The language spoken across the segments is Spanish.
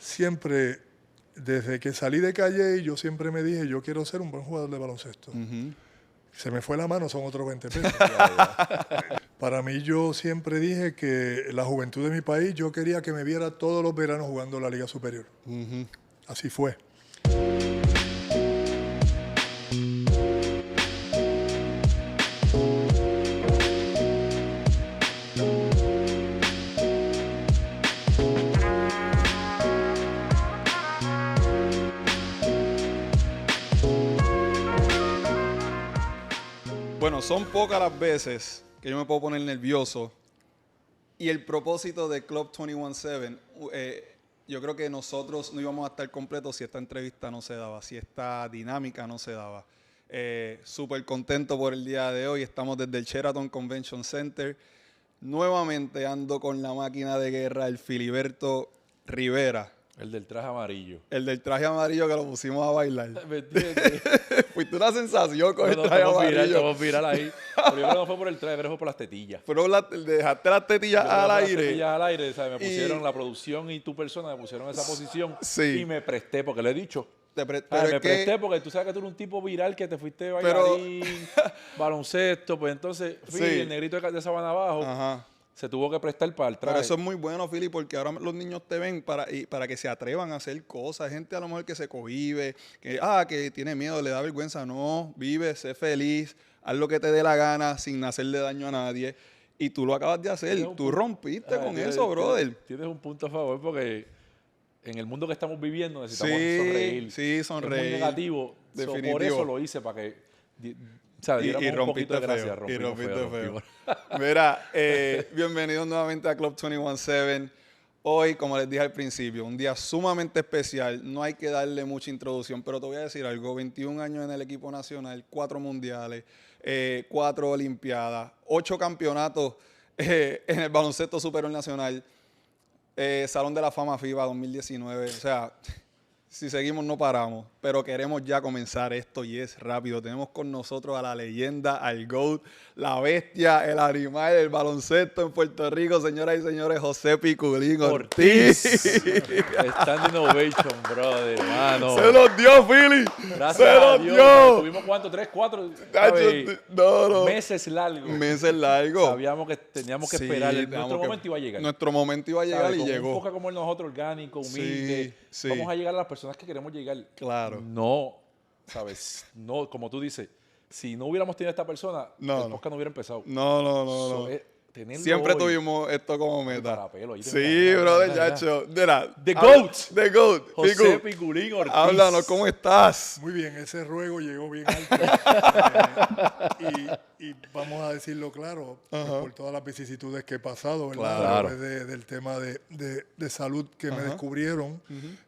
siempre, desde que salí de Calle, yo siempre me dije, yo quiero ser un buen jugador de baloncesto. Se me fue la mano, son otros 20 pesos. Para mí, yo siempre dije que la juventud de mi país, yo quería que me viera todos los veranos jugando la Liga Superior. Así fue. Bueno, son pocas las veces que yo me puedo poner nervioso. Y el propósito de Club 21-7, yo creo que nosotros no íbamos a estar completos si esta entrevista no se daba, si esta dinámica no se daba. Súper contento por el día de hoy. Estamos desde el Sheraton Convention Center. Nuevamente ando con la máquina de guerra, el Filiberto Rivera. El del traje amarillo. El del traje amarillo que lo pusimos a bailar. ¿Me entiendes? Fuiste una sensación con el traje Estamos amarillo. viral ahí. Pero no fue por el traje, pero fue por las tetillas. Pero dejaste las tetillas al aire. Las tetillas al aire, ¿sabes? Me pusieron la producción y tu persona, me pusieron en esa posición. Sí. Y me presté, porque le he dicho. Me presté porque tú sabes que tú eres un tipo viral que te fuiste bailarín, baloncesto. Pues entonces, Sí. el negrito de Sabana abajo. Ajá. Se tuvo que prestar para el traje. Pero eso es muy bueno, Philly, porque ahora los niños te ven para que se atrevan a hacer cosas. Hay gente a lo mejor que se cohíbe, que tiene miedo, le da vergüenza. No, vive, sé feliz, haz lo que te dé la gana sin hacerle daño a nadie. Y tú lo acabas de hacer. Tú rompiste con eso, brother. Tienes un punto a favor porque en el mundo que estamos viviendo necesitamos Sí, sonreír. sí, sonreír. Es muy negativo. Definitivo. Por eso lo hice, para que... ¿sabes? Y rompiste feo. Y rompiste feo. Mira, bienvenidos nuevamente a Club 21-7. Hoy, como les dije al principio, un día sumamente especial. No hay que darle mucha introducción, pero te voy a decir algo. 21 años en el equipo nacional, 4 mundiales, 4 olimpiadas, 8 campeonatos en el baloncesto superior nacional, Salón de la Fama FIBA 2019. O sea... Si seguimos no paramos, pero queremos ya comenzar esto y es rápido. Tenemos con nosotros a la leyenda, al GOAT, la bestia, el animal, el baloncesto en Puerto Rico, señoras y señores, José Piculín Ortiz. Standing ovation, brother, hermano. Se los dio, Philly. Gracias Se a los Dios. dio. Tuvimos ¿cuánto? 3, 4 No. meses largos. Meses largos. Sabíamos que teníamos que esperar. Nuestro momento iba a llegar. Nuestro momento iba a llegar. ¿Sabes? y Con llegó. Un poco como nosotros, orgánico, humilde. Sí. Vamos a llegar a las personas que queremos llegar. Claro. No, ¿sabes? No, como tú dices, si no hubiéramos tenido a esta persona, el podcast no hubiera empezado. No. Siempre tuvimos esto como meta. Sí, brother, chacho. The GOAT. The GOAT. José Piculín Ortiz. Háblanos, ¿cómo estás? Muy bien, ese ruego llegó bien alto. Y vamos a decirlo claro, por todas las vicisitudes que he pasado, ¿verdad? Claro. A través del tema de salud que me descubrieron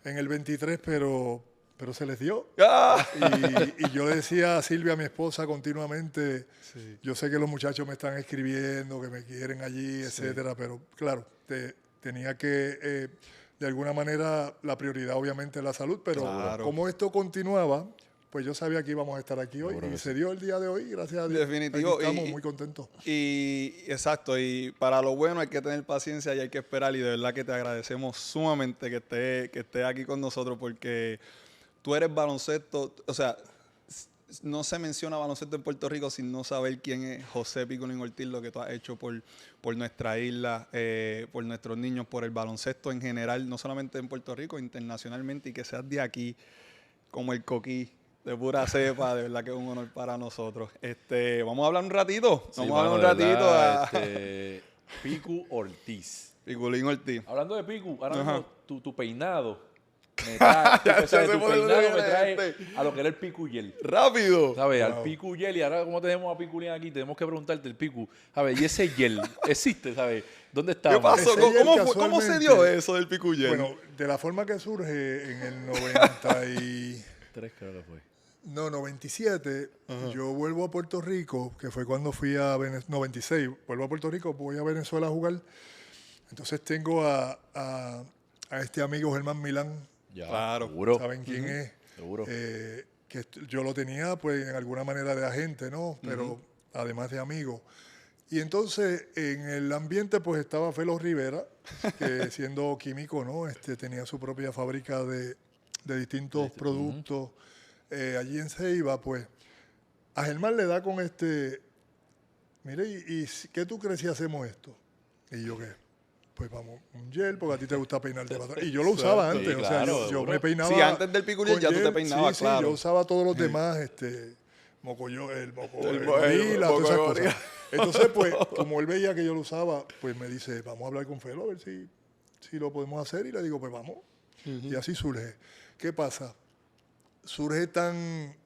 en el 23, pero se les dio. Y yo le decía a Silvia, mi esposa, continuamente, yo sé que los muchachos me están escribiendo, que me quieren allí, etcétera, pero claro, tenía que, de alguna manera, la prioridad obviamente es la salud, pero como esto continuaba, pues yo sabía que íbamos a estar aquí hoy y se dio el día de hoy, gracias a Dios. Definitivo. Aquí estamos muy contentos. Exacto, y para lo bueno hay que tener paciencia y hay que esperar, y de verdad que te agradecemos sumamente que estés aquí con nosotros, porque tú eres baloncesto, o sea, no se menciona baloncesto en Puerto Rico sin no saber quién es José Piculín Ortiz, lo que tú has hecho por nuestra isla, por nuestros niños, por el baloncesto en general, no solamente en Puerto Rico, internacionalmente, y que seas de aquí, como el Coquí, de pura cepa, de verdad que es un honor para nosotros. Vamos a hablar un ratito. Picu Ortiz. Piculín Ortiz. Hablando de Picu, ahora mismo tu peinado me trae, tu peinado me trae a lo que era el Picuyel. Rápido. ¿Sabes? Al Picuyel. Y ahora como tenemos a Piculín aquí, tenemos que preguntarte el Picu. ¿Sabes? Y ese gel existe, ¿sabes? ¿Dónde está? ¿Qué pasó? ¿Cómo se dio eso del Picuyel? Bueno, de la forma que surge en el 93, creo que fue. No, 97, yo vuelvo a Puerto Rico, que fue cuando fui a Venezuela, 96, vuelvo a Puerto Rico, voy a Venezuela a jugar. Entonces tengo a este amigo Germán Milán. Ya, claro. Seguro. ¿Saben quién es? Seguro. Que yo lo tenía, pues, en alguna manera de agente, ¿no? Pero además de amigo. Y entonces en el ambiente pues estaba Felo Rivera, que siendo químico, ¿no? Tenía su propia fábrica de distintos productos allí en Ceiba, pues a Germán le da con mire, ¿y qué tú crees si hacemos esto? Y yo, ¿qué? Pues vamos, un gel, porque a ti te gusta peinarte para atrás. Y yo lo usaba antes, sí, claro, o sea, yo me peinaba. Sí, antes del Pico Gel ya tú te peinabas, sí, claro. Sí, yo usaba todos los demás, el moco gorila, todas esas cosas. Entonces, pues, como él veía que yo lo usaba, pues me dice, vamos a hablar con Felo, a ver si lo podemos hacer. Y le digo, pues vamos. Y así surge. ¿Qué pasa? Surge tan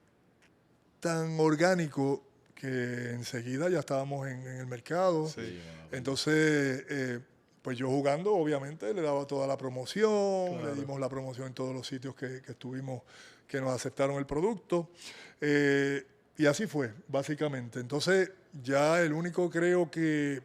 orgánico que enseguida ya estábamos en el mercado. Sí, entonces, pues yo jugando, obviamente, le daba toda la promoción, claro. le dimos la promoción en todos los sitios que estuvimos, que nos aceptaron el producto. Y así fue, básicamente. Entonces, ya el único creo que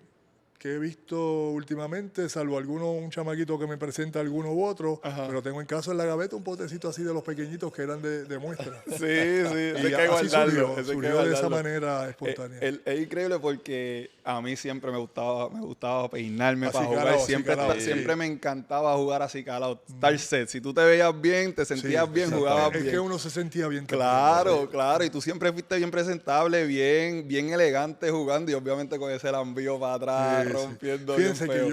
he visto últimamente, salvo un chamaquito que me presenta alguno u otro, pero tengo en casa en la gaveta un potecito así de los pequeñitos que eran de muestra. Sí, ese Y que así guardarlo. surgió de esa manera espontánea. Es increíble porque a mí siempre me gustaba peinarme para jugar. Acicalado, Siempre me encantaba jugar acicalado. Estar set. Si tú te veías bien, te sentías bien, jugabas bien. Es que uno se sentía bien. Claro. Y tú siempre fuiste bien presentable, bien elegante jugando y obviamente con ese lambío para atrás, rompiendo. Fíjense que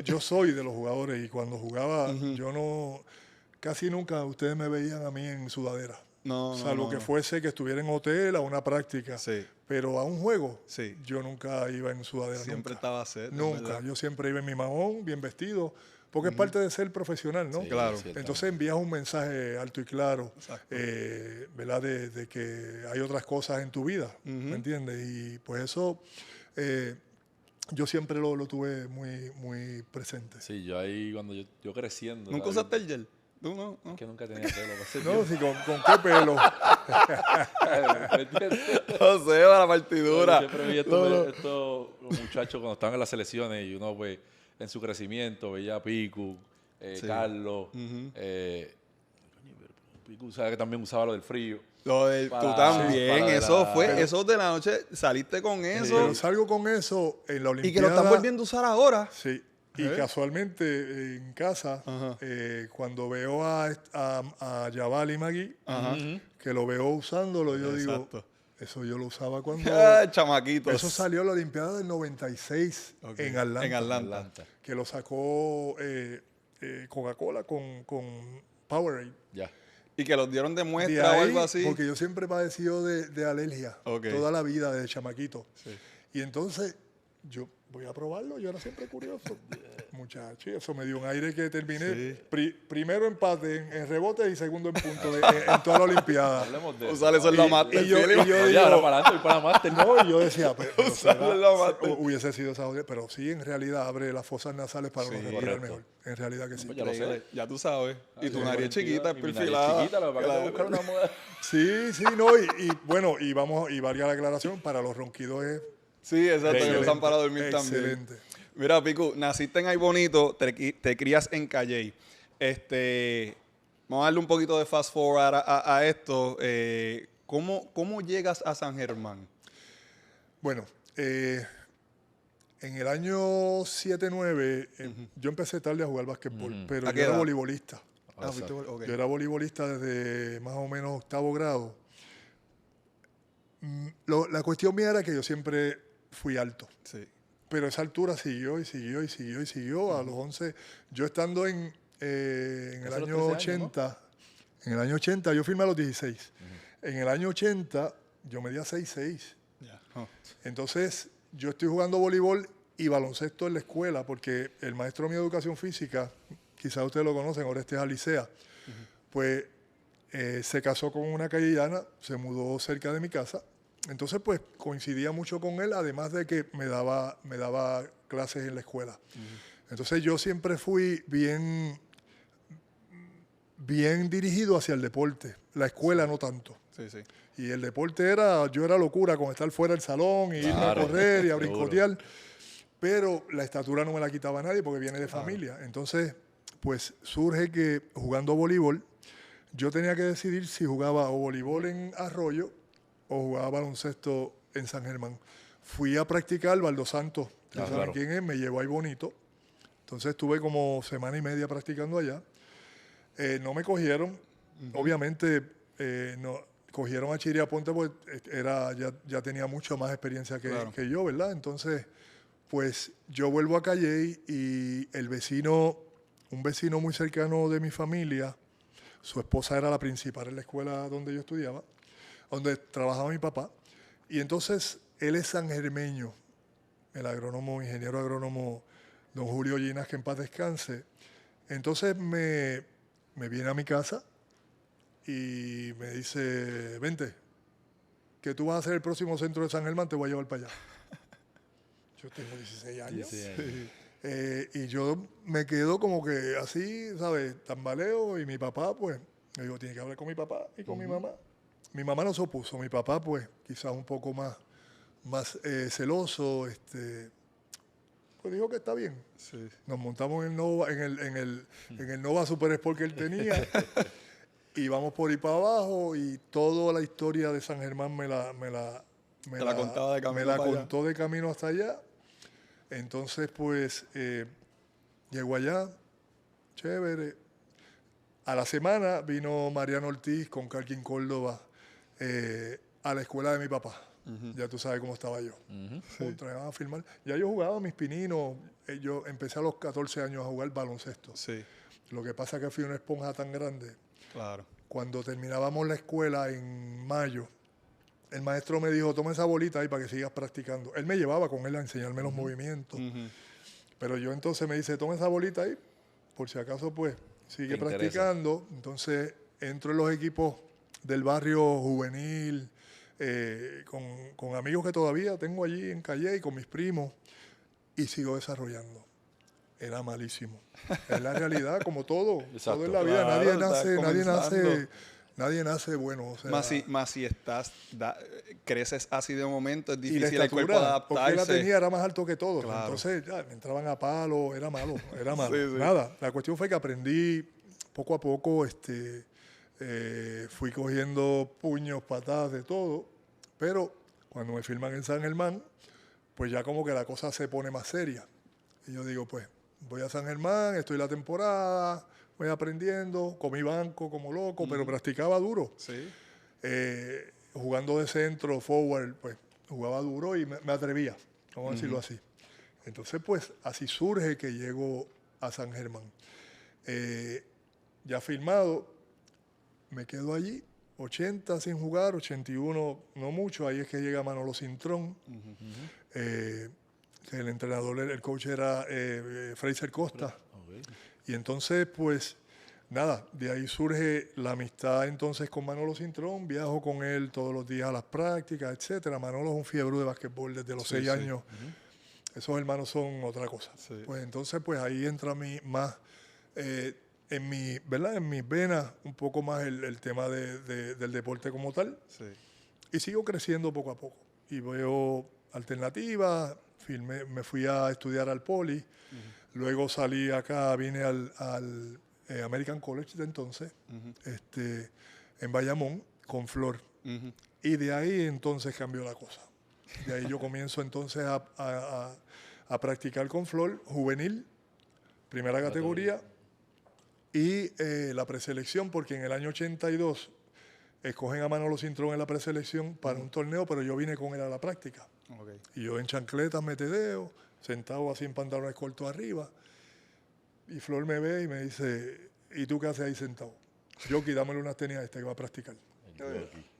yo soy de los jugadores y cuando jugaba casi nunca ustedes me veían a mí en sudadera. Salvo que fuese que estuviera en hotel a una práctica. Sí. Pero a un juego, yo nunca iba en sudadera. Siempre estaba set. Nunca. Yo siempre iba en mi mahón, bien vestido, porque es parte de ser profesional, ¿no? Sí, claro. Entonces envías un mensaje alto y claro, ¿verdad? De que hay otras cosas en tu vida, ¿me entiendes? Y pues eso yo siempre lo tuve muy, muy presente. Sí, yo ahí cuando yo creciendo. ¿Nunca usaste el gel? ¿Tú no? Es que nunca tenía pelo. No, sí, ¿con qué pelo? No sé, para la partidura. Siempre vi estos muchachos cuando estaban en las selecciones y uno pues en su crecimiento veía a Picu, Carlos, Picu sabe que también usaba lo del frío. Tú también, eso de la noche, saliste con eso. Pero salgo con eso en la Olimpiada. Y que lo están volviendo a usar ahora. Sí. Y casualmente en casa, cuando veo a Jabal y Magui, que lo veo usándolo, yo digo, eso yo lo usaba cuando... Chamaquitos. Eso salió en la Olimpiada del 96 en Atlanta. En Atlanta. Que lo sacó Coca-Cola con Powerade. Ya. Y que los dieron de muestra o algo así. Porque yo siempre he padecido de alergia toda la vida, desde chamaquito. Sí. Y entonces yo voy a probarlo, yo era siempre curioso. Muchacho, eso me dio un aire que terminé primero empate en rebote y segundo en punto en toda la Olimpiada. Usar eso en la máster. Y yo digo, ahora para adelante y para la máster. No, y yo decía, pero hubiese sido esa, pero sí, en realidad abre las fosas nasales para uno respirar mejor. En realidad que sí. Ya lo sé. Ya tú sabes. Y tu nariz chiquita, perfilada. Chiquita, lo que pasa es buscar una moda. Sí, no, y bueno, y valga la aclaración, para los ronquidos es... Sí, exacto, que usan para dormir también. Excelente. Mira, Picu, naciste en Ay Bonito, te crías en Calley. Vamos a darle un poquito de fast forward a esto. ¿Cómo llegas a San Germán? Bueno, en el año 7-9, yo empecé tarde a jugar básquetbol, pero yo era voleibolista. Yo era voleibolista desde más o menos 8º grado. La cuestión mía era que yo siempre fui alto. Sí. Pero esa altura siguió. A los 11, yo estando en el año 80, años, ¿no? En el año 80, yo firmé a los 16. En el año 80, yo medía 6'6". Entonces, yo estoy jugando voleibol y baloncesto en la escuela, porque el maestro mío de educación física, quizás ustedes lo conocen, Orestes Alicea, pues se casó con una callellana, se mudó cerca de mi casa. Entonces, pues, coincidía mucho con él, además de que me daba clases en la escuela. Entonces, yo siempre fui bien dirigido hacia el deporte. La escuela no tanto. Sí. Y el deporte yo era locura con estar fuera del salón y irme a correr y a brincotear. Pero la estatura no me la quitaba nadie porque viene de familia. Entonces, pues, surge que jugando voleibol, yo tenía que decidir si jugaba o voleibol en Arroyo o jugaba baloncesto en San Germán. fui a practicar Baldo Santos. ¿Ustedes saben claro. quién es? Me llevó ahí bonito. Entonces estuve como semana y media practicando allá. No me cogieron. Obviamente no cogieron a Chiri Aponte porque ya tenía mucho más experiencia que yo, ¿verdad? Entonces, pues yo vuelvo a Calley y un vecino muy cercano de mi familia, su esposa era la principal en la escuela donde yo estudiaba, donde trabajaba mi papá. Y entonces él es sanjermeño, el agrónomo, ingeniero agrónomo don Julio Llinas, que en paz descanse. Entonces me viene a mi casa y me dice, vente, que tú vas a ser el próximo centro de San Germán, te voy a llevar para allá. Yo tengo 16 años. 16 años. Y yo me quedo como que así, ¿sabes? Tambaleo, y mi papá, pues, me digo, tiene que hablar con mi papá y con mi mamá. Mi mamá no se opuso, mi papá, pues, quizás un poco más celoso, pues dijo que está bien. Sí. Nos montamos en el Nova, en el Nova Super Sport que él tenía, y vamos por ir para abajo, y toda la historia de San Germán me la contó de camino hasta allá. Entonces, pues, llegó allá, chévere. A la semana vino Mariano Ortiz con Carquín Córdoba a la escuela de mi papá. Ya tú sabes cómo estaba yo. Sí. A filmar. Ya yo jugaba mis pininos. Yo empecé a los 14 años a jugar baloncesto. Sí. Lo que pasa es que fui una esponja tan grande. Claro. Cuando terminábamos la escuela en mayo, el maestro me dijo, toma esa bolita ahí para que sigas practicando. Él me llevaba con él a enseñarme los movimientos. Pero yo entonces me dice, toma esa bolita ahí, por si acaso pues sigue practicando. Entonces entro en los equipos del barrio juvenil, con amigos que todavía tengo allí en Calle y con mis primos, y sigo desarrollando. Era malísimo. Es la realidad, como todo. Exacto. Todo en la vida. Claro, nadie nace bueno. O sea, más si creces así de momento, es difícil el cuerpo adaptarse. Porque la tenía, era más alto que todos. Claro. Entonces ya me entraban a palo, era malo. Sí. Nada, la cuestión fue que aprendí poco a poco, fui cogiendo puños, patadas, de todo. Pero cuando me firman en San Germán, pues ya como que la cosa se pone más seria. Y yo digo, pues, voy a San Germán, estoy la temporada, voy aprendiendo, comí banco como loco, pero practicaba duro. Sí. Jugando de centro, forward, pues jugaba duro y me atrevía, vamos a decirlo así. Entonces, pues, así surge que llego a San Germán. Ya firmado, me quedo allí, 80 sin jugar, 81 no mucho, ahí es que llega Manolo Cintrón. El entrenador, el coach era Fraser Costa. Okay. Y entonces, pues, nada, de ahí surge la amistad entonces con Manolo Cintrón. Viajo con él todos los días a las prácticas, etcétera. Manolo es un fiebre de basquetbol desde los 6 años. Esos hermanos son otra cosa. Sí. Pues entonces, pues ahí entra más en mis venas un poco más el tema del deporte como tal. Sí. Y sigo creciendo poco a poco. Y veo alternativas. Me fui a estudiar al Poli, luego salí acá, vine al American College de entonces, en Bayamón, con Flor. Y de ahí entonces cambió la cosa. De ahí yo comienzo entonces a practicar con Flor, juvenil, primera categoría, y la preselección, porque en el año 82 escogen a Manolo Cintrón en la preselección para un torneo, pero yo vine con él a la práctica. Okay. Y yo en chancletas metedeo, sentado así en pantalones cortos arriba. Y Flor me ve y me dice, ¿y tú qué haces ahí sentado? Yoki, dámele unas tenis a que va a practicar.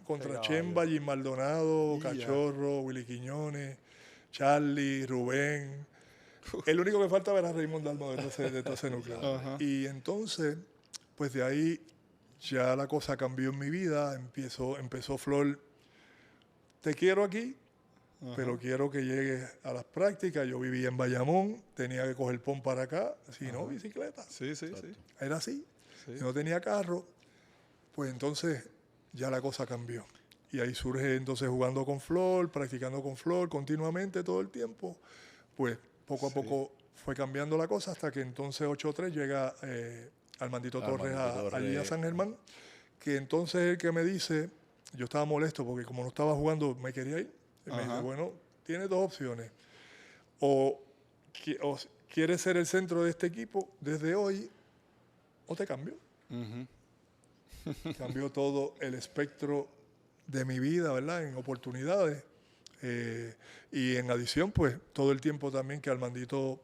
Contra Chemba, Jim Maldonado, Cachorro, Willy Quiñones, Charlie, Rubén. El único que faltaba era Raymond Dalmo de todo ese núcleo. Y entonces, pues de ahí ya la cosa cambió en mi vida. Empezó Flor, te quiero aquí, pero quiero que llegues a las prácticas. Yo vivía en Bayamón, tenía que coger pon para acá, si no, bicicleta. Sí. Era así. Sí. Si no tenía carro, pues entonces ya la cosa cambió. Y ahí surge entonces jugando con Flor, practicando con Flor continuamente todo el tiempo. Pues poco a poco fue cambiando la cosa hasta que entonces 8-3 llega Armandito Torres allí a San Germán, que entonces el que me dice, yo estaba molesto porque como no estaba jugando me quería ir. Y me dice, bueno, tienes dos opciones. O quieres ser el centro de este equipo desde hoy, o te cambio. Cambió todo el espectro de mi vida, ¿verdad? En oportunidades. Y en adición, pues, todo el tiempo también que Armandito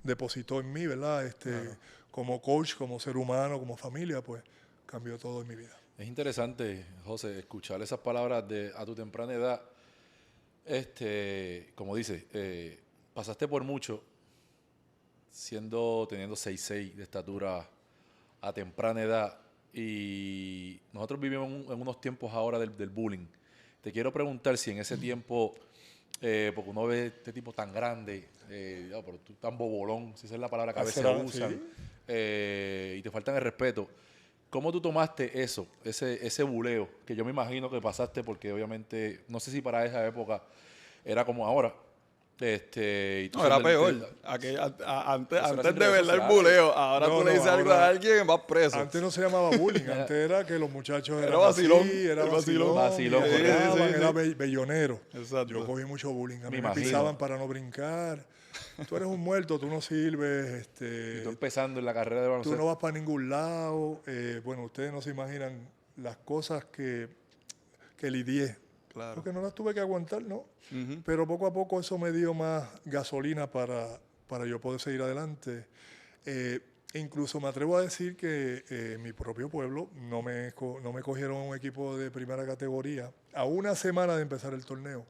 depositó en mí, ¿verdad? Claro. Como coach, como ser humano, como familia, pues, cambió todo en mi vida. Es interesante, José, escuchar esas palabras a tu temprana edad. Como dices, pasaste por mucho teniendo 6'6" de estatura a temprana edad, y nosotros vivimos en unos tiempos ahora del bullying. Te quiero preguntar si en ese tiempo, porque uno ve este tipo tan grande, pero tú tan bobolón, si esa es la palabra que a veces usan, ¿sí? Y te faltan el respeto. ¿Cómo tú tomaste eso, ese buleo, que yo me imagino que pasaste, porque obviamente, no sé si para esa época era como ahora? Y no, era peor. Antes de verdad el buleo, ahora tú le dices algo a alguien y vas preso. Antes no se llamaba bullying, antes era que los muchachos eran vacilón, así, era vacilón, era bellonero. Exacto. Yo cogí mucho bullying, a mí me pisaban para no brincar. Tú eres un muerto, tú no sirves. Y tú empezando en la carrera de baloncesto. Tú no vas para ningún lado. Bueno, ustedes no se imaginan las cosas que lidié. Claro. Porque no las tuve que aguantar, ¿no? Pero poco a poco eso me dio más gasolina para yo poder seguir adelante. Incluso me atrevo a decir que en mi propio pueblo no me cogieron un equipo de primera categoría a una semana de empezar el torneo.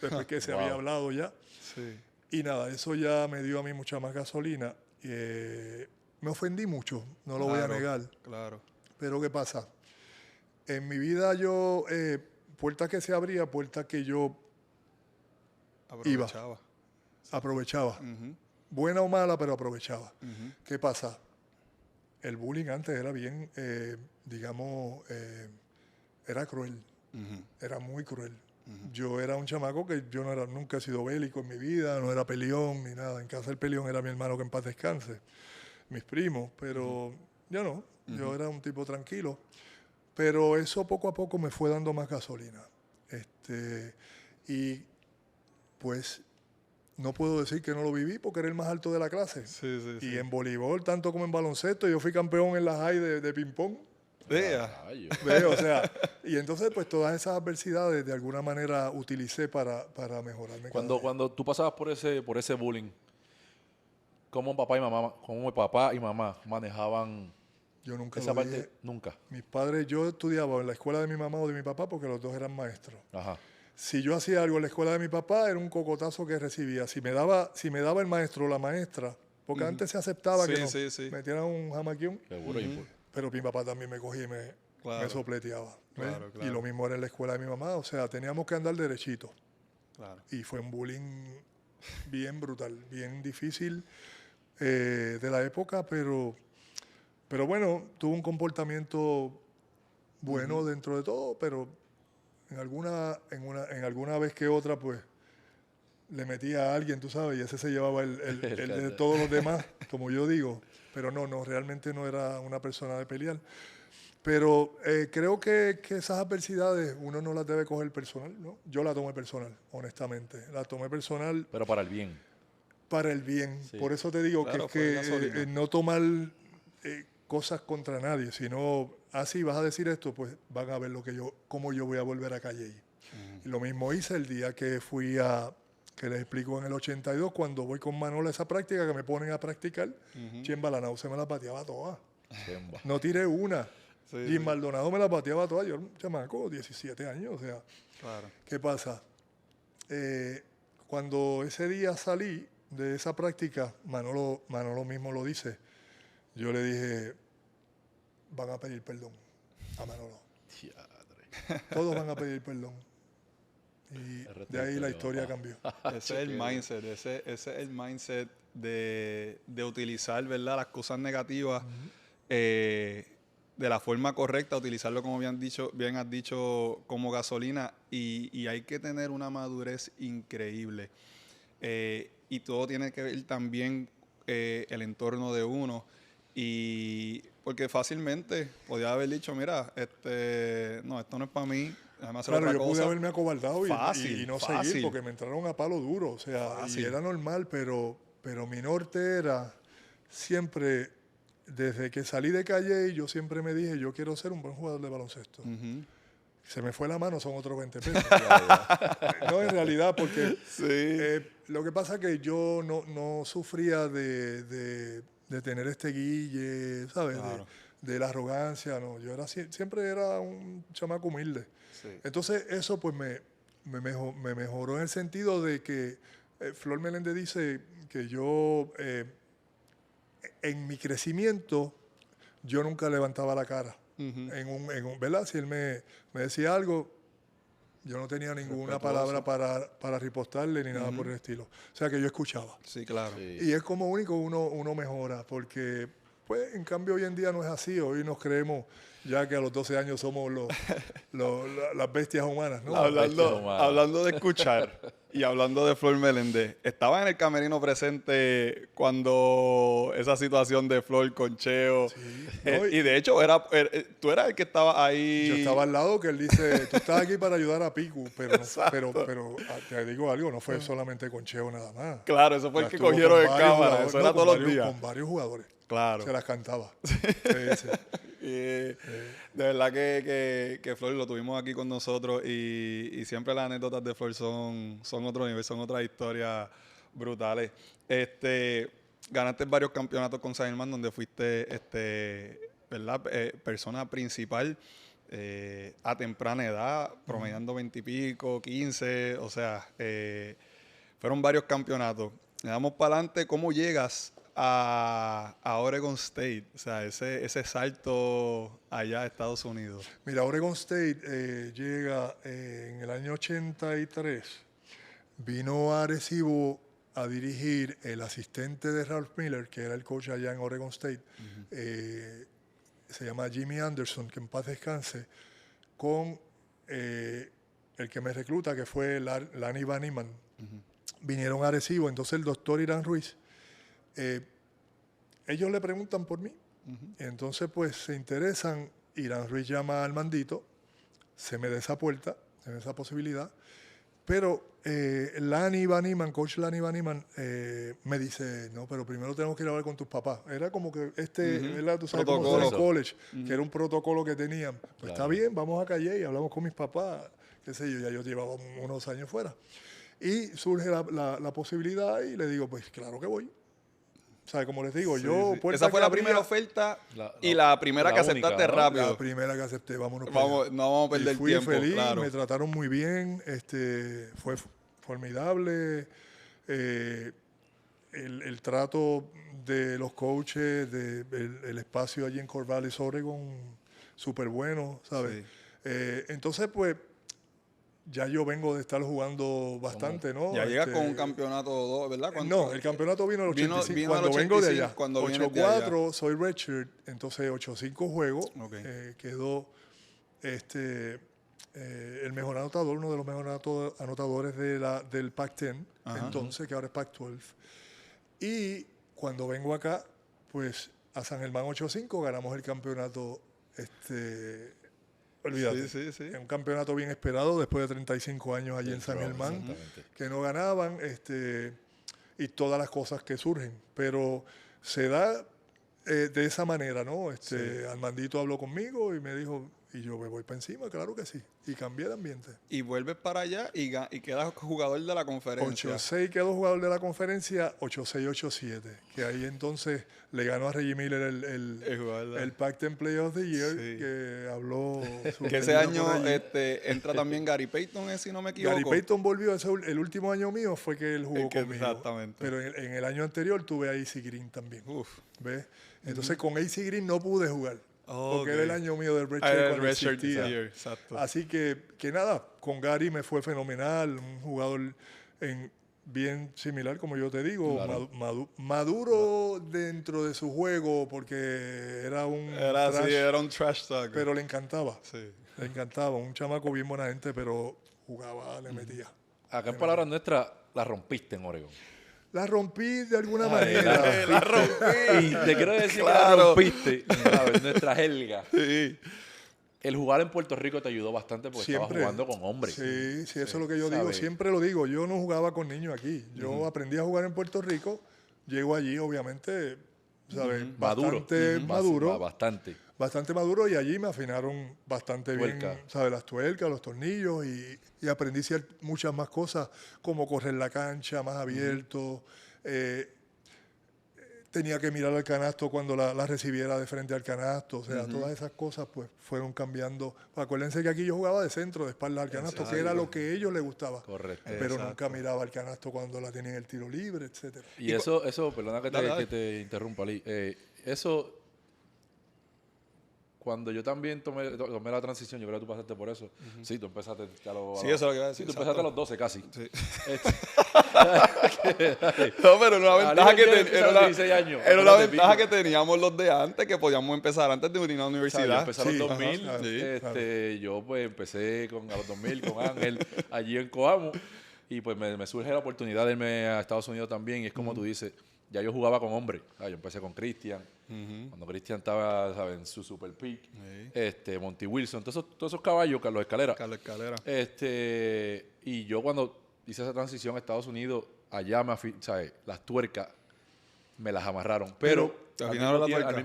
Después que se había hablado ya. Sí. Y nada, eso ya me dio a mí mucha más gasolina. Me ofendí mucho, no lo voy a negar. Claro. Pero ¿qué pasa? En mi vida yo, puertas que se abría, puertas que yo aprovechaba. Buena o mala, pero aprovechaba. ¿Qué pasa? El bullying antes era bien, digamos, era cruel. Era muy cruel. Yo era un chamaco que yo nunca he sido bélico en mi vida, no era peleón ni nada. En casa el peleón era mi hermano, que en paz descanse, mis primos, pero yo no. Yo era un tipo tranquilo. Pero eso poco a poco me fue dando más gasolina. Y pues no puedo decir que no lo viví porque era el más alto de la clase. Y en voleibol, tanto como en baloncesto, yo fui campeón en la high de ping-pong. O sea, y entonces pues todas esas adversidades de alguna manera utilicé para mejorarme. Cuando tú pasabas por ese bullying, ¿cómo papá y mamá manejaban? Yo nunca esa parte? Nunca. Mis padres, yo estudiaba en la escuela de mi mamá o de mi papá porque los dos eran maestros. Ajá. Si yo hacía algo en la escuela de mi papá, era un cocotazo que recibía. Si me daba el maestro o la maestra, porque antes se aceptaba que metieran un jamaquión. Seguro. Pero mi papá también me cogía y me sopleteaba. Claro. Y lo mismo era en la escuela de mi mamá. O sea, teníamos que andar derechito. Claro. Y fue un bullying bien brutal, bien difícil de la época, pero bueno, tuvo un comportamiento bueno dentro de todo, pero en alguna vez que otra, pues, le metía a alguien, tú sabes, y ese se llevaba el de todos los demás, como yo digo. Pero no, realmente no era una persona de pelear. Pero creo que esas adversidades uno no las debe coger personal, ¿no? Yo la tomé personal, honestamente. La tomé personal. Pero para el bien. Para el bien. Sí. Por eso te digo que no tomar cosas contra nadie, sino así vas a decir esto, pues van a ver cómo yo voy a volver a Calle. Y lo mismo hice el día que fui que les explico en el 82, cuando voy con Manolo a esa práctica, que me ponen a practicar, Chemba Lanao se me la pateaba toda. No tiré una. Y Maldonado me la pateaba toda. Yo era un chamaco, 17 años, o sea. Claro. ¿Qué pasa? Cuando ese día salí de esa práctica, Manolo mismo lo dice, yo le dije, van a pedir perdón a Manolo. Todos van a pedir perdón. Y de ahí la historia cambió. Ese es el mindset, ese es el mindset de utilizar, ¿verdad?, las cosas negativas de la forma correcta, utilizarlo como bien has dicho, como gasolina, y hay que tener una madurez increíble. Y todo tiene que ver también el entorno de uno. Y porque fácilmente podía haber dicho, mira, no, esto no es para mí. Claro, yo pude haberme acobardado fácil, y no fácil. seguir porque me entraron a palo duro. O sea, Fácil. y era normal, pero mi norte era siempre, desde que salí de Calle, yo siempre me dije, yo quiero ser un buen jugador de baloncesto. Se me fue la mano, son otros 20 pesos. No, en realidad, porque lo que pasa es que yo no sufría de tener este guille, ¿sabes? Claro. De la arrogancia, no. Yo siempre era un chamaco humilde. Sí. Entonces, eso pues me mejoró en el sentido de que Flor Meléndez dice que yo, en mi crecimiento, yo nunca levantaba la cara. ¿Verdad? Si él me decía algo, yo no tenía ninguna palabra para ripostarle ni nada por el estilo. O sea, que yo escuchaba. Sí, claro. Sí. Y es como único uno mejora, porque, pues, en cambio, hoy en día no es así. Hoy nos creemos ya que a los 12 años somos las bestias humanas, ¿no? Hablando de escuchar y hablando de Flor Meléndez, estaba en el camerino presente cuando esa situación de Flor con Cheo. Sí. Y de hecho, tú eras el que estaba ahí. Yo estaba al lado, que él dice, tú estás aquí para ayudar a Piku, pero te digo algo, no fue solamente con Cheo nada más. Claro, eso fue el que cogieron en cámara, eso era todos los días. Con varios jugadores. Claro. Se las cantaba. Sí. De verdad que Flor lo tuvimos aquí con nosotros y siempre las anécdotas de Flor son otro nivel, son otras historias brutales. Ganaste varios campeonatos con San Germán donde fuiste ¿verdad? Persona principal a temprana edad, promediando 20 y pico, 15, o sea, fueron varios campeonatos. Le damos para adelante, ¿cómo llegas a Oregon State? O sea, ese salto allá a Estados Unidos. Mira, Oregon State llega en el año 83. Vino a Arecibo a dirigir el asistente de Ralph Miller, que era el coach allá en Oregon State. Se llama Jimmy Anderson, que en paz descanse, con el que me recluta, que fue Lani Van Iman. Vinieron a Arecibo, entonces el doctor Irán Ruiz, ellos le preguntan por mí. Entonces, pues, se interesan. Irán Ruiz llama al mandito, se me da esa puerta, se me da esa posibilidad. Pero Lani Van Iman, coach Lani Van Iman, me dice, no, pero primero tenemos que ir a hablar con tus papás. Era como que ¿verdad? Tú sabes cómo son los college, que era un protocolo que tenían. Pues claro. Está bien, vamos a Calle y hablamos con mis papás. Qué sé yo, ya yo llevaba unos años fuera. Y surge la posibilidad y le digo, pues claro que voy. O sea, como les digo, esa fue la primera oferta y la primera que aceptaste rápido. La primera que acepté, vámonos. No vamos a perder fui tiempo. Feliz, claro. Me trataron muy bien, fue formidable. El trato de los coaches, el espacio allí en Corvallis, Oregon, súper bueno, ¿sabes? Sí. Entonces, pues, ya yo vengo de estar jugando bastante, ¿no? Ya llegas con un campeonato, ¿verdad? No, el campeonato vino en el 85, vino cuando 85, vengo de allá. 8-4, soy redshirt, entonces 8-5 juego. Okay. Quedó el mejor anotador, uno de los mejores anotadores del Pac-10, entonces, que ahora es Pac-12. Y cuando vengo acá, pues, a San Germán 8-5, ganamos el campeonato, olvídate, sí. Un campeonato bien esperado después de 35 años allí en San Germán, que no ganaban, y todas las cosas que surgen. Pero se da de esa manera, ¿no? Armandito habló conmigo y me dijo, y yo me voy para encima, claro que sí. Y cambié de ambiente. Y vuelves para allá y quedas jugador de la conferencia. 8-6 quedó jugador de la conferencia, 8-6, 8-7. Que ahí entonces le ganó a Reggie Miller el Pac-10 Player of the Year, que habló... que ese año entra también Gary Payton, si no me equivoco. Gary Payton volvió, el último año mío fue que él jugó conmigo. Exactamente. Pero en el año anterior tuve a AC Green también. ¿Ves? Entonces con AC Green no pude jugar. Porque era el año mío del redshirt cuando existía. Así que nada, con Gary me fue fenomenal, un jugador bien similar, como yo te digo, claro. Maduro dentro de su juego, porque era un trash talker. Pero le encantaba, le encantaba, un chamaco bien buena gente, pero jugaba, le metía. Acá en palabras nuestras, la rompiste en Oregon. la rompí de alguna manera. La rompí. Y te quiero decir que Claro. la rompiste, ¿sabes? Nuestra jerga. Sí. El jugar en Puerto Rico te ayudó bastante porque estabas jugando con hombres. Sí, eso es lo que yo digo. ¿sabes? Siempre lo digo. Yo no jugaba con niños aquí. Yo aprendí a jugar en Puerto Rico. Llego allí, obviamente, ¿sabes? Maduro. Bastante maduro. Bastante. Bastante maduro y allí me afinaron bastante Tuerca. bien, ¿sabes? Las tuercas, los tornillos y aprendí muchas más cosas, como correr la cancha más abierto. Tenía que mirar al canasto cuando la recibiera de frente al canasto. O sea, todas esas cosas pues fueron cambiando. Acuérdense que aquí yo jugaba de centro, de espalda al canasto, que era lo que a ellos les gustaba. Correcto. Pero nunca miraba al canasto cuando la tenía en el tiro libre, etcétera. Y eso, perdona que Dale. te interrumpa, Ali. Eso, cuando yo también tomé la transición, yo creo que tú pasaste por eso. Sí, tú empezaste a los... Sí, eso es lo que iba a decir. Sí, tú empezaste a los 12 casi. Sí. Dale. No, pero una ventaja que era una ventaja que que teníamos los de antes, que podíamos empezar antes de unir a la yo universidad. empecé a los Sí, 2000, ajá, sí, yo pues empecé a los 2000 con Ángel allí en Coamo y pues me surge la oportunidad de irme a Estados Unidos también y es como tú dices, ya yo jugaba con hombres, yo empecé con Cristian, cuando Cristian estaba, ¿sabes? En su super peak, Monty Wilson, todos esos caballos, Carlos Escalera. Carlos Escalera. Y yo cuando hice esa transición a Estados Unidos, allá ¿sabes? Las tuercas me las amarraron. Pero ¿te al afinaron la tuerca? al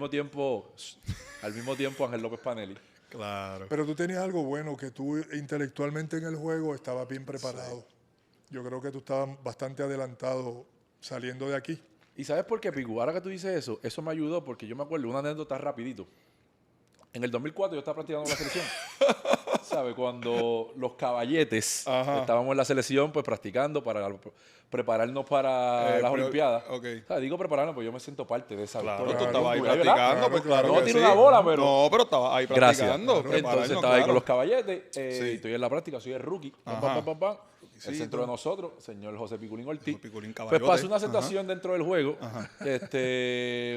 mismo tiempo Ángel López Panelli. Claro. Pero tú tenías algo bueno, que tú intelectualmente en el juego estabas bien preparado. Yo creo que tú estabas bastante adelantado saliendo de aquí. ¿Y sabes por qué, Picu? Ahora que tú dices eso me ayudó porque yo me acuerdo una anécdota rapidito. En el 2004 yo estaba practicando la selección. ¿Sabes? Cuando los caballetes estábamos en la selección, pues practicando para prepararnos para las Olimpiadas. Okay. O sea, digo prepararnos, pues yo me siento parte de esa Claro, victoria. tú estabas ahí ¿verdad? practicando, pues claro. No que tiro sí. una bola, pero... No, pero estabas ahí Gracias. practicando. Entonces estaba ahí con los caballetes. Estoy en la práctica, soy el rookie. Ajá. El centro de nosotros, señor José Piculín Ortiz. Piculín Pues Caballote. pasó una situación dentro del juego.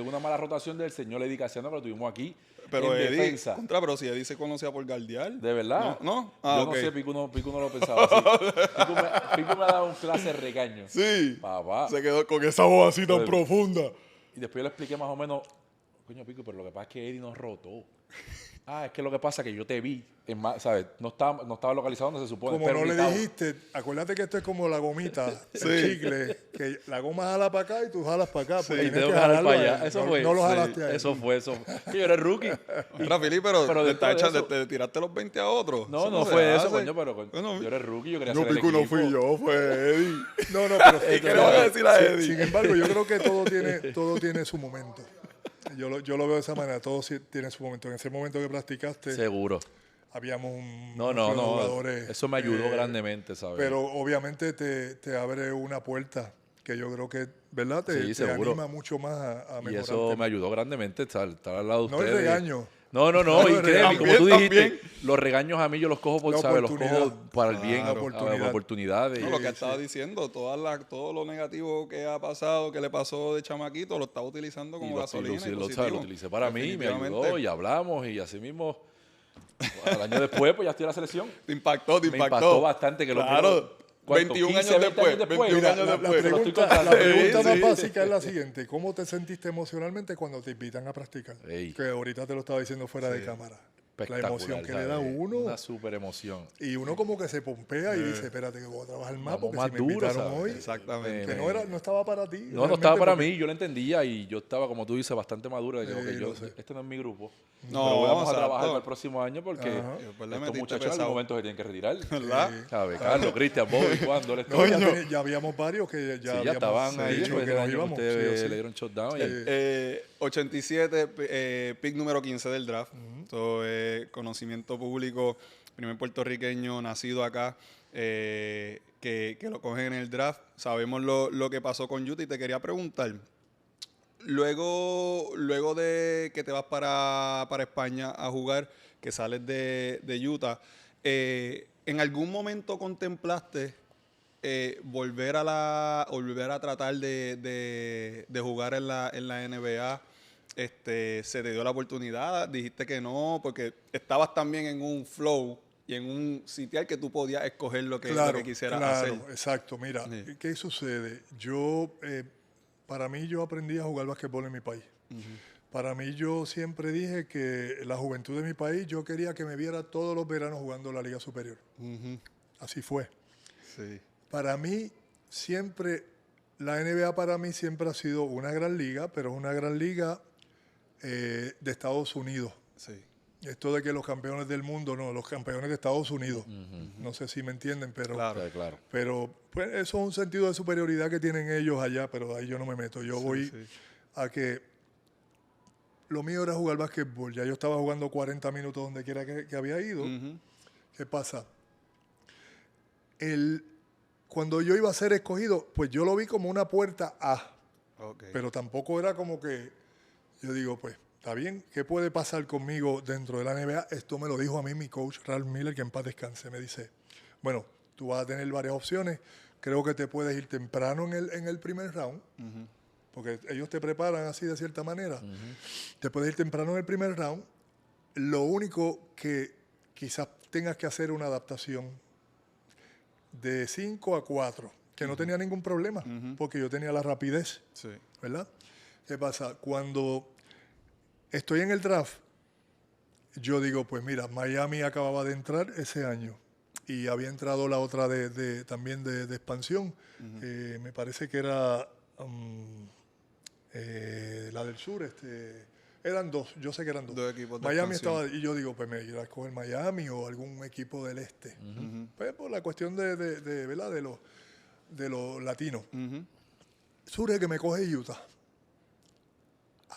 Una mala rotación del señor Eddie Casiano que lo tuvimos aquí Pero en Eddie, defensa. pero si Eddie se conocía por Guardial. ¿De verdad? ¿No? Yo no sé, Picu no lo pensaba así. Picu me ha dado un clase de regaño. Sí. Papá. Se quedó con esa voz así tan Pues, profunda. Y después yo le expliqué más o menos, coño, Pico, pero lo que pasa es que Eddie nos rotó. Es que lo que pasa es que yo te vi, ¿sabes? No estaba localizado donde se supone. Como pero no le gritaba. dijiste, acuérdate que esto es como la gomita, Sí. el chicle, que la goma jala para acá y tú jalas para acá. Pues Y tienes tengo que jalar jalarlo para a allá. él. Eso No- fue. No lo sí, jalaste a él. Eso fue. Que yo era el rookie. Mira, Fili, pero Pero te, después de eso- te tiraste los 20 a otro. No, no se fue eso, hace. coño, pero Bueno, yo era el rookie, yo quería no, ser el Pico, no equipo. fui yo, fue Eddie. No, pero ¿Qué le vas a decir a Eddie? sin embargo, yo creo que todo tiene su momento. Yo lo veo de esa manera, todo tiene su momento. En ese momento que practicaste, Seguro. habíamos un No. jugadores. Eso me ayudó grandemente, ¿sabes? Pero obviamente te abre una puerta que yo creo que, ¿verdad? Sí, Te seguro. anima mucho más a Y mejorar. eso me ayudó grandemente estar al lado de No ustedes. el regaño. No, No, y el créeme, regaño. como tú También, dijiste, los regaños a mí yo los cojo por, La ¿sabes? Los oportunidad. cojo para el bien, Claro, oportunidades. No, lo que estaba diciendo, todo lo negativo que ha pasado, que le pasó de chamaquito, lo estaba utilizando Y como lo gasolina. y lo positivo. utilicé para mí, me ayudó Definitivamente. y hablamos y así mismo. Al año después, pues ya estoy en la selección. Te impactó. Me impactó bastante que lo Claro. ¿cuánto? 21 15, años 20 después. 21 Mira, años la después. Pero estoy pregunta, contando. la pregunta Sí, más sí. básica es la siguiente. ¿Cómo te sentiste emocionalmente cuando te invitan a practicar? Ey. Que ahorita te lo estaba diciendo fuera de cámara. La Espectacular, emoción que le da a ¿sabes? uno. Una súper emoción. Y uno como que se pompea y dice, espérate que voy a trabajar más Vamos porque más si me duro, invitaron ¿sabes? hoy, Exactamente. que no estaba para ti. No estaba para mí, yo lo entendía y yo estaba, como tú dices, bastante maduro de que ok, lo sé. este no es mi grupo. No, pero vamos a exacto. trabajar para el próximo año porque Ajá. Pues le estos metiste muchachos en pesado. algún momento se tienen que retirar. ¿Verdad? ¿Sabes? Carlos, Cristian, Bobby, ¿cuándo? ¿Eres tú? No, ya habíamos varios que ya, Sí, ya habíamos estaban ahí dicho después que del nos año que íbamos. ustedes sí o sí. le dieron shutdown. 87, pick número 15 del draft. Esto es conocimiento público, primer puertorriqueño nacido acá, que lo cogen en el draft. Sabemos lo que pasó con Utah y te quería preguntar, luego de que te vas para España a jugar, que sales de Utah, ¿en algún momento contemplaste volver a tratar de jugar en la NBA? Se te dio la oportunidad, dijiste que no, porque estabas también en un flow y en un sitial que tú podías escoger lo que quisieras hacer. Claro, exacto. Mira, ¿qué sucede? Para mí yo aprendí a jugar basquetbol en mi país. Para mí yo siempre dije que la juventud de mi país, yo quería que me viera todos los veranos jugando la Liga Superior. Así fue. Sí. Para mí la NBA para mí siempre ha sido una gran liga, pero es una gran liga de Estados Unidos. Sí. Esto de que los campeones del mundo, no, los campeones de Estados Unidos. No sé si me entienden, pero Claro. Pero pues, eso es un sentido de superioridad que tienen ellos allá, pero ahí yo no me meto. Yo voy a que lo mío era jugar básquetbol. Ya yo estaba jugando 40 minutos donde quiera que había ido. ¿Qué pasa? Cuando yo iba a ser escogido, pues yo lo vi como una puerta A. Pero tampoco era como que yo digo, pues, está bien, ¿qué puede pasar conmigo dentro de la NBA? Esto me lo dijo a mí mi coach Ralph Miller, que en paz descanse. Me dice, bueno, tú vas a tener varias opciones. Creo que te puedes ir temprano en el primer round, porque ellos te preparan así de cierta manera. Te puedes ir temprano en el primer round. Lo único que quizás tengas que hacer una adaptación de 5 a 4, que no tenía ningún problema, porque yo tenía la rapidez, ¿verdad? ¿Qué pasa? Cuando estoy en el draft, yo digo, pues mira, Miami acababa de entrar ese año y había entrado la otra también de expansión. Me parece que era la del sur. Eran dos, yo sé que eran dos. Dos equipos de Miami expansión. estaba, y yo digo, pues me iré a escoger Miami o algún equipo del este. Pues por la cuestión ¿verdad? de los latinos. Surge que me coge Utah.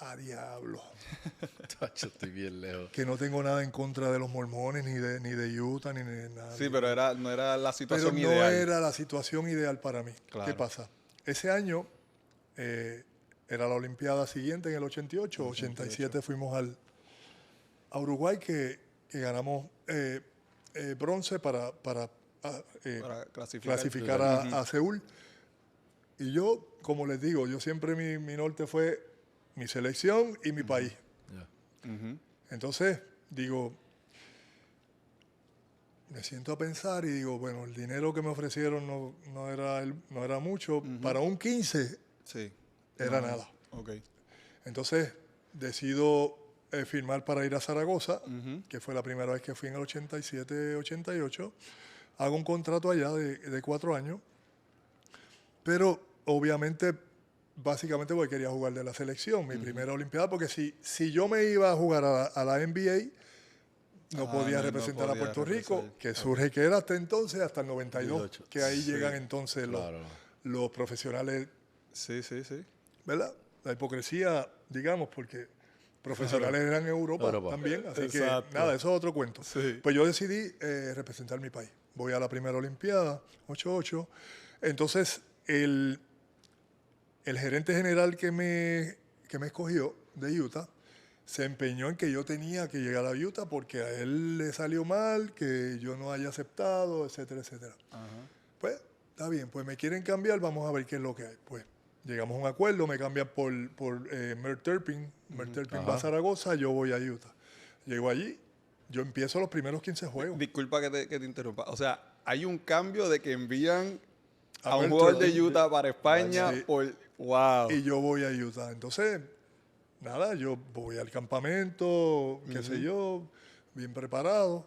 ¡A diablo! Tacho, estoy bien lejos. Que no tengo nada en contra de los mormones, ni de Utah, ni de nada. Sí, pero no era la situación Pero no ideal. era la situación ideal para mí. Claro. ¿Qué pasa? Ese año era la Olimpiada siguiente, en el 88. 87 fuimos a Uruguay, que ganamos bronce para clasificar a Seúl. Y yo, como les digo, yo siempre mi norte fue mi selección y mi país. Entonces, digo, me siento a pensar y digo, bueno, el dinero que me ofrecieron no era mucho. Para un 15 era nada. Entonces, decido firmar para ir a Zaragoza, que fue la primera vez que fui en el 87-88. Hago un contrato allá de 4 años, pero obviamente, básicamente porque quería jugar de la selección, mi primera Olimpiada, porque si yo me iba a jugar a la NBA, no podía representar a Puerto Rico, que surge que era hasta entonces, hasta el 92, que ahí llegan entonces los profesionales. Sí. ¿Verdad? La hipocresía, digamos, porque profesionales eran en Europa también, así que nada, eso es otro cuento. Pues yo decidí representar mi país. Voy a la primera Olimpiada, 88. Entonces, el gerente general que me escogió de Utah se empeñó en que yo tenía que llegar a Utah porque a él le salió mal, que yo no haya aceptado, etcétera, etcétera. Pues, está bien, pues me quieren cambiar, vamos a ver qué es lo que hay. Pues, llegamos a un acuerdo, me cambian por Mert Turpin. Mert Turpin va a Zaragoza, yo voy a Utah. Llego allí, yo empiezo los primeros 15 juegos. Disculpa que te interrumpa. O sea, hay un cambio de que envían a un jugador de Utah para España por... ¡Wow! Y yo voy a Utah. Entonces, nada, yo voy al campamento, qué sé yo, bien preparado.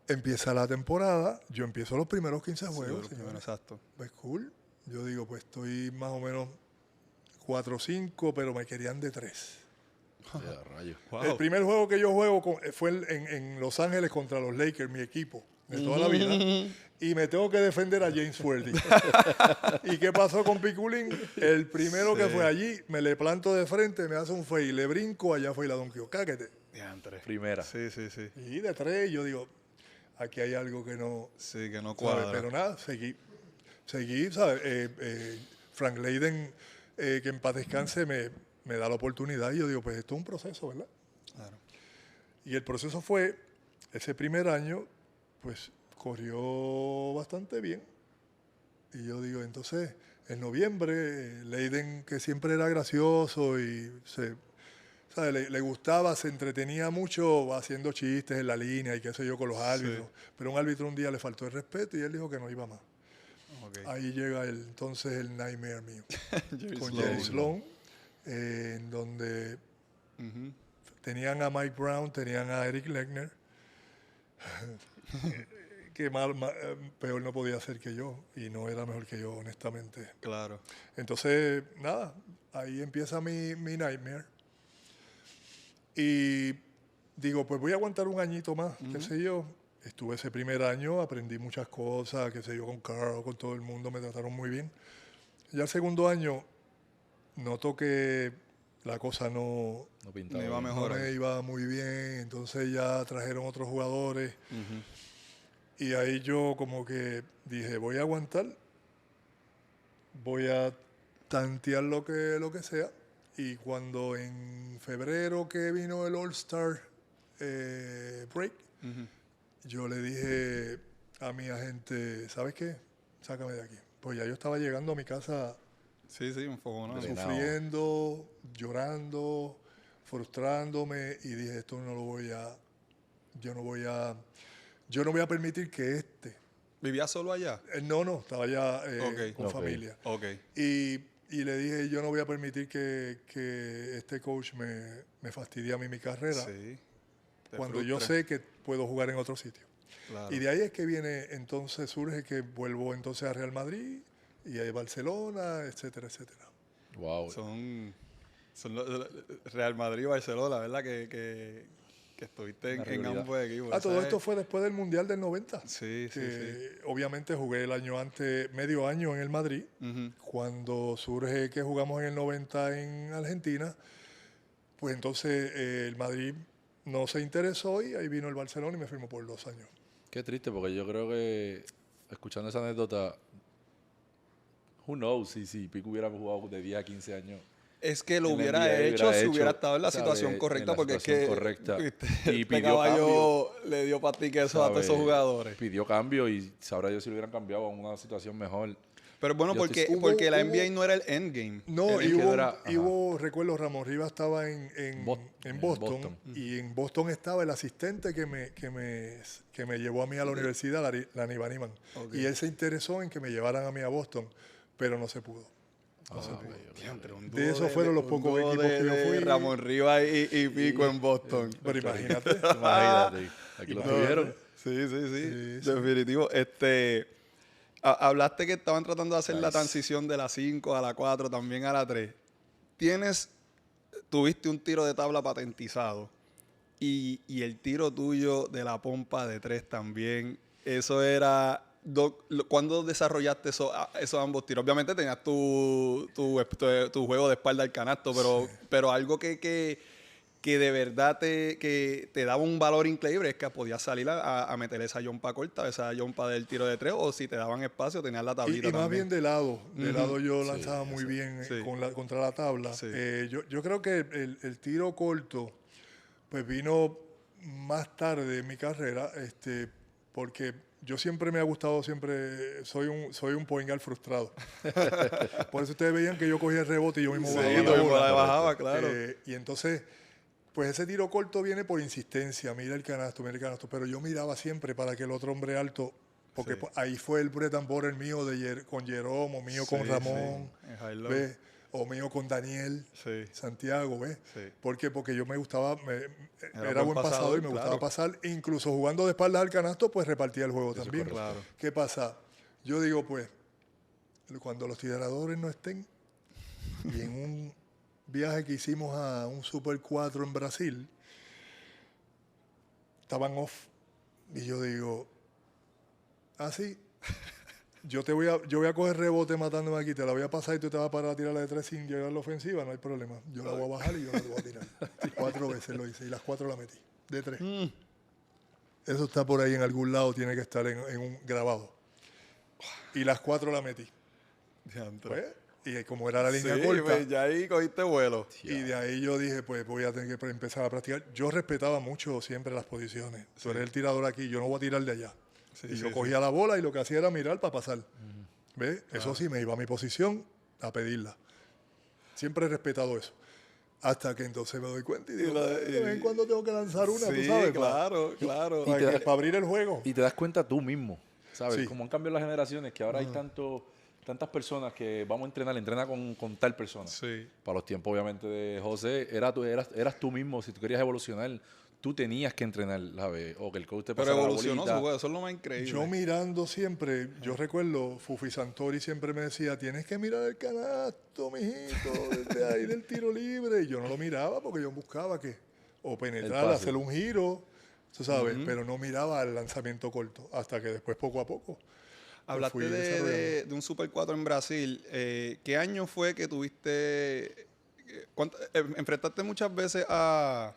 Empieza la temporada, yo empiezo los primeros 15 juegos. Exacto. Pues cool. Yo digo, pues estoy más o menos 4 o 5, pero me querían de 3. Wow. El primer juego que yo juego fue en Los Ángeles contra los Lakers, mi equipo de toda la vida. Y me tengo que defender a James Worthy. ¿Y qué pasó con Piculín? El primero que fue allí, me le planto de frente, me hace un fake, le brinco, allá fue y la donqueo. Cáquete. Primera. Sí. Y de 3, yo digo, aquí hay algo que no... Sí, que no cuadra. Pero nada, seguí, ¿sabes? Frank Leiden, que en paz descanse, me da la oportunidad y yo digo, pues esto es un proceso, ¿verdad? Claro. Y el proceso fue, ese primer año, pues corrió bastante bien. Y yo digo, entonces, en noviembre, Leiden, que siempre era gracioso y ¿sabes? Le gustaba, se entretenía mucho haciendo chistes en la línea y qué sé yo con los árbitros. Pero un árbitro un día le faltó el respeto y él dijo que no iba más. Ahí llega entonces el nightmare mío. con Jerry Sloan, en donde tenían a Mike Brown, tenían a Eric Legner, que peor no podía ser que yo, y no era mejor que yo, honestamente. Claro. Entonces, nada, ahí empieza mi nightmare. Y digo, pues voy a aguantar un añito más, qué sé yo. Estuve ese primer año, aprendí muchas cosas, qué sé yo, con Carl, con todo el mundo, me trataron muy bien. Ya el segundo año, noto que la cosa no me iba muy bien, entonces ya trajeron otros jugadores. Y ahí yo como que dije, voy a aguantar, voy a tantear lo que sea. Y cuando en febrero que vino el All-Star Break, yo le dije a mi agente, ¿sabes qué? Sácame de aquí. Pues ya yo estaba llegando a mi casa un poco, ¿no? Sufriendo, llorando, frustrándome y dije, esto no lo voy a... Yo no voy a permitir que ¿Vivías solo allá? No, estaba allá con familia. Y le dije, yo no voy a permitir que este coach me fastidie a mí mi carrera cuando yo sé que puedo jugar en otro sitio. Claro. Y de ahí es que viene, entonces surge que vuelvo entonces a Real Madrid y a Barcelona, etcétera, etcétera. Wow. Son Real Madrid y Barcelona, ¿verdad? Que estuviste en ambos equipos. Todo esto fue después del Mundial del 90. Sí. Obviamente jugué el año antes, medio año en el Madrid. Cuando surge que jugamos en el 90 en Argentina, pues entonces el Madrid no se interesó y ahí vino el Barcelona y me firmó por 2 años. Qué triste, porque yo creo que, escuchando esa anécdota, who knows si Pico hubiera jugado de 10 a 15 años. Es que lo hubiera hecho si hubiera estado en la situación correcta, porque es que y pidió cambio, le dio patique eso a todos esos jugadores. Pidió cambio y sabrá Dios si lo hubieran cambiado a una situación mejor. Pero bueno, porque la NBA no era el endgame. No, y recuerdo, Ramón Rivas estaba en Boston. Y en Boston estaba el asistente que me llevó a mí a la universidad, Lani Baniman. Y él se interesó en que me llevaran a mí a Boston, pero no se pudo. De esos fueron los pocos equipos que yo fui. Ramón Rivas y Pico en Boston. Pero imagínate. Aquí lo tuvieron. Sí. Definitivo. Hablaste que estaban tratando de hacer la transición de la 5 a la 4, también a la 3. Tuviste un tiro de tabla patentizado y el tiro tuyo de la pompa de 3 también. Eso era... ¿Cuándo desarrollaste esos ambos tiros? Obviamente tenías tu juego de espalda al canasto, pero algo que de verdad te daba un valor increíble es que podías salir a meter esa yompa corta, esa yompa del tiro de 3, o si te daban espacio tenías la tablita. Y más bien de lado. De lado yo lanzaba muy bien contra la tabla. Yo creo que el tiro corto pues vino más tarde en mi carrera, porque yo siempre me ha gustado, soy un point guard frustrado. Por eso ustedes veían que yo cogía el rebote y yo mismo bajaba, claro. Y entonces, pues ese tiro corto viene por insistencia, mira el canasto, pero yo miraba siempre para que el otro hombre alto, porque ahí fue el bread and butter mío con Jerome, o mío con Ramón, ¿ves? O mío con Daniel Santiago, ¿ves? ¿Por qué? Porque yo me gustaba, era buen pasador y me gustaba pasar. Incluso jugando de espaldas al canasto, pues repartía el juego también. Claro. ¿Qué pasa? Yo digo, pues, cuando los tiradores no estén, y en un viaje que hicimos a un Super 4 en Brasil, estaban off. Y yo digo, así... Yo voy a coger rebote matándome aquí, te la voy a pasar y tú te vas a parar a tirarla de 3 sin llegar a la ofensiva, no hay problema. Yo la voy a bajar y yo la voy a tirar. 4 veces lo hice y las 4 la metí, de 3. Eso está por ahí en algún lado, tiene que estar en un grabado. Y las 4 la metí. Pues, y como era la línea corta. Pues ya ahí cogiste vuelo. Y de ahí yo dije, pues voy a tener que empezar a practicar. Yo respetaba mucho siempre las posiciones. Tú eres el tirador aquí, yo no voy a tirar de allá. Y yo cogía la bola y lo que hacía era mirar para pasar. ¿Ves? Eso sí, me iba a mi posición a pedirla. Siempre he respetado eso. Hasta que entonces me doy cuenta y digo, de vez en cuando tengo que lanzar una, tú sabes. Claro. Para abrir el juego. Y te das cuenta tú mismo, ¿sabes? Sí. Como han cambiado las generaciones, que ahora hay tantas personas que vamos a entrena con tal persona. Sí. Para los tiempos, obviamente, de José, eras tú mismo. Si tú querías evolucionar, tú tenías que entrenar, ¿sabes? O que el coach te pasara la bolita. Pero evolucionó su juego, eso es lo más increíble. Yo mirando siempre, yo recuerdo, Fufi Santori siempre me decía, tienes que mirar el canasto, mijito, desde ahí del tiro libre. Y yo no lo miraba porque yo buscaba que o penetrar, hacer un giro, tú sabes, pero no miraba el lanzamiento corto, hasta que después, poco a poco. Hablaste de un Super 4 en Brasil. ¿Qué año fue que tuviste... enfrentaste muchas veces a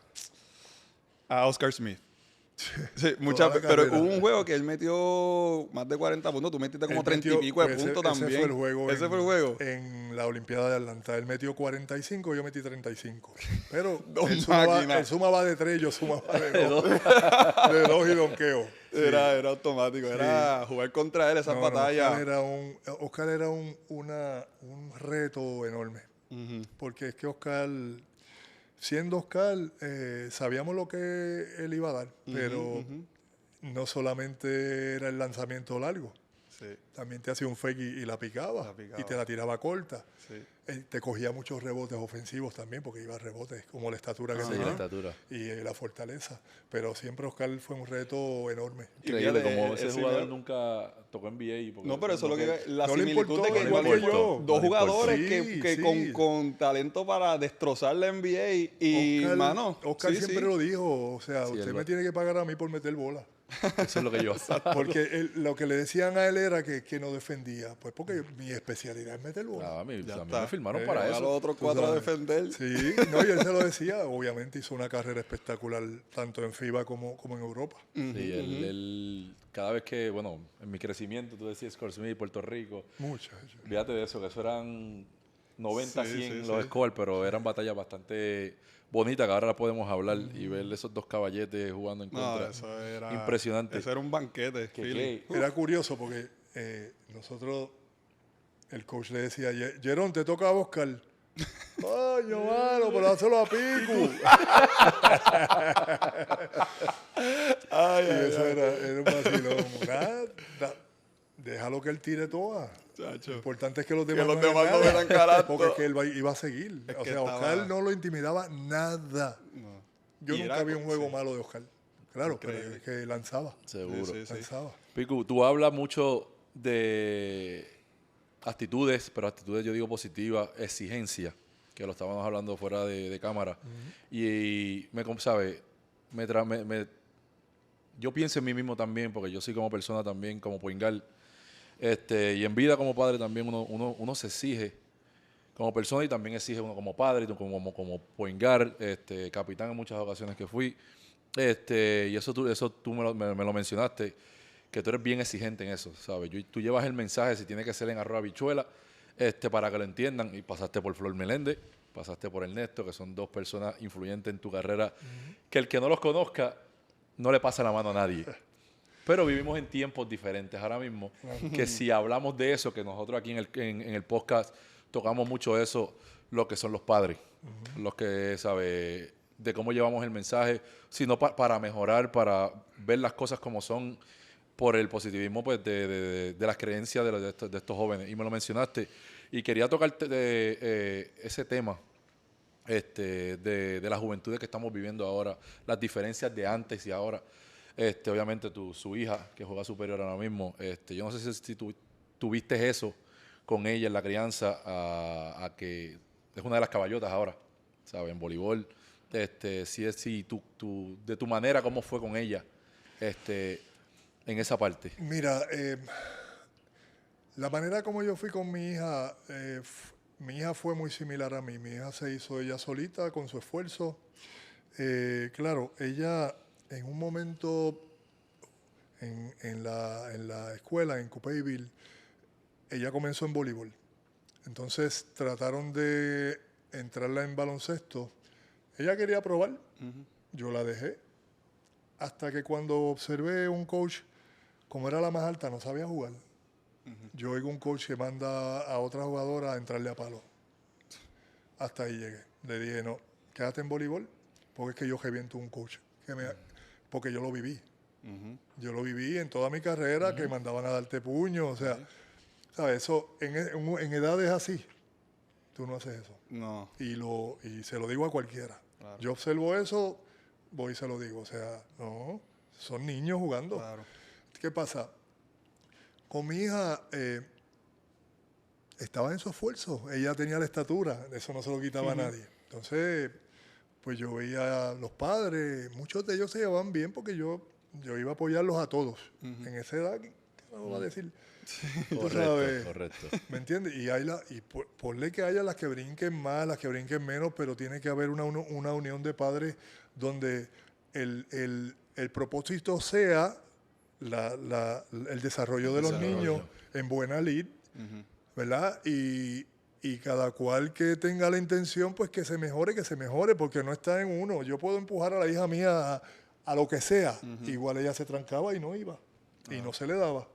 Oscar Smith? Sí, pero hubo un juego que él metió más de 40 puntos. Tú metiste como 30 y pico de puntos también. Ese fue el juego. ¿Ese fue el juego? En la Olimpiada de Atlanta. Él metió 45, yo metí 35. Pero él sumaba de 3, yo sumaba de 2. De 2 y donqueo. Sí. Era automático. Era jugar contra él, esas batallas. Oscar era un reto enorme. Porque es que Oscar... Siendo Oscar, sabíamos lo que él iba a dar, pero no solamente era el lanzamiento largo, también te hacía un fake y la picaba, y te la tiraba corta. Te cogía muchos rebotes ofensivos también, porque iba a rebotes, como la estatura que tenía y la fortaleza. Pero siempre Oscar fue un reto enorme. Increíble, como ese jugador nunca tocó NBA. No, pero eso es lo que... La similitud de que igual que yo, dos jugadores que con talento para destrozar la NBA y, Oscar siempre lo dijo, o sea, usted me tiene que pagar a mí por meter bola. Eso es lo que yo porque lo que le decían a él era que no defendía. Pues porque mi especialidad es meter bola. A mí me firmaron para eso. A los otros 4 a defender. Sí, no, y él se lo decía. Obviamente hizo una carrera espectacular tanto en FIBA como en Europa. Sí, él, cada vez que, bueno, en mi crecimiento, tú decías Oscar Smith, Puerto Rico. Muchachos. Fíjate de eso, que eso eran 90, 100 los scores, pero eran batallas bastante bonitas que ahora las podemos hablar y ver esos dos caballetes jugando en contra. Eso era impresionante. Eso era un banquete. Era curioso porque nosotros, el coach le decía, Jerón, te toca a Oscar. Coño, mano, pero hazlo a Pico. Eso era un vacilón. Déjalo que él tire todas. Lo importante es que los demás no vean carácter. Porque es que él iba a seguir. O sea, Oscar no lo intimidaba nada. No. Yo nunca vi un juego malo de Oscar. Claro, pero es que lanzaba. Seguro. Lanzaba. Pico, tú hablas mucho de actitudes, pero actitudes yo digo positivas, exigencia, que lo estábamos hablando fuera de cámara. Y yo pienso en mí mismo también, porque yo soy como persona también, como point guard. Y en vida como padre también uno se exige como persona y también exige uno como padre, como point guard, capitán en muchas ocasiones que fui. Y eso tú me lo mencionaste, que tú eres bien exigente en eso, ¿sabes? Tú llevas el mensaje, si tiene que ser en arroz habichuela, para que lo entiendan. Y pasaste por Flor Meléndez, pasaste por Ernesto, que son dos personas influyentes en tu carrera, que el que no los conozca no le pasa la mano a nadie. Pero vivimos en tiempos diferentes ahora mismo, que si hablamos de eso, que nosotros aquí en el podcast tocamos mucho eso, lo que son los padres, los que, ¿sabe? De cómo llevamos el mensaje, sino para mejorar, para ver las cosas como son, por el positivismo pues de las creencias de estos jóvenes. Y me lo mencionaste, y quería tocarte ese tema de la juventud que estamos viviendo ahora, las diferencias de antes y ahora. Obviamente su hija, que juega superior ahora mismo, yo no sé si tú tuviste eso con ella en la crianza, a que es una de las caballotas ahora, ¿sabes? En voleibol. Si de tu manera, ¿cómo fue con ella en esa parte? Mira, la manera como yo fui con mi hija fue muy similar a mí. Mi hija se hizo ella solita con su esfuerzo. Claro, ella en un momento en la escuela, en Coupeyville, ella comenzó en voleibol. Entonces trataron de entrarla en baloncesto. Ella quería probar, yo la dejé. Hasta que cuando observé un coach, como era la más alta, no sabía jugar. Yo oigo un coach que manda a otra jugadora a entrarle a palo. Hasta ahí llegué. Le dije, no, quédate en voleibol, porque es que yo reviento un coach, porque yo lo viví. Yo lo viví en toda mi carrera, que mandaban a darte puño, o sea, ¿sabes? Eso, en edades así, tú no haces eso. No. Y se lo digo a cualquiera. Claro. Yo observo eso, voy y se lo digo. O sea, no, son niños jugando. Claro. ¿Qué pasa? Con mi hija estaba en su esfuerzo. Ella tenía la estatura, eso no se lo quitaba a nadie. Entonces, pues yo veía a los padres, muchos de ellos se llevaban bien porque yo iba a apoyarlos a todos. En esa edad, ¿qué me va a decir? Correcto. ¿Me entiendes? Y ponle que haya las que brinquen más, las que brinquen menos, pero tiene que haber una unión de padres donde el propósito sea el desarrollo de los niños en buena lid, ¿verdad? Y cada cual que tenga la intención, pues que se mejore, porque no está en uno. Yo puedo empujar a la hija mía a lo que sea, igual ella se trancaba y no iba, y no se le daba.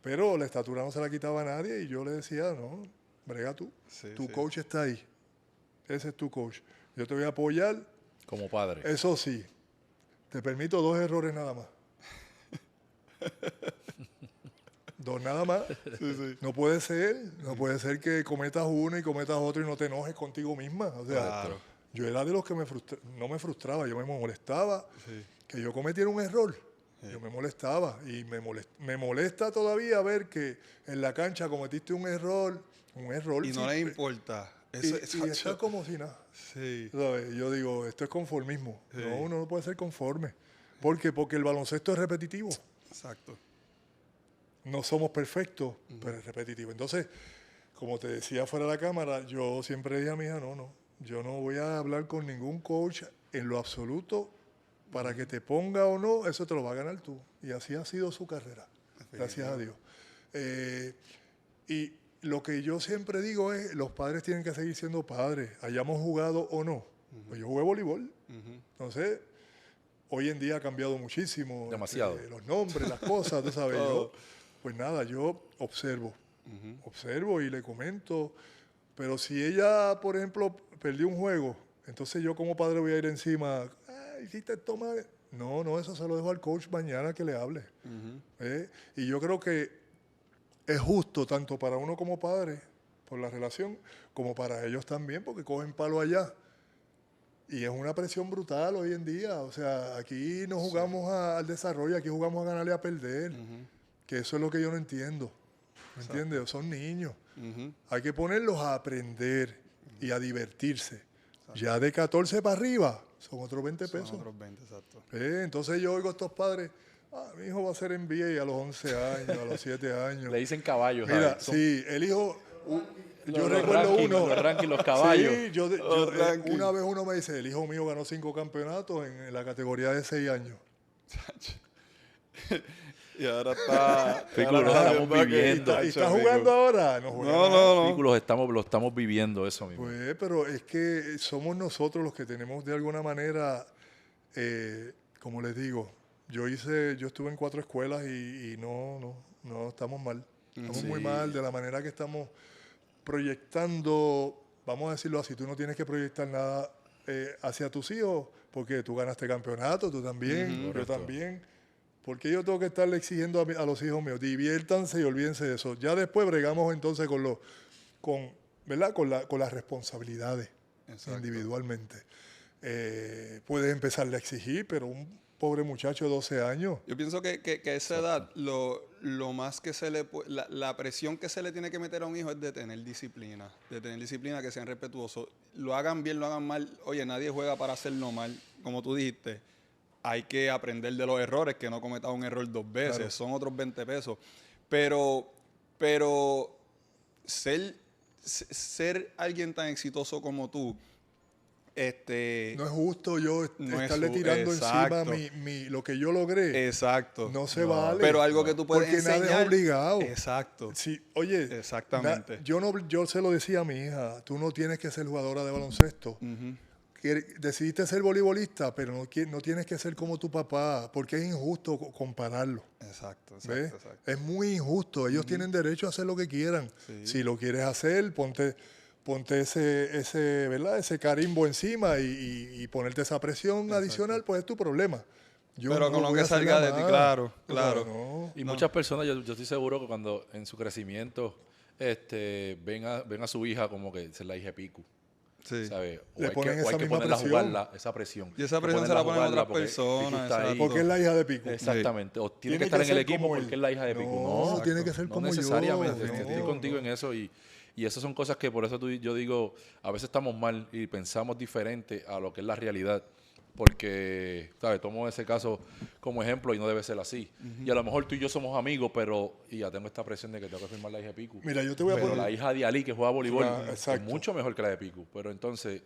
Pero la estatura no se la quitaba a nadie y yo le decía, no, brega tú. Tu coach está ahí. Ese es tu coach. Yo te voy a apoyar. Como padre. Eso sí, te permito 2 errores nada más. 2 nada más. No puede ser que cometas uno y cometas otro y no te enojes contigo misma. O sea, yo era de los que no me frustraba, yo me molestaba que yo cometiera un error. Yo me molestaba y me molesta todavía ver que en la cancha cometiste un error. Y no le importa. Y está como si nada. Sí. ¿Sabes? Yo digo, esto es conformismo. Sí. No, uno no puede ser conforme. ¿Por qué? Porque el baloncesto es repetitivo. Exacto. No somos perfectos, pero es repetitivo. Entonces, como te decía fuera de la cámara, yo siempre dije a mi hija, yo no voy a hablar con ningún coach en lo absoluto. Para que te ponga o no, eso te lo va a ganar tú. Y así ha sido su carrera. Gracias a Dios. Y lo que yo siempre digo es, los padres tienen que seguir siendo padres, hayamos jugado o no. Pues yo jugué voleibol. Entonces, hoy en día ha cambiado muchísimo. Demasiado. Los nombres, las cosas, tú sabes. Pues nada, yo observo. Observo y le comento. Pero si ella, por ejemplo, perdió un juego, entonces yo como padre voy a ir encima... hiciste toma. No, eso se lo dejo al coach mañana que le hable. Y yo creo que es justo tanto para uno como padre, por la relación, como para ellos también, porque cogen palo allá. Y es una presión brutal hoy en día. O sea, aquí no jugamos al desarrollo, aquí jugamos a ganar y a perder. Que eso es lo que yo no entiendo. ¿Me entiendes? Son niños. Hay que ponerlos a aprender y a divertirse. Ya de 14 para arriba, son otros 20 pesos. Son otros 20, exacto. Entonces yo oigo a estos padres, mi hijo va a ser NBA a los 11 años, a los 7 años. Le dicen caballos. Mira, sí, el hijo, yo recuerdo uno. Los rankings, los caballos. Sí, una vez uno me dice, el hijo mío ganó 5 campeonatos en la categoría de 6 años. Y ahora está... Los estamos viviendo. ¿Y está jugando ahora? No. Lo estamos viviendo, eso mismo. Pues, pero es que somos nosotros los que tenemos de alguna manera, como les digo, yo estuve en 4 escuelas y no estamos mal. Estamos muy mal de la manera que estamos proyectando, vamos a decirlo así, tú no tienes que proyectar nada hacia tus hijos, porque tú ganaste campeonato, tú también, yo también. Porque yo tengo que estarle exigiendo a los hijos míos, diviértanse y olvídense de eso. Ya después bregamos entonces con las responsabilidades. Exacto. Individualmente. Puedes empezarle a exigir, pero un pobre muchacho de 12 años. Yo pienso que a esa edad lo más que la presión que se le tiene que meter a un hijo es de tener disciplina, que sean respetuosos. Lo hagan bien, lo hagan mal. Oye, nadie juega para hacerlo mal, como tú dijiste. Hay que aprender de los errores, que no cometas un error 2 veces, claro. Son otros 20 pesos. Pero ser alguien tan exitoso como tú, no es justo yo estarle tirando encima lo que yo logré. Exacto. No se vale. Pero algo que tú puedes enseñar. Porque nadie es obligado. Exacto. Sí, oye, exactamente. Yo se lo decía a mi hija, tú no tienes que ser jugadora de baloncesto. Decidiste ser voleibolista, pero no tienes que ser como tu papá, porque es injusto compararlo. Exacto. Es muy injusto. Ellos tienen derecho a hacer lo que quieran. Sí. Si lo quieres hacer, ponte ponte ese carimbo encima y ponerte esa presión adicional, pues es tu problema. Pero con lo que salga de ti, claro. Y muchas personas, yo estoy seguro que cuando en su crecimiento ven a su hija como que es la hija de Piku. Sí. ¿Sabes? Le ponen esa misma presión. Esa presión. Y esa presión se la ponen otras personas. Porque es la hija de Piku. Exactamente. O tiene que estar en el equipo porque es la hija de Piku. No, tiene que ser como yo. No necesariamente. Estoy contigo en eso y esas son cosas que por eso yo digo, a veces estamos mal y pensamos diferente a lo que es la realidad. Porque, ¿sabes? Tomo ese caso como ejemplo y no debe ser así. Y a lo mejor tú y yo somos amigos, pero ya tengo esta presión de que tengo que firmar la hija de Piku. Mira, yo te voy a poner... la hija de Ali, que juega voleibol, es mucho mejor que la de Piku. Pero entonces,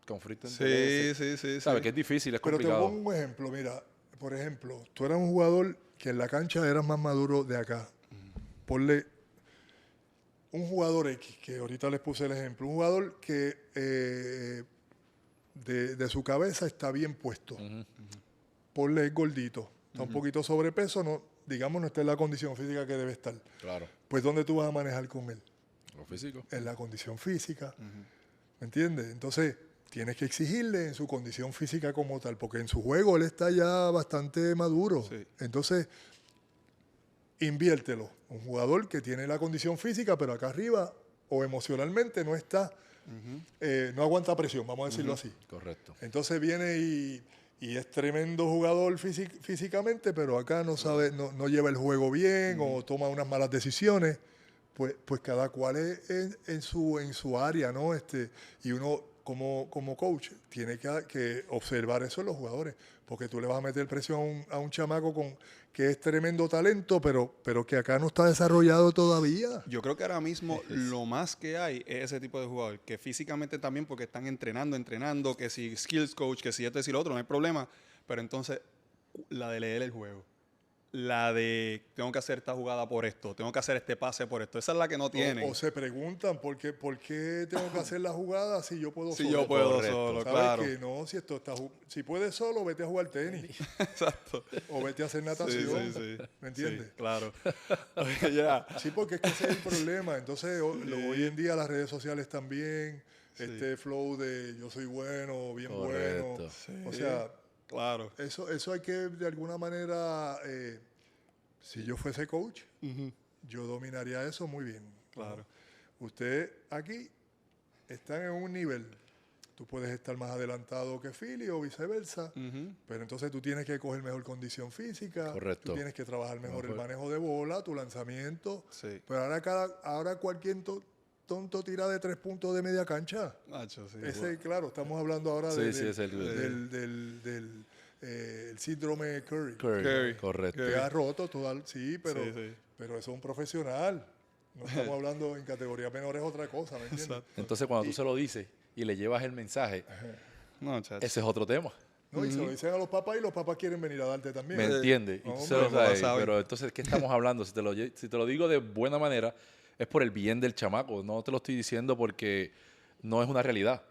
conflicto entre Sí. ¿Sabes? Que es difícil, es complicado. Pero te pongo un ejemplo. Mira, por ejemplo, tú eras un jugador que en la cancha eras más maduro de acá. Ponle un jugador X, que ahorita les puse el ejemplo. Un jugador que... De su cabeza está bien puesto. Ponle gordito, está un poquito sobrepeso, no está en la condición física que debe estar. Claro. Pues ¿dónde tú vas a manejar con él? Lo físico. En la condición física. ¿Me entiendes? Entonces, tienes que exigirle en su condición física como tal, porque en su juego él está ya bastante maduro. Sí. Entonces, inviértelo. Un jugador que tiene la condición física, pero acá arriba o emocionalmente no está... no aguanta presión, vamos a decirlo así. Correcto. Entonces viene y es tremendo jugador físicamente, pero acá no sabe, no lleva el juego bien o toma unas malas decisiones. Pues cada cual es en su área, ¿no? Y uno como coach tiene que observar eso en los jugadores, porque tú le vas a meter presión a un chamaco que es tremendo talento, pero que acá no está desarrollado todavía. Yo creo que ahora mismo lo más que hay es ese tipo de jugador, que físicamente también, porque están entrenando, que si skills coach, que si esto y si lo otro, no hay problema, pero entonces la de leer el juego. La de tengo que hacer esta jugada por esto, tengo que hacer este pase por esto. Esa es la que no tienen. O se preguntan ¿por qué tengo que hacer la jugada si yo puedo solo? Si yo puedo solo, claro. Que no, si puedes solo, vete a jugar tenis. Exacto. O vete a hacer natación. Sí. ¿Me entiendes? Sí, claro. Sí, porque es que ese es el problema. Entonces, hoy en día las redes sociales también, este flow de yo soy bueno, bien bueno. O sea... Claro. Eso hay que, de alguna manera, si yo fuese coach, yo dominaría eso muy bien. Claro. Usted aquí está en un nivel. Tú puedes estar más adelantado que Philly o viceversa, pero entonces tú tienes que coger mejor condición física. Correcto. Tú tienes que trabajar mejor el manejo de bola, tu lanzamiento. Sí. Pero ahora cualquier tonto tira de 3 puntos de media cancha. Macho, sí. Claro, estamos hablando ahora del síndrome Curry. Correcto. Que ha roto todo, pero eso es un profesional. No estamos hablando en categorías menores, otra cosa, ¿me entiendes? Exacto. Entonces, cuando tú se lo dices y le llevas el mensaje, ese es otro tema. No, y se lo dicen a los papás y los papás quieren venir a darte también. ¿Me entiendes? Pero entonces, ¿qué estamos hablando? Si te lo digo de buena manera, es por el bien del chamaco. No te lo estoy diciendo porque no es una realidad.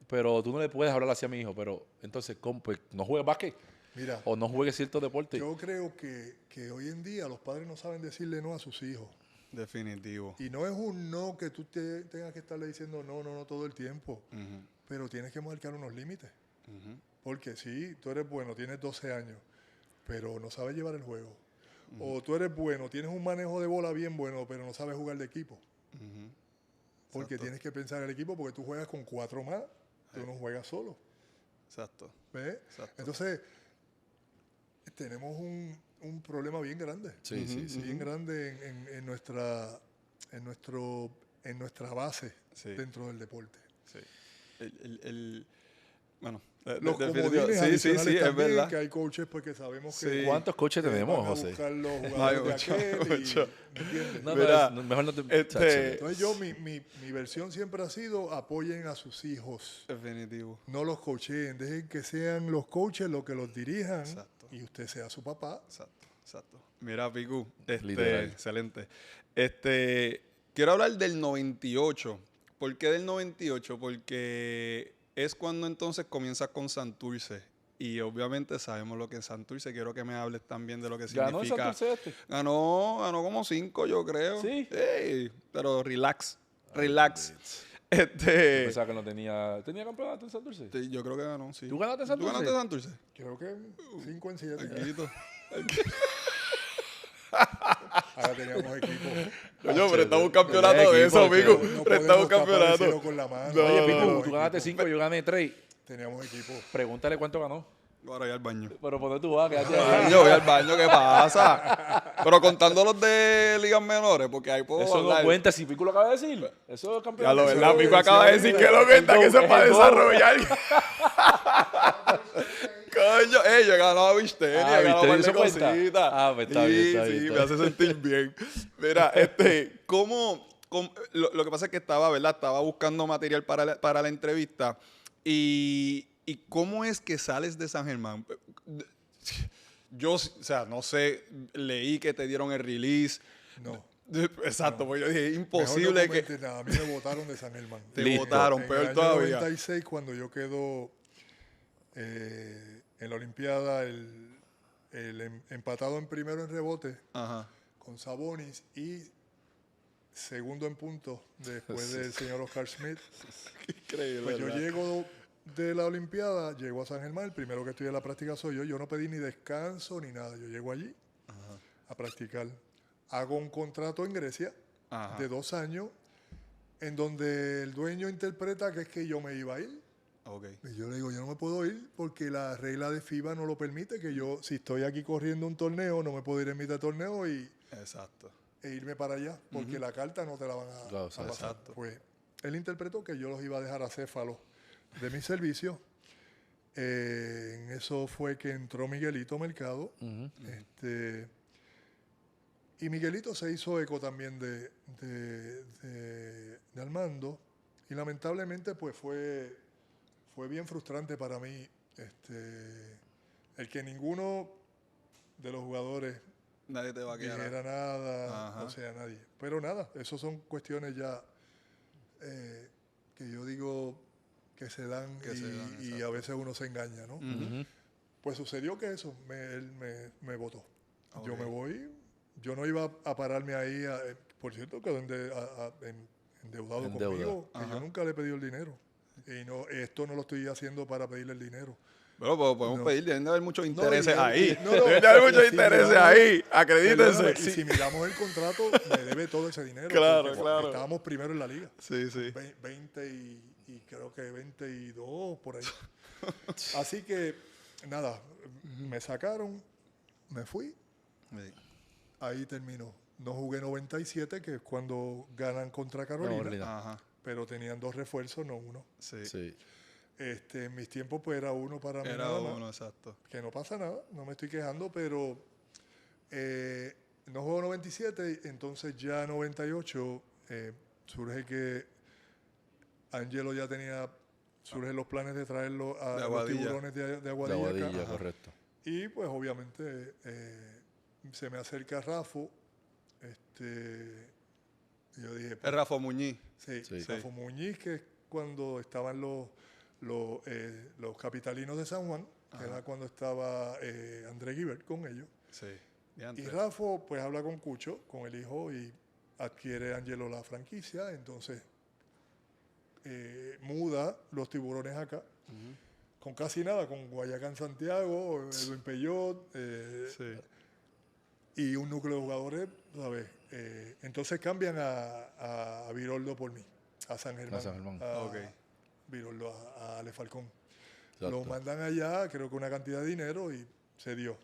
Pero tú no le puedes hablar así a mi hijo. Pero entonces, pues, no juegues básquet. Mira, o no juegue cierto deporte. Yo creo que hoy en día los padres no saben decirle no a sus hijos. Definitivo. Y no es un no que tú tengas que estarle diciendo no todo el tiempo. Pero tienes que marcar unos límites. Porque sí, tú eres bueno, tienes 12 años, pero no sabes llevar el juego. O tú eres bueno, tienes un manejo de bola bien bueno, pero no sabes jugar de equipo. Porque tienes que pensar en el equipo, porque tú juegas con 4 más, tú no juegas solo. Exacto. ¿Ves? Exacto. Entonces, tenemos un problema bien grande. Bien grande en nuestra base dentro del deporte. Sí. Bueno, los comodines adicionales también, es verdad. Que hay coaches porque sabemos que... ¿Cuántos coaches tenemos, José? Buscar los jugadores de aquel mejor no te... Entonces yo, mi versión siempre ha sido apoyen a sus hijos. Definitivo. No los coacheen, dejen que sean los coaches los que los dirijan. Exacto. Y usted sea su papá. Exacto. Mira, Piku, excelente. Quiero hablar del 98. ¿Por qué del 98? Porque es cuando entonces comienzas con Santurce. Y obviamente sabemos lo que es Santurce. Quiero que me hables también de lo que significa. ¿Ganó Santurce Ganó como 5, yo creo. Sí. Pero relax. Pensaba que no tenía... ¿Tenía campeonato en Santurce? Yo creo que ganó, sí. ¿Tú ganaste en Santurce? ¿Tú ganaste en Santurce? Creo que 5 en 7. Tranquilito. Ahora teníamos equipo. Coño, prestamos un campeonato de eso, amigo. Prestamos un campeonato. Con la mano. No, Oye, Pitu, no, tú ganaste 5, yo gané 3. Teníamos equipo. Pregúntale cuánto ganó. Ahora voy al baño. Pero ¿por dónde tú vas? Quédate ahí. Yo voy al baño, ¿qué pasa? Pero contando los de ligas menores, porque ahí puedo Eso hablar. no cuenta, si Pico lo acaba de decir. Eso es Ya campeonato. lo verdad, Eso Pico es- acaba de decir que lo cuenta, que eso es para el go. desarrollar. Coño, yo he ganado a Vistenia, Ah, he ganado Vistenia, un par de ¿eso cuenta? cositas. Ah, pues está Sí, bien, está sí, bien, me está hace sentir bien. Mira, lo que pasa es que estaba buscando material para la entrevista y cómo es que sales de San Germán. Yo, o sea, no sé, leí que te dieron el release. No. Exacto, pues yo dije, Mejor imposible no que comentes nada. A mí me votaron de San Germán. te Listo. votaron, En el peor año todavía. 96, cuando yo quedo en la Olimpiada, empatado en primero en rebote Ajá. con Sabonis y segundo en puntos después del señor Oscar Schmidt. Increíble. Pues yo ¿verdad? llego de la Olimpiada, llego a San Germán, el primero que estoy en la práctica soy yo. Yo no pedí ni descanso ni nada. Yo llego allí a practicar. Hago un contrato en Grecia Ajá. de 2 años en donde el dueño interpreta que es que yo me iba a ir. Ok. Y yo le digo, yo no me puedo ir porque la regla de FIBA no lo permite, que yo, si estoy aquí corriendo un torneo, no me puedo ir en mitad de torneo Exacto. e irme para allá, porque la carta no te la van a, Claro, a pasar. exacto. Pues él interpretó que yo los iba a dejar acéfalos de mi servicio. En eso fue que entró Miguelito Mercado. Y Miguelito se hizo eco también de Armando. Y lamentablemente pues fue bien frustrante para mí el que ninguno de los jugadores Nadie te va a quedar. dijera nada, Ajá. o sea, nadie. Pero nada, eso son cuestiones ya que yo digo que se dan, Que se dan, y exacto. a veces uno se engaña, ¿no? Pues sucedió que eso, él me votó. Yo Ok. me voy, yo no iba a pararme ahí, por cierto, quedó endeudado En deuda. conmigo, que Ajá. yo nunca le he pedido el dinero. Y no, esto no lo estoy haciendo para pedirle el dinero. Pero podemos No. pedir, deben de haber muchos No, intereses y- ahí. no, no, Deben de haber muchos si intereses miramos- ahí. Acredítense. Perdóname, y si miramos el contrato, me debe todo ese dinero. Claro, porque claro. Estábamos primero en la liga. Sí, sí. 20 y creo que 22 por ahí. Así que, nada, me sacaron, me fui, Sí. ahí terminó. No jugué 97, que es cuando ganan contra Carolina, Carolina. Ajá. pero tenían 2 refuerzos, no uno. Sí. Sí. En mis tiempos pues era uno para mí Era nada más, uno, exacto. que no pasa nada, no me estoy quejando, pero no juego 97, entonces ya 98 surge que Angelo ya surgen los planes de traerlo a De los Aguadilla. tiburones de De Aguadilla. acá. Aguadilla, Ajá. correcto. Y pues obviamente se me acerca Rafo, y yo dije, Es Rafa Muñiz. sí, Sí. Rafo Muñiz, que es cuando estaban los capitalinos de San Juan, que era cuando estaba André Guibert con ellos. Sí. Y Rafo pues habla con Cucho, con el hijo, y adquiere Angelo la franquicia, entonces muda los tiburones acá, con casi nada, con Guayacán Santiago, Edwin Peyot, Sí. y un núcleo de jugadores, ¿sabes? Entonces cambian a Viroldo por mí, a San Germán. A San Germán. Ok. Viroldo, a Ale Falcón. Exacto. Lo mandan allá, creo que una cantidad de dinero, y se dio.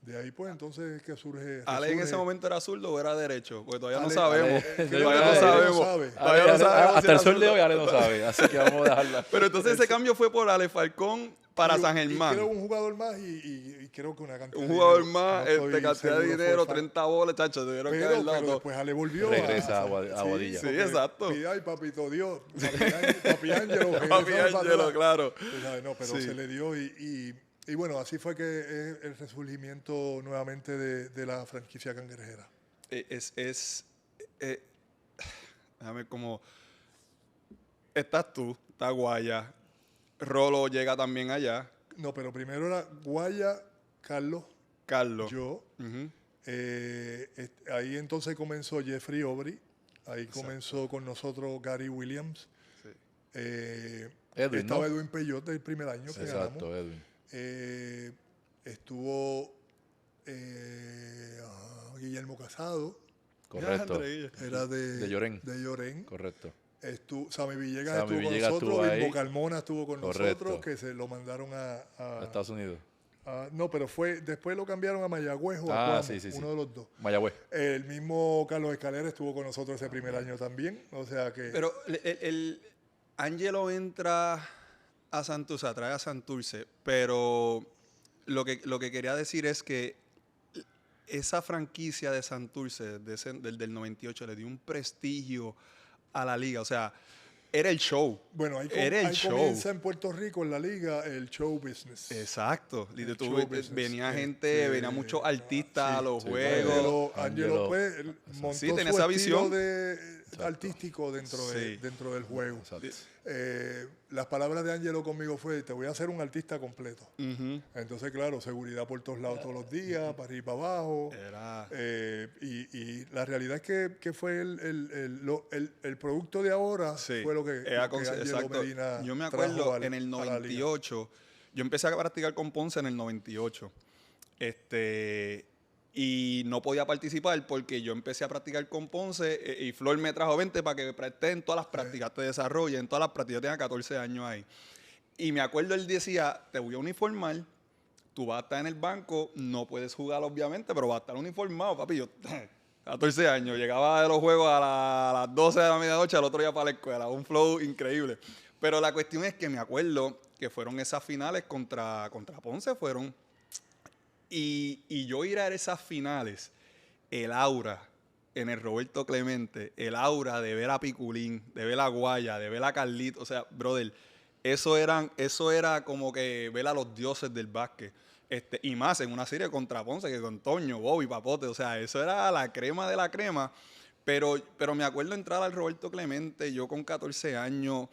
De ahí pues entonces es que surge... ¿Ale en ese resurge- momento era zurdo o era derecho? Porque todavía no Ale- sabemos. Ale- creo Todavía que no Ale sabemos. sabe. Todavía no sabemos si Hasta el era sol de zurdo. hoy Ale no sabe, así que vamos a dejarla. Pero entonces ese cambio fue por Ale Falcón para Y- San y Germán. creo un jugador más y creo que una cantidad Un de jugador dinero. más, No estoy cantidad de seguro, dinero, fue 30 bolas, chacho, tuvieron que haber pero dado todo. después Ale volvió Regresa a Aguadilla. Sí, porque exacto. pide, ay, papito Dios, Papi Ángelo, Papi regresa para Ángelo, atrás. claro. Tú sabes, no, pero Sí. se le dio y bueno, así fue que es el resurgimiento nuevamente de la franquicia cangrejera. Déjame como, estás tú, está Guaya, Rolo llega también allá, No, pero primero era Guaya, Carlos, Carlos. yo. Ujú. Ahí entonces comenzó Jeffrey Aubry, ahí comenzó con nosotros Gary Williams, Edwin, estaba ¿no? Edwin Peyote el primer año que ganamos. Exacto, Edwin. Estuvo Guillermo Casado. Correcto. Era De Llorén. De Llorén. Correcto. Sammy Villegas Sammy estuvo Villegas con nosotros. estuvo Bimbo Carmona estuvo con Correcto. nosotros, que se lo mandaron a Estados Unidos. no, pero después lo cambiaron a Mayagüez o a Cuamo, uno de los dos. Mayagüez. El mismo Carlos Escalera estuvo con nosotros ese primer año también. O sea que. Pero el Ángelo entra a Santurce, atrae a Santurce, pero lo que quería decir es que esa franquicia de Santurce del 98 le dio un prestigio a la liga. O sea, era el show. Bueno, ahí show. Comienza en Puerto Rico, en la liga, el show business. Exacto. Venía gente, venía muchos artistas a los juegos. Ángelo pues, montó su tiene esa visión artístico dentro del juego. Exacto. Las palabras de Ángelo conmigo fue, te voy a hacer un artista completo. Entonces, claro, seguridad por todos lados todos los días, para arriba y para abajo. Y la realidad es que fue el producto de ahora fue lo que Ángelo Medina. Yo me acuerdo en el 98, yo empecé a practicar con Ponce en el 98. Y no podía participar porque yo empecé a practicar con Ponce y Flor me trajo 20 para que practique en todas las prácticas, te desarrolle en todas las prácticas. Yo tenía 14 años ahí. Y me acuerdo, él decía, te voy a uniformar, tú vas a estar en el banco, no puedes jugar obviamente, pero vas a estar uniformado, papi. Yo 14 años, llegaba de los juegos a las 12 de la medianoche, al otro día para la escuela, un flow increíble. Pero la cuestión es que me acuerdo que fueron esas finales contra Ponce, fueron... Y yo ir a esas finales, el aura en el Roberto Clemente, el aura de ver a Piculín, de ver a Guaya, de ver a Carlito, o sea, brother, eso era como que ver a los dioses del básquet. Y más en una serie contra Ponce, que con Toño, Bobby, Papote, o sea, eso era la crema de la crema. Pero me acuerdo entrar al Roberto Clemente, yo con 14 años...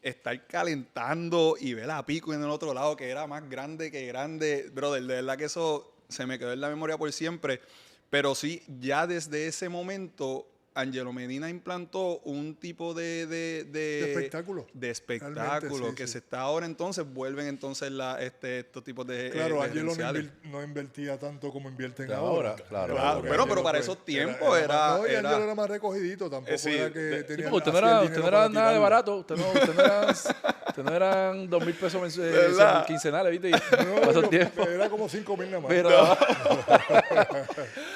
estar calentando y ver a Pico en el otro lado, que era más grande que grande. Brother, de verdad que eso se me quedó en la memoria por siempre. Pero sí, ya desde ese momento, Ángelo Medina implantó un tipo de espectáculo. De espectáculo sí, que se está ahora entonces, vuelven entonces estos tipos de claro, Ángelo no invertía tanto como invierten ahora. Claro. Pero para esos tiempos era... Ángelo era más recogido, tampoco era que tenía... Usted no era nada de barato, usted no eran 2,000 pesos quincenales, ¿viste? Era como 5,000 nada más.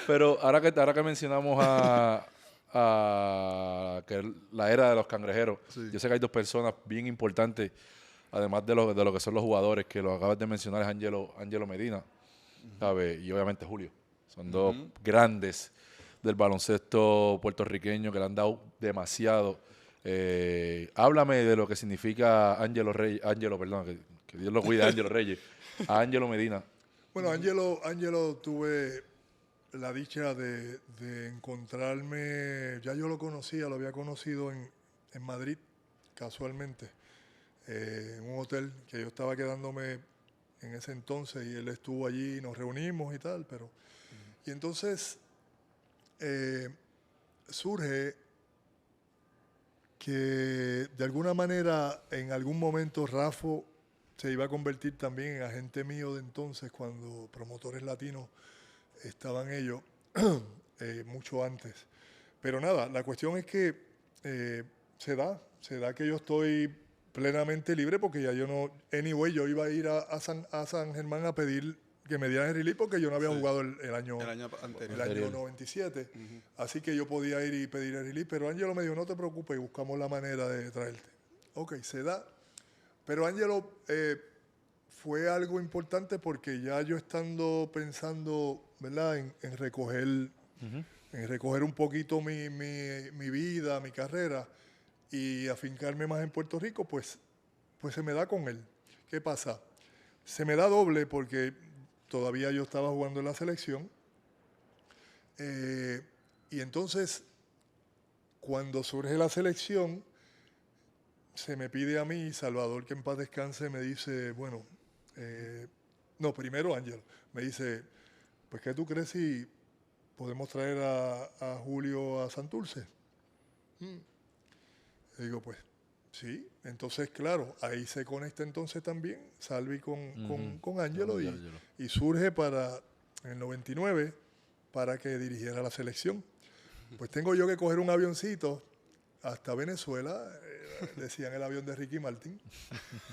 Pero ahora que mencionamos que la era de los cangrejeros, yo sé que hay dos personas bien importantes, además de lo que son los jugadores, que lo acabas de mencionar, es Ángelo Medina, ¿sabes? Y obviamente Julio. Son dos grandes del baloncesto puertorriqueño que le han dado demasiado. Háblame de lo que significa Ángelo, que Dios lo cuide, Ángelo Reyes, a Ángelo Medina. Bueno, Ángelo tuve la dicha de encontrarme, ya yo lo conocía, lo había conocido en Madrid, casualmente, en un hotel que yo estaba quedándome en ese entonces y él estuvo allí, nos reunimos y tal, pero... Y entonces surge que de alguna manera, en algún momento, Rafa se iba a convertir también en agente mío de entonces, cuando Promotores Latinos estaban ellos mucho antes. Pero nada, la cuestión es que se da que yo estoy plenamente libre porque ya yo no... Anyway, yo iba a ir a San Germán a pedir que me dieran el release porque yo no había jugado el año anterior. El año 97. Así que yo podía ir y pedir el release, pero Ángelo me dijo, no te preocupes, buscamos la manera de traerte. Ok, se da. Pero Ángelo fue algo importante porque ya yo estando pensando, ¿verdad?, en recoger un poquito mi vida, mi carrera y afincarme más en Puerto Rico, pues se me da con él. ¿Qué pasa? Se me da doble porque todavía yo estaba jugando en la selección y entonces cuando surge la selección se me pide a mí, Salvador, que en paz descanse, me dice, bueno, primero Ángel, me dice, pues ¿qué tú crees si podemos traer a Julio a Santurce? Le digo, pues, Sí, entonces, claro, ahí se conecta entonces también Salvi con Ángelo y surge en el 99 para que dirigiera la selección. Pues tengo yo que coger un avioncito hasta Venezuela, decían el avión de Ricky Martin,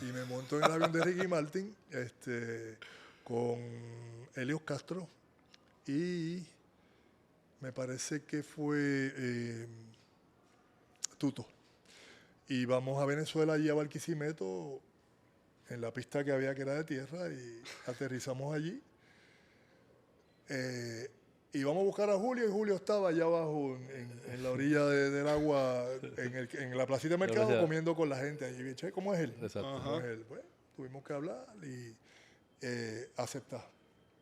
y me monto en el avión de Ricky Martin con Helios Castro y me parece que fue Tuto. Y vamos a Venezuela, allí a Barquisimeto, en la pista que había que era de tierra, y aterrizamos allí. Y vamos a buscar a Julio, y Julio estaba allá abajo en la orilla del agua, en la placita de mercado, comiendo con la gente allí. Che, ¿cómo es él? Exacto. ¿Cómo es él? Pues tuvimos que hablar y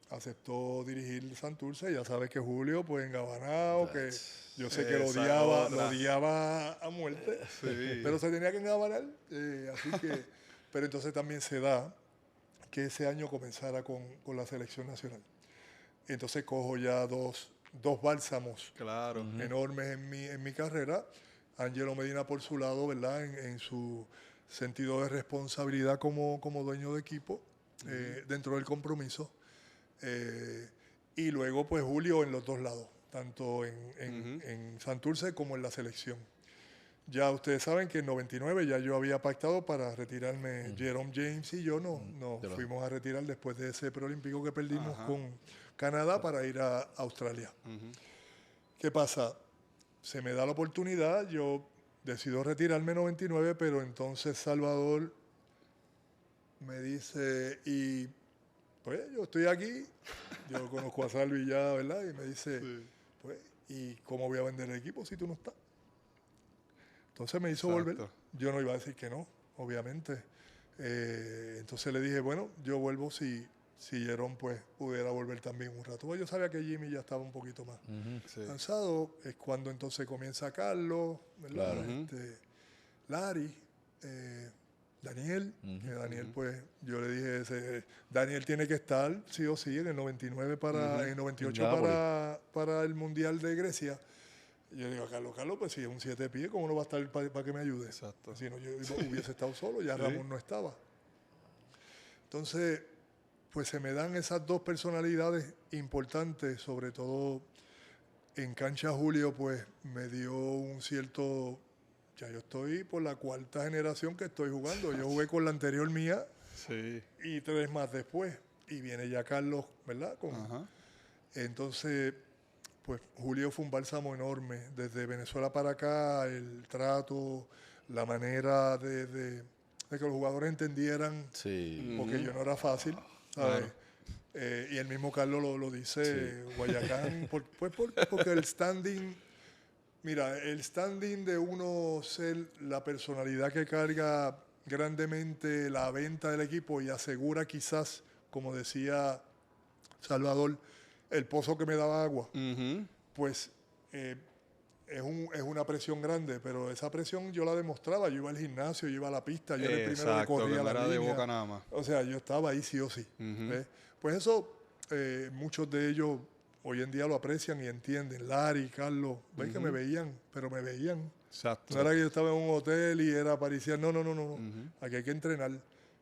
aceptó dirigir Santurce. Ya sabes que Julio, pues engabanado, que yo sé que lo odiaba a muerte, pero se tenía que engabanar. Así que, pero entonces también se da que ese año comenzara con la selección nacional. Entonces cojo ya dos bálsamos enormes en mi carrera. Ángelo Medina por su lado, ¿verdad? En su sentido de responsabilidad como dueño de equipo, dentro del compromiso. Y luego pues Julio en los dos lados, tanto en Santurce como en la selección. Ya ustedes saben que en 99 ya yo había pactado para retirarme. Jerome James y yo nos fuimos a retirar después de ese preolímpico que perdimos con Canadá para ir a Australia. ¿Qué pasa? Se me da la oportunidad, yo decido retirarme en 99, pero entonces Salvador me dice, y pues yo estoy aquí, yo conozco a Salvi ya, ¿verdad? Y me dice, pues, ¿y cómo voy a vender el equipo si tú no estás? Entonces me hizo volver. Yo no iba a decir que no, obviamente. Entonces le dije, bueno, yo vuelvo si Jerome pues pudiera volver también un rato. Pues yo sabía que Jimmy ya estaba un poquito más cansado. Es cuando entonces comienza Carlos, ¿verdad? Larry, Daniel. Daniel, pues yo le dije, Daniel tiene que estar sí o sí en el 99 en el 98 para el Mundial de Grecia. Y yo digo, Carlos, pues si es un 7 pies, ¿cómo no va a estar para que me ayude? Exacto. Si no, yo hubiese estado solo, ya Ramón no estaba. Entonces, pues se me dan esas dos personalidades importantes, sobre todo en cancha Julio, pues me dio un cierto... Ya yo estoy por la cuarta generación que estoy jugando. Yo jugué con la anterior mía y 3 más después. Y viene ya Carlos, ¿verdad? Entonces... Pues Julio fue un bálsamo enorme. Desde Venezuela para acá, el trato, la manera de que los jugadores entendieran, porque yo no era fácil, ¿sabes? Y el mismo Carlos lo dice, Guayacán, porque el standing, mira, el standing de uno ser la personalidad que carga grandemente la venta del equipo y asegura quizás, como decía Salvador, el pozo que me daba agua, pues es una presión grande, pero esa presión yo la demostraba. Yo iba al gimnasio, yo iba a la pista, yo era el primero que corría la línea. De boca nada más. O sea, yo estaba ahí sí o sí. Pues eso, muchos de ellos hoy en día lo aprecian y entienden. Larry, Carlos, ves que me veían, pero me veían. Exacto. No era que yo estaba en un hotel y era pariciar. No. Aquí hay que entrenar.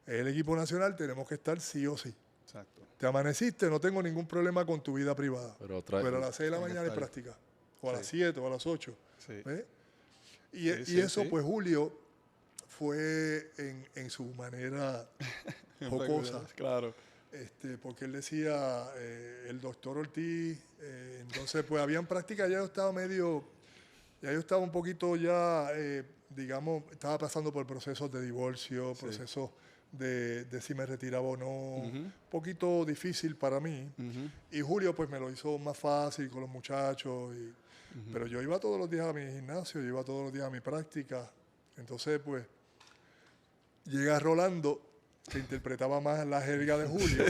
Es el equipo nacional, tenemos que estar sí o sí. Exacto. Te amaneciste, no tengo ningún problema con tu vida privada. Pero a las 6 de la mañana hay práctica. O a las 7 o a las 8. Y eso, pues Julio fue en su manera jocosa. Claro. Porque él decía, el doctor Ortiz, entonces pues habían prácticas, ya yo estaba un poquito digamos, estaba pasando por procesos de divorcio, procesos de si me retiraba o no, un poquito difícil para mí. Y Julio pues me lo hizo más fácil con los muchachos, pero yo iba todos los días a mi gimnasio, yo iba todos los días a mi práctica. Entonces pues llega Rolando, que interpretaba más la jerga de Julio,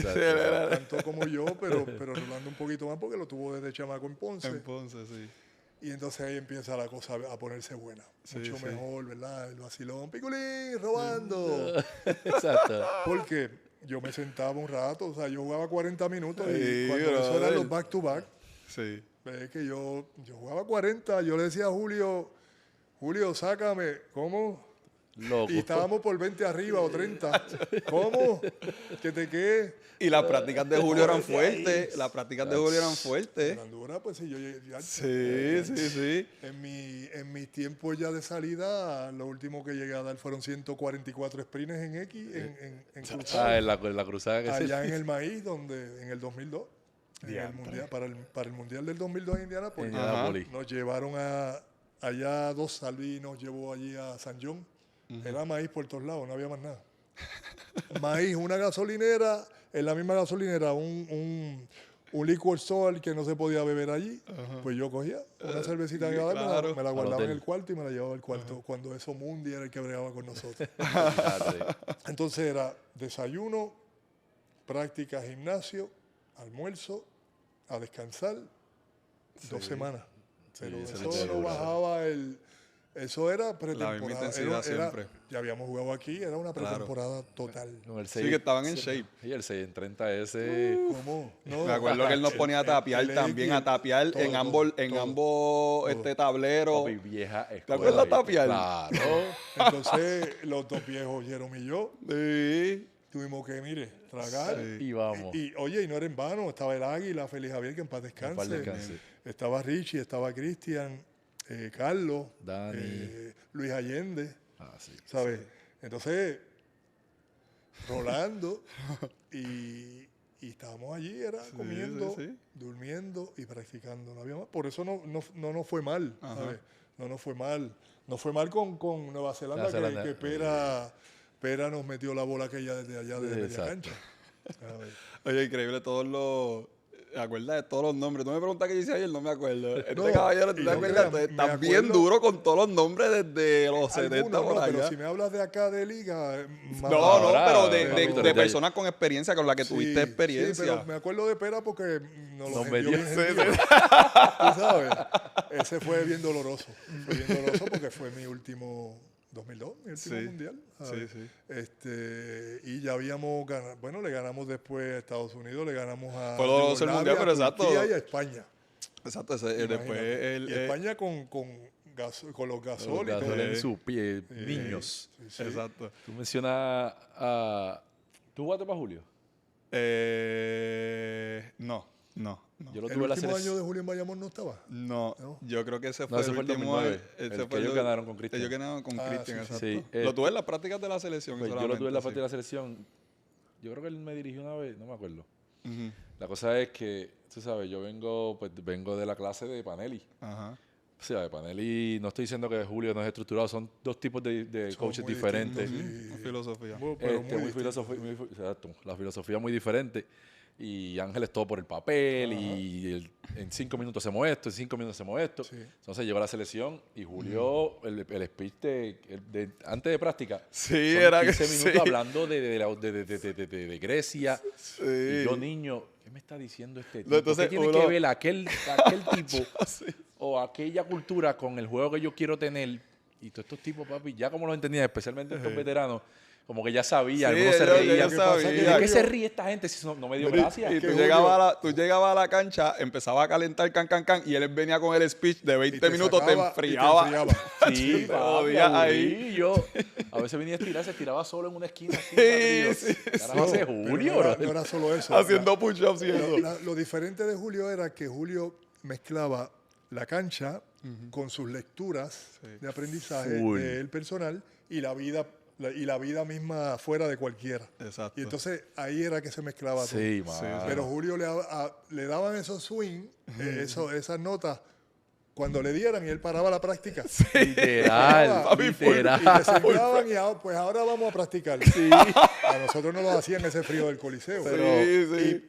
tanto como yo, pero Rolando un poquito más porque lo tuvo desde chamaco en Ponce. En Ponce, sí. Y entonces ahí empieza la cosa a ponerse buena. Mucho mejor, ¿verdad? El vacilón. Piculín, robando. Exacto. Porque yo me sentaba un rato, o sea, yo jugaba 40 minutos y cuando eso eran los back-to-back, ves que yo jugaba 40, yo le decía a Julio, sácame. ¿Cómo? Loco. Y estábamos por 20 arriba o 30. ¿Cómo? ¿Que te qué? Y las prácticas de Julio eran fuertes. Las prácticas de Julio eran fuertes. Eran duras, pues sí, Sí. En mi tiempo ya de salida, lo último que llegué a dar fueron 144 sprints en X, en cruzada. En la cruzada que allá en el Maíz, en el 2002. En el mundial, para el Mundial del 2002 en Indianápolis. Nos llevaron allá 2 Salvi, nos llevó allí a San John. Era maíz por todos lados, no había más nada. Maíz, una gasolinera, en la misma gasolinera, un liquor store que no se podía beber allí. Pues yo cogía una cervecita que iba a dar, me la guardaba en el cuarto y me la llevaba al cuarto. Cuando eso Mundi era el que bregaba con nosotros. Entonces era desayuno, práctica, gimnasio, almuerzo, a descansar, 2 semanas. Pero eso no bajaba eso era pretemporada. La misma intensidad siempre. Ya habíamos jugado aquí, era una pretemporada total. No, el 6, sí, que estaban en shape. Y el 6 en 30S. ¿Cómo? No, me acuerdo que él nos ponía a tapear también, a tapear todo, en ambos tableros. Papi, vieja escuela. ¿Te acuerdas tapear? Claro. Entonces, los 2 viejos, Jerome y yo, tuvimos que, tragar. Y vamos. Y oye, y no era en vano, estaba el Águila, Félix Javier, que en paz descanse. Estaba Richie, estaba Cristian, Carlos, Dani, Luis Allende, sí, ¿sabes? Sí. Entonces, Rolando, y estábamos allí, comiendo, durmiendo y practicando. No había más. Por eso no nos fue mal, ¿sabes? No nos fue mal. Nos fue mal con Nueva Zelanda, que Pera nos metió la bola aquella desde allá, desde media cancha. Oye, increíble todos los... ¿Te acuerdas de todos los nombres? Tú me preguntas qué hice ayer, no me acuerdo. Caballero, ¿tú te acuerdas? Estás bien duro con todos los nombres desde los 70 por allá. Pero si me hablas de acá de liga... pero de personas con experiencia, con las que tuviste experiencia. Sí, pero me acuerdo de Pera porque nos lo metió bien. Tú sabes, ese fue bien doloroso. Fue bien doloroso porque fue mi último... 2002, mi último mundial. Y ya habíamos ganado, le ganamos después a Estados Unidos, le ganamos a el mundial, pero exacto. Y a España. Exacto, después y España con los Gasol en su pie, niños. Sí. Exacto. Tú mencionas a... ¿Tú jugaste para Julio? No. Yo lo ¿El tuve último año de Julio en Bayamón no estaba? No, yo creo que ese fue el último 2009. Ellos ganaron con Cristian. Ellos ganaron con Cristian, exacto. Sí, lo tuve en las prácticas de la selección. Pues yo lo tuve en las prácticas de la selección. Yo creo que él me dirigió una vez, no me acuerdo. La cosa es que, tú sabes, yo vengo de la clase de Panelli. O sea, de Panelli, no estoy diciendo que Julio no es estructurado, son 2 tipos de coaches diferentes. Filosofía. Exacto, la filosofía muy diferente. Y Ángel es todo por el papel y en 5 minutos hacemos esto, en 5 minutos hacemos esto. Entonces llegó a la selección y Julio, el speech antes de práctica, era 15 minutos hablando de Grecia. Y yo, niño, ¿qué me está diciendo este tipo? Entonces, ¿qué tiene que ver aquel tipo o aquella cultura con el juego que yo quiero tener? Y todos estos tipos, papi, ya como lo entendían, especialmente estos veteranos, como que ya sabía, algunos se reían. ¿De qué se ríe esta gente si no me dio gracia? Y tú llegabas a la cancha, empezaba a calentar can, y él venía con el speech de 20 minutos, te enfriaba. Sí, ahí yo a veces venía a estirar, se tiraba solo en una esquina. Hace Julio, no era solo eso. Haciendo push-ups y eso. Lo diferente de Julio era que Julio mezclaba la cancha con sus lecturas de aprendizaje del personal y la vida misma fuera de cualquiera. Exacto. Y entonces ahí era que se mezclaba todo. Sí, pero Julio le daban esos swing, esas notas, cuando le dieran y él paraba la práctica. Literal. Y se sentaban y pues ahora vamos a practicar. A nosotros no lo hacían ese frío del Coliseo.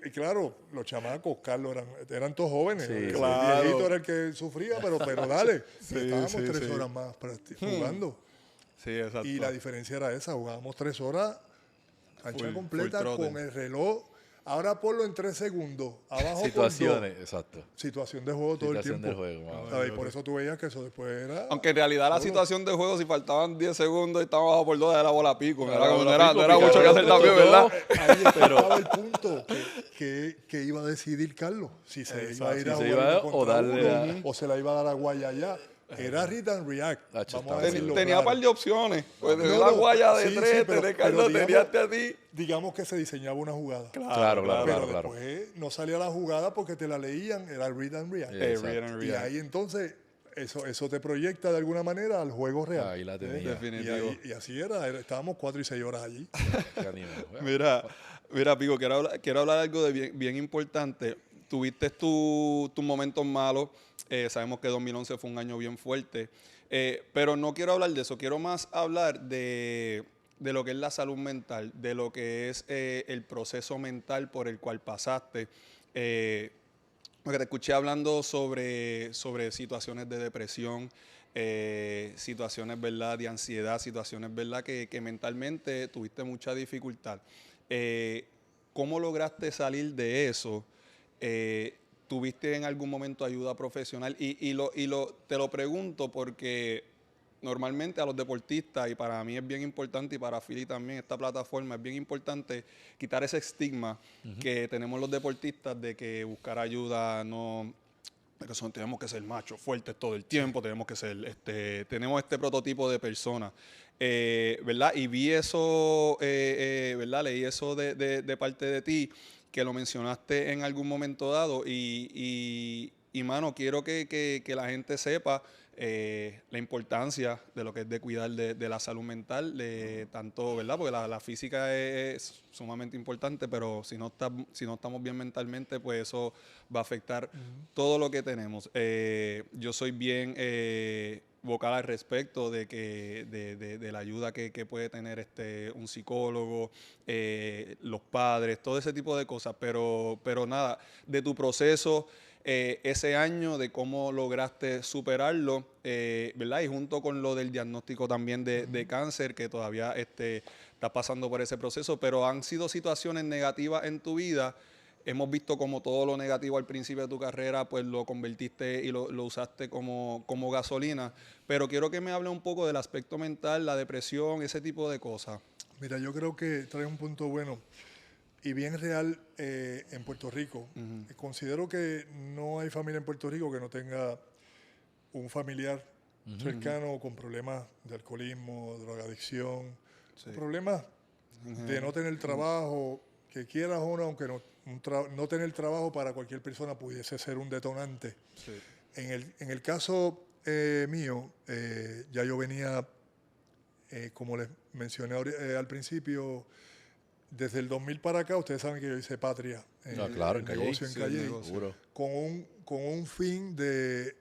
Y claro, los chamacos, Carlos, eran todos jóvenes. El viejito era el que sufría, pero dale. Estábamos 3 horas más jugando. Sí, exacto. Y la diferencia era esa, jugábamos 3 horas, cancha completa, con el reloj. Ahora ponlo en 3 segundos, abajo situaciones, exacto. Situación de juego todo el tiempo. De juego, y por eso tú veías que eso después era... Aunque en realidad la situación de juego, si faltaban 10 segundos y estaba abajo por 2, era bola pico. No era mucho que hacer también, ¿verdad? Ahí estaba el punto que iba a decidir Carlos. Si se iba a ir a jugar o se la iba a dar a Guayaya. Era read and react. Tenía un par de opciones. Pues de la guaya de tres, tenés Carlos, tenías a ti. Digamos que se diseñaba una jugada. Claro. Pero después no salía la jugada porque te la leían, era read and react. Y ahí entonces eso te proyecta de alguna manera al juego real. Ahí la tenía. Definitivo. Y así era, estábamos 4 y 6 horas allí. Mira, Pico, quiero hablar algo de bien importante. Tuviste tus momentos malos. Sabemos que 2011 fue un año bien fuerte. Pero no quiero hablar de eso. Quiero más hablar de lo que es la salud mental, de lo que es el proceso mental por el cual pasaste. Porque te escuché hablando sobre situaciones de depresión, situaciones, ¿verdad?, de ansiedad, situaciones, ¿verdad?, que mentalmente tuviste mucha dificultad. ¿Cómo lograste salir de eso? ¿Tuviste en algún momento ayuda profesional? Te lo pregunto porque normalmente a los deportistas, y para mí es bien importante, y para Philly también, esta plataforma es bien importante quitar ese estigma que tenemos los deportistas de que buscar ayuda no... tenemos que ser machos, fuertes todo el tiempo, tenemos que ser, tenemos este prototipo de persona, ¿verdad? Y vi eso, ¿verdad? Leí eso de parte de ti, que lo mencionaste en algún momento dado, y mano, quiero que la gente sepa la importancia de lo que es de cuidar de la salud mental, de tanto, ¿verdad? Porque la física es sumamente importante, pero si no estamos bien mentalmente, pues eso va a afectar todo lo que tenemos. Yo soy bien vocal al respecto de la ayuda que puede tener un psicólogo, los padres, todo ese tipo de cosas, pero nada, de tu proceso, ese año, de cómo lograste superarlo, ¿verdad? Y junto con lo del diagnóstico también de cáncer, que todavía estás pasando por ese proceso, pero han sido situaciones negativas en tu vida. Hemos visto como todo lo negativo al principio de tu carrera, pues lo convertiste y lo usaste como gasolina. Pero quiero que me hable un poco del aspecto mental, la depresión, ese tipo de cosas. Mira, yo creo que trae un punto bueno y bien real en Puerto Rico. Considero que no hay familia en Puerto Rico que no tenga un familiar cercano con problemas de alcoholismo, drogadicción, problemas de no tener trabajo, que quieras o no, aunque no tener trabajo para cualquier persona pudiese ser un detonante. Sí. En el caso mío, ya yo venía, como les mencioné al principio, desde el 2000 para acá, ustedes saben que yo hice Patria, el negocio en Calle, con un fin de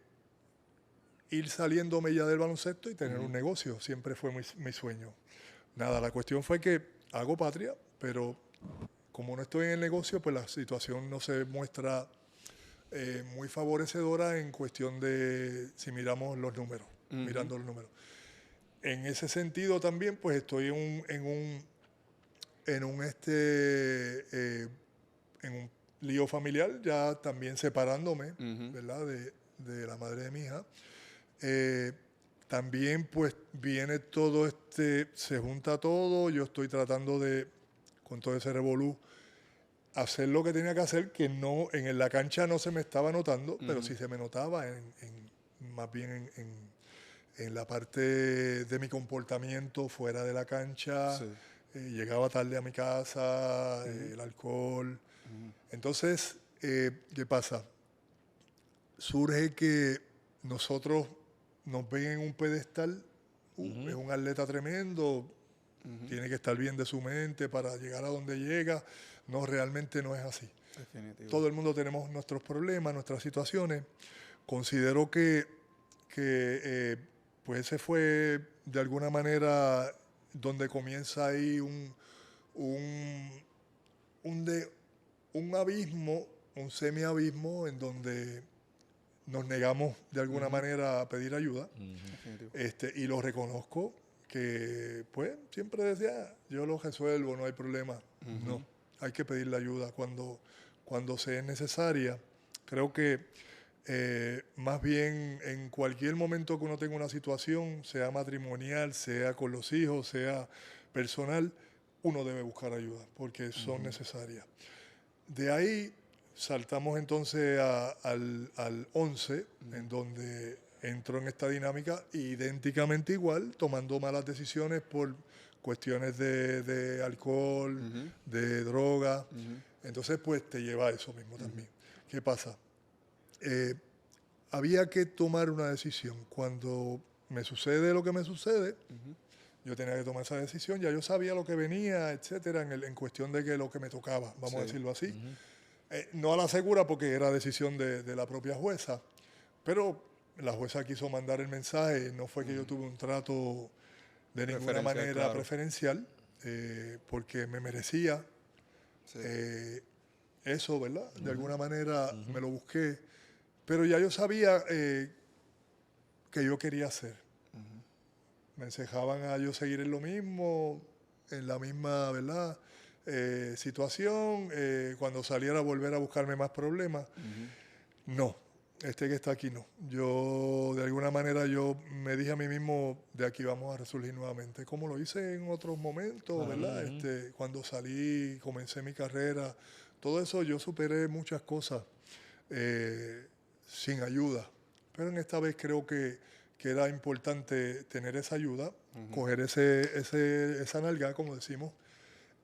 ir saliéndome ya del baloncesto y tener un negocio. Siempre fue mi sueño. Nada, la cuestión fue que hago Patria, pero como no estoy en el negocio, pues la situación no se muestra muy favorecedora en cuestión de si miramos los números, mirando los números. En ese sentido también, pues estoy en un lío familiar, ya también separándome, ¿verdad? De la madre de mi hija. También pues viene todo se junta todo, yo estoy tratando de, con todo ese revolú, hacer lo que tenía que hacer, que no, en la cancha no se me estaba notando, pero sí se me notaba más bien en la parte de mi comportamiento fuera de la cancha. Sí. Llegaba tarde a mi casa, el alcohol. Entonces, ¿qué pasa? Surge que nosotros nos ven en un pedestal, es un atleta tremendo, tiene que estar bien de su mente para llegar a donde llega. No, realmente no es así. Definitivo. Todo el mundo tenemos nuestros problemas, nuestras situaciones. Considero que pues ese fue de alguna manera donde comienza ahí un abismo, un semiabismo en donde nos negamos de alguna manera a pedir ayuda. Y lo reconozco que pues siempre decía, yo lo resuelvo, no hay problema. No, hay que pedir la ayuda cuando sea necesaria. Creo que más bien en cualquier momento que uno tenga una situación, sea matrimonial, sea con los hijos, sea personal, uno debe buscar ayuda porque son necesarias. De ahí saltamos entonces al 11, en donde entro en esta dinámica idénticamente igual, tomando malas decisiones por cuestiones de alcohol, de droga. Entonces, pues te lleva a eso mismo también. ¿Qué pasa? Había que tomar una decisión. Cuando me sucede lo que me sucede, yo tenía que tomar esa decisión. Ya yo sabía lo que venía, etcétera, en cuestión de que lo que me tocaba, vamos a decirlo así. No a la segura porque era decisión de la propia jueza, pero la jueza quiso mandar el mensaje. No fue que yo tuve un trato de ninguna manera preferencial, porque me merecía eso, ¿verdad? De alguna manera me lo busqué, pero ya yo sabía que yo quería hacer. Me encejaban a yo seguir en lo mismo, en la misma, ¿verdad? Situación, cuando saliera a volver a buscarme más problemas. No, este que está aquí no. Yo, de alguna manera, yo me dije a mí mismo, de aquí vamos a resurgir nuevamente, como lo hice en otros momentos, ¿verdad? Cuando salí, comencé mi carrera, todo eso yo superé muchas cosas sin ayuda. Pero en esta vez creo que era importante tener esa ayuda, coger esa nalga, como decimos,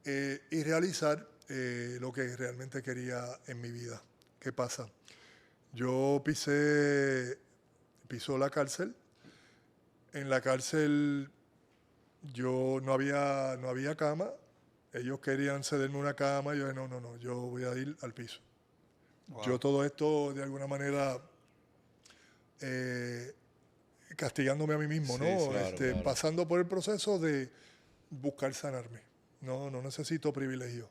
y realizar lo que realmente quería en mi vida. ¿Qué pasa? Yo pisó la cárcel. En la cárcel yo no había cama. Ellos querían cederme una cama. Y yo dije, no, yo voy a ir al piso. Wow. Yo todo esto, de alguna manera, castigándome a mí mismo, sí, ¿no? Claro. Pasando por el proceso de buscar sanarme. No necesito privilegio.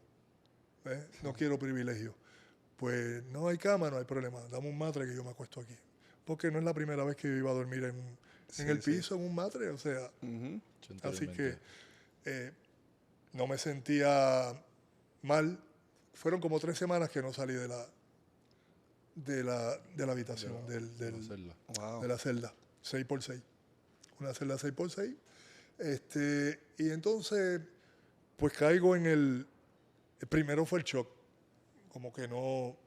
No quiero privilegio. Pues no hay cama, no hay problema. Dame un matre que yo me acuesto aquí. Porque no es la primera vez que yo iba a dormir en el piso, en un matre. O sea, así que no me sentía mal. Fueron como 3 semanas que no salí de la habitación, de la celda. 6x6. Una celda 6x6. Y entonces, pues caigo en el primero fue el shock. Como que no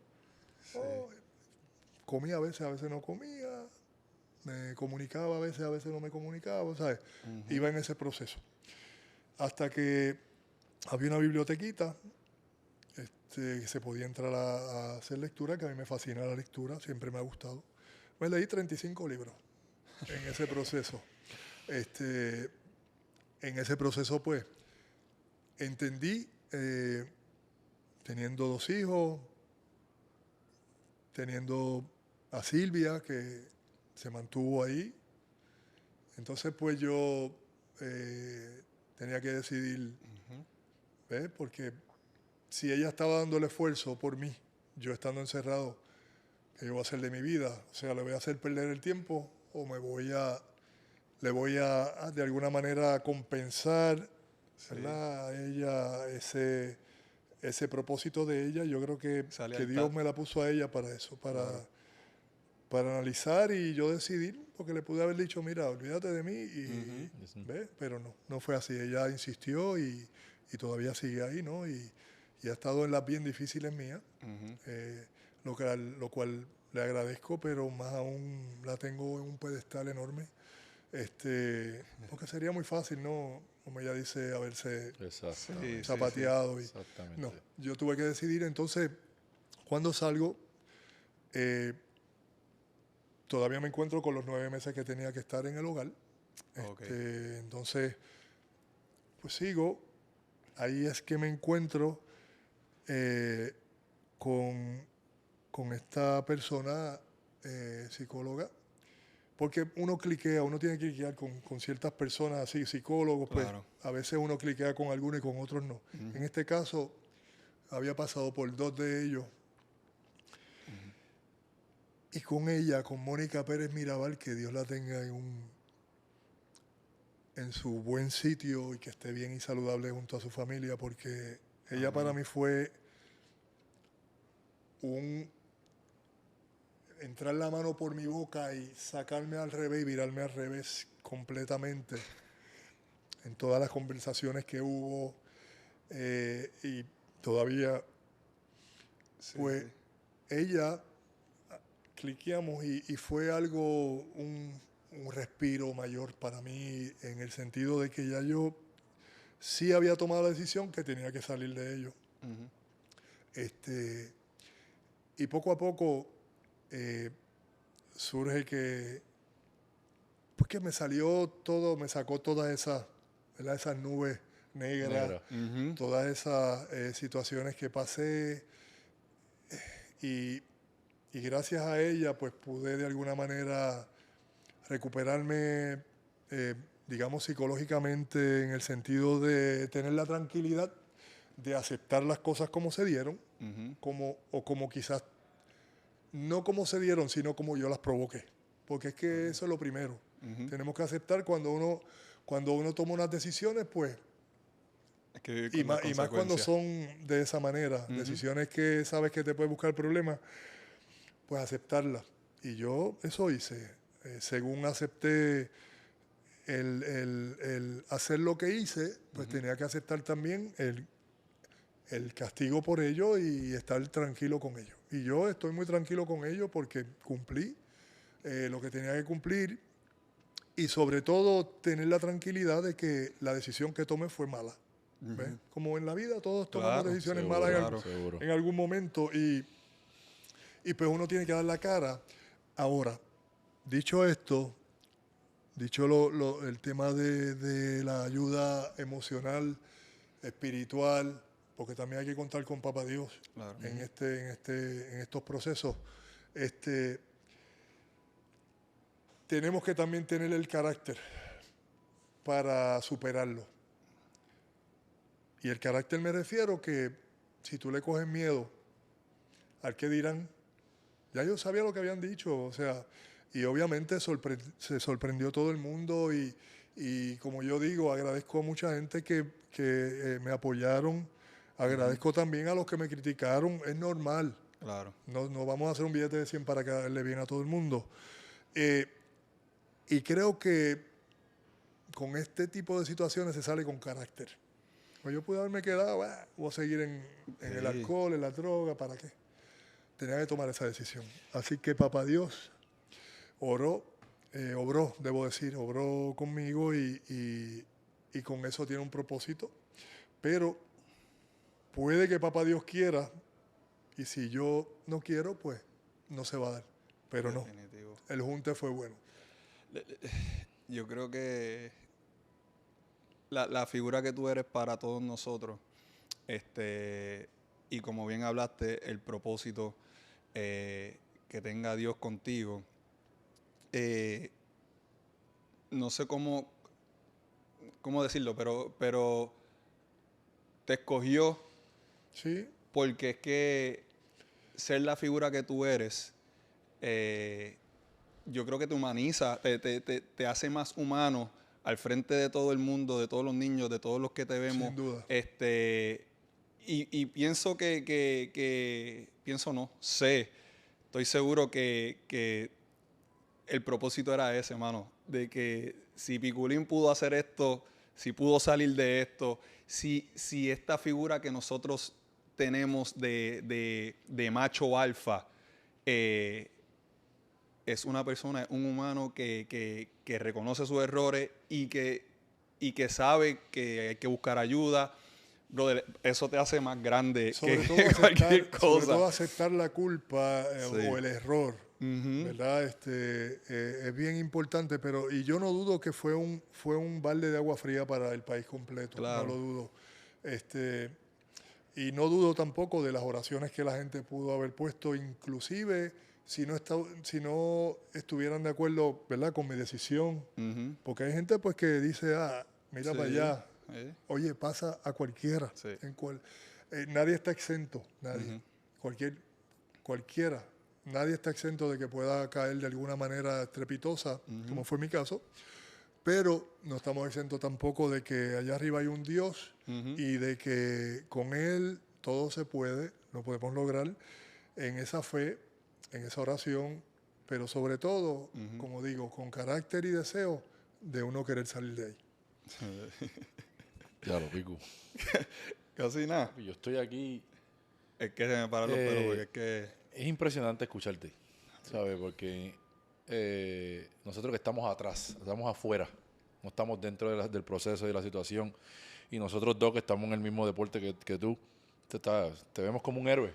comía a veces no comía, me comunicaba a veces no me comunicaba, ¿sabes? Iba en ese proceso. Hasta que había una bibliotequita que se podía entrar a hacer lectura, que a mí me fascina la lectura, siempre me ha gustado. Me leí 35 libros en ese proceso. En ese proceso, pues, entendí, teniendo 2 hijos, teniendo a Silvia, que se mantuvo ahí. Entonces, pues yo tenía que decidir, ¿ves? Porque si ella estaba dando el esfuerzo por mí, yo estando encerrado, ¿qué yo voy a hacer de mi vida? O sea, ¿le voy a hacer perder el tiempo o le voy a de alguna manera compensar, ¿verdad? A ella ese propósito de ella? Yo creo que Dios me la puso a ella para eso, para analizar y yo decidir, porque le pude haber dicho, mira, olvídate de mí, ¿ves? Pero no fue así. Ella insistió y todavía sigue ahí, ¿no? Y ha estado en las bien difíciles mías, lo cual le agradezco, pero más aún la tengo en un pedestal enorme, porque sería muy fácil, ¿no? Como ella dice, haberse zapateado. No, yo tuve que decidir. Entonces, cuando salgo, todavía me encuentro con los 9 meses que tenía que estar en el hogar. Entonces, pues sigo. Ahí es que me encuentro con esta persona psicóloga. Porque uno tiene que cliquear con ciertas personas así, psicólogos, pues a veces uno cliquea con algunos y con otros no. En este caso, había pasado por 2 de ellos. Y con ella, con Mónica Pérez Mirabal, que Dios la tenga en su buen sitio y que esté bien y saludable junto a su familia, porque ella para mí fue entrar la mano por mi boca y sacarme al revés y virarme al revés completamente en todas las conversaciones que hubo, y todavía pues ella, cliqueamos y fue algo, un respiro mayor para mí en el sentido de que ya yo sí había tomado la decisión que tenía que salir de ello. Y poco a poco surge que, pues que me salió todo, me sacó todas esas nubes negras, todas esas situaciones que pasé y gracias a ella pues pude de alguna manera recuperarme, digamos, psicológicamente en el sentido de tener la tranquilidad de aceptar las cosas como se dieron, como quizás no como se dieron, sino como yo las provoqué. Porque es que eso es lo primero. Tenemos que aceptar cuando uno toma unas decisiones, pues, y más cuando son de esa manera, decisiones que sabes que te puede buscar problemas, pues aceptarlas. Y yo eso hice. Según acepté el hacer lo que hice, pues tenía que aceptar también el castigo por ello y estar tranquilo con ello. Y yo estoy muy tranquilo con ello porque cumplí lo que tenía que cumplir y sobre todo tener la tranquilidad de que la decisión que tomé fue mala. ¿Ves? Como en la vida todos tomamos decisiones malas en algún momento y pues uno tiene que dar la cara. Ahora, dicho esto, dicho el tema de la ayuda emocional, espiritual, porque también hay que contar con Papá Dios en estos procesos. Tenemos que también tener el carácter para superarlo. Y el carácter me refiero que si tú le coges miedo al que dirán, ya yo sabía lo que habían dicho, o sea, y obviamente se sorprendió todo el mundo y como yo digo, agradezco a mucha gente que me apoyaron, agradezco también a los que me criticaron, es normal. Claro. No vamos a hacer un billete de 100 para caerle bien a todo el mundo. Y creo que con este tipo de situaciones se sale con carácter. Pues yo pude haberme quedado, voy a seguir en el alcohol, en la droga, ¿para qué? Tenía que tomar esa decisión. Así que Papá Dios obró conmigo y con eso tiene un propósito. Pero puede que Papá Dios quiera y si yo no quiero, pues no se va a dar. Pero definitivo. No, el junte fue bueno. Yo creo que la figura que tú eres para todos nosotros, y como bien hablaste, el propósito que tenga Dios contigo, no sé cómo decirlo, pero te escogió. Sí. Porque es que ser la figura que tú eres, yo creo que te humaniza, te hace más humano al frente de todo el mundo, de todos los niños, de todos los que te vemos. Sin duda. Y pienso estoy seguro que el propósito era ese, hermano, de que si Piculín pudo hacer esto, si pudo salir de esto, si esta figura que nosotros tenemos de macho alfa es una persona, un humano que reconoce sus errores y que sabe que hay que buscar ayuda, brother, eso te hace más grande que cualquier cosa. Sobre todo aceptar la culpa o el error, ¿verdad? Es bien importante, y yo no dudo que fue un balde de agua fría para el país completo, claro. No lo dudo. Y no dudo tampoco de las oraciones que la gente pudo haber puesto, inclusive si no estuvieran de acuerdo, ¿verdad?, con mi decisión. Porque hay gente pues que dice, mira para allá, oye, pasa a cualquiera. Sí. Nadie está exento, nadie. Cualquiera. Nadie está exento de que pueda caer de alguna manera estrepitosa, como fue mi caso. Pero no estamos exentos tampoco de que allá arriba hay un Dios y de que con Él todo se puede, lo podemos lograr en esa fe, en esa oración, pero sobre todo, como digo, con carácter y deseo de uno querer salir de ahí. Claro, Picu. Casi nada. Yo estoy aquí. Es que se me paran los pelos porque es que... Es impresionante escucharte. ¿sabes? Porque nosotros que estamos atrás, estamos afuera, no estamos dentro del proceso y de la situación, y nosotros dos que estamos en el mismo deporte que tú, te vemos como un héroe.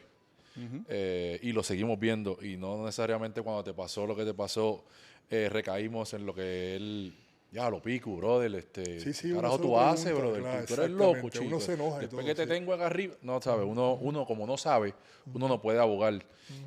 Y lo seguimos viendo, y no necesariamente cuando te pasó lo que te pasó, recaímos en lo que él... Ya, lo pico, brother. Sí, carajo tú haces, brother. Claro, Tú eres loco, uno chico. se enoja y Después todo, que te tengo acá arriba, no, ¿sabes? Uno como no sabe, uno no puede abogar.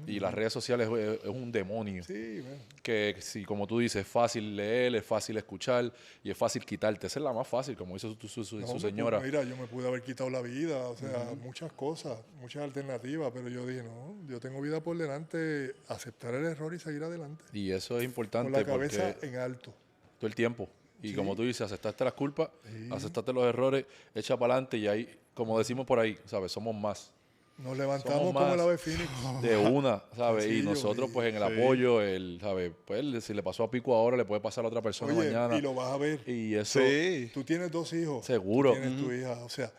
Y las redes sociales es un demonio. Sí, bueno. Que sí, como tú dices, es fácil leer, es fácil escuchar y es fácil quitarte. Esa es la más fácil, como hizo su señora. Mira, yo me pude haber quitado la vida, o sea, muchas cosas, muchas alternativas, pero yo dije, no, yo tengo vida por delante, aceptar el error y seguir adelante. Y eso es importante. Con la cabeza porque en alto. todo el tiempo. Y Sí. como tú dices, aceptaste las culpas, aceptaste los errores, echa para adelante y ahí, como decimos por ahí, ¿sabes? Somos más. Nos levantamos como el ave fénix. De una, ¿sabes? Sencillo, y nosotros, pues, en el apoyo, ¿sabes? Pues, si le pasó a Pico ahora, le puede pasar a otra persona mañana. Y lo vas a ver. Y eso... Sí. Tú tienes 2 hijos. Seguro. Tú tienes tu hija. O sea,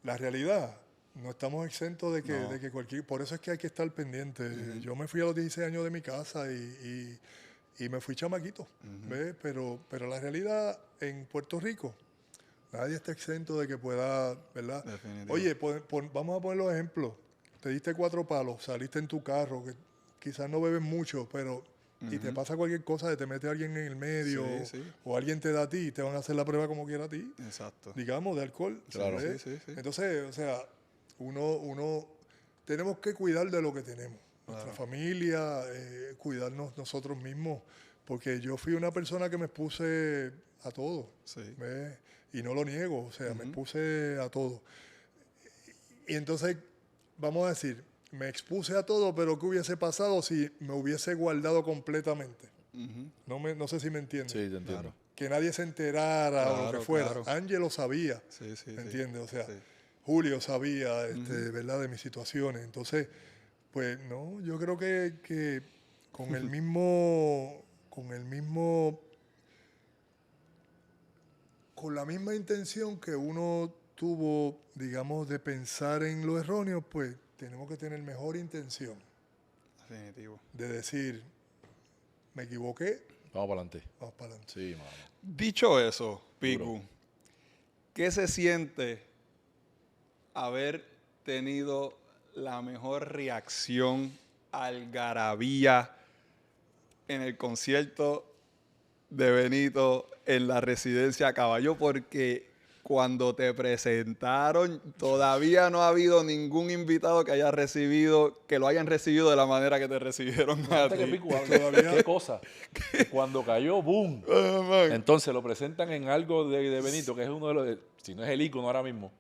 la realidad, no estamos exentos de que cualquier... Por eso es que hay que estar pendiente. Yo me fui a los 16 años de mi casa y me fui chamaquito, ¿ves? Pero la realidad en Puerto Rico, nadie está exento de que pueda, ¿verdad? Definitivo. Oye, vamos a poner los ejemplos. Te diste 4 palos, saliste en tu carro, que quizás no bebes mucho, pero y te pasa cualquier cosa, te mete alguien en el medio o alguien te da a ti y te van a hacer la prueba como quiera a ti. Exacto. Digamos, de alcohol. Claro. ¿ves? Sí. Entonces, o sea, uno tenemos que cuidar de lo que tenemos. Nuestra familia, cuidarnos nosotros mismos, porque yo fui una persona que me expuse a todo, ¿ves? Y no lo niego, o sea, me expuse a todo. Y entonces, vamos a decir, me expuse a todo, pero ¿qué hubiese pasado si me hubiese guardado completamente? No sé si me entiendes. Sí, te entiendo. Claro. Que nadie se enterara o lo que fuera. Claro. Ángelo sabía, Sí. ¿me entiendes? O sea, Julio sabía, ¿verdad? De mis situaciones. Entonces, pues no, yo creo que con el mismo, con la misma intención que uno tuvo, digamos, de pensar en lo erróneo, pues tenemos que tener mejor intención Definitivo. de decir, me equivoqué, Vamos para adelante. vamos para adelante. Sí, mano. Dicho eso, Piku, ¿qué se siente haber tenido la mejor reacción algarabía en el concierto de Benito en la residencia Caballo? Porque cuando te presentaron todavía no ha habido ningún invitado que lo hayan recibido de la manera que te recibieron a Antes que ti. Pico hable, ¿qué cosa? Que cuando cayó, ¡boom! Entonces lo presentan en algo de Benito, que es uno de los... Si no es el ícono ahora mismo.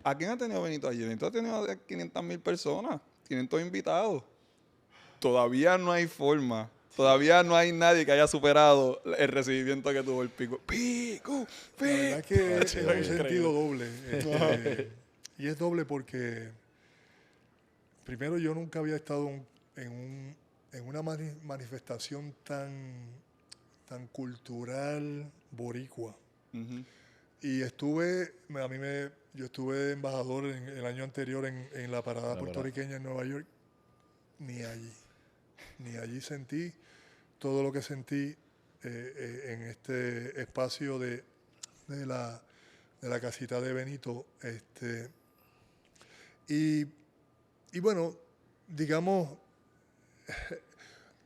¿A quién ha tenido Benito allí? Benito ha tenido 500,000 personas, 500 invitados. Todavía no hay forma. Todavía no hay nadie que haya superado el recibimiento que tuvo el Pico. ¡Pico! La verdad es que es un sentido doble. Y es doble porque, primero, yo nunca había estado en una manifestación tan cultural boricua. Y yo estuve de embajador el año anterior en la parada puertorriqueña en Nueva York. Ni allí sentí todo lo que sentí en este espacio de la casita de Benito. Y bueno, digamos,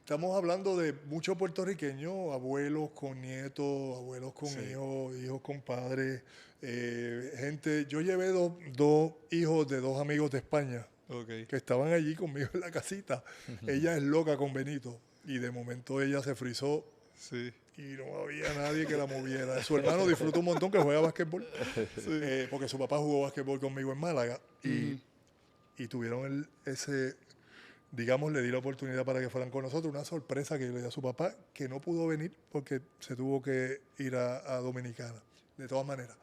estamos hablando de muchos puertorriqueños, abuelos con nietos, abuelos con hijos, hijos con padres, gente. Yo llevé dos hijos de 2 amigos de España que estaban allí conmigo en la casita. Ella es loca con Benito y de momento ella se frizó y no había nadie que la moviera. Su hermano disfruta un montón, que juega básquetbol, porque su papá jugó básquetbol conmigo en Málaga y tuvieron digamos, le di la oportunidad para que fueran con nosotros, una sorpresa que le di a su papá, que no pudo venir porque se tuvo que ir a Dominicana. De todas maneras,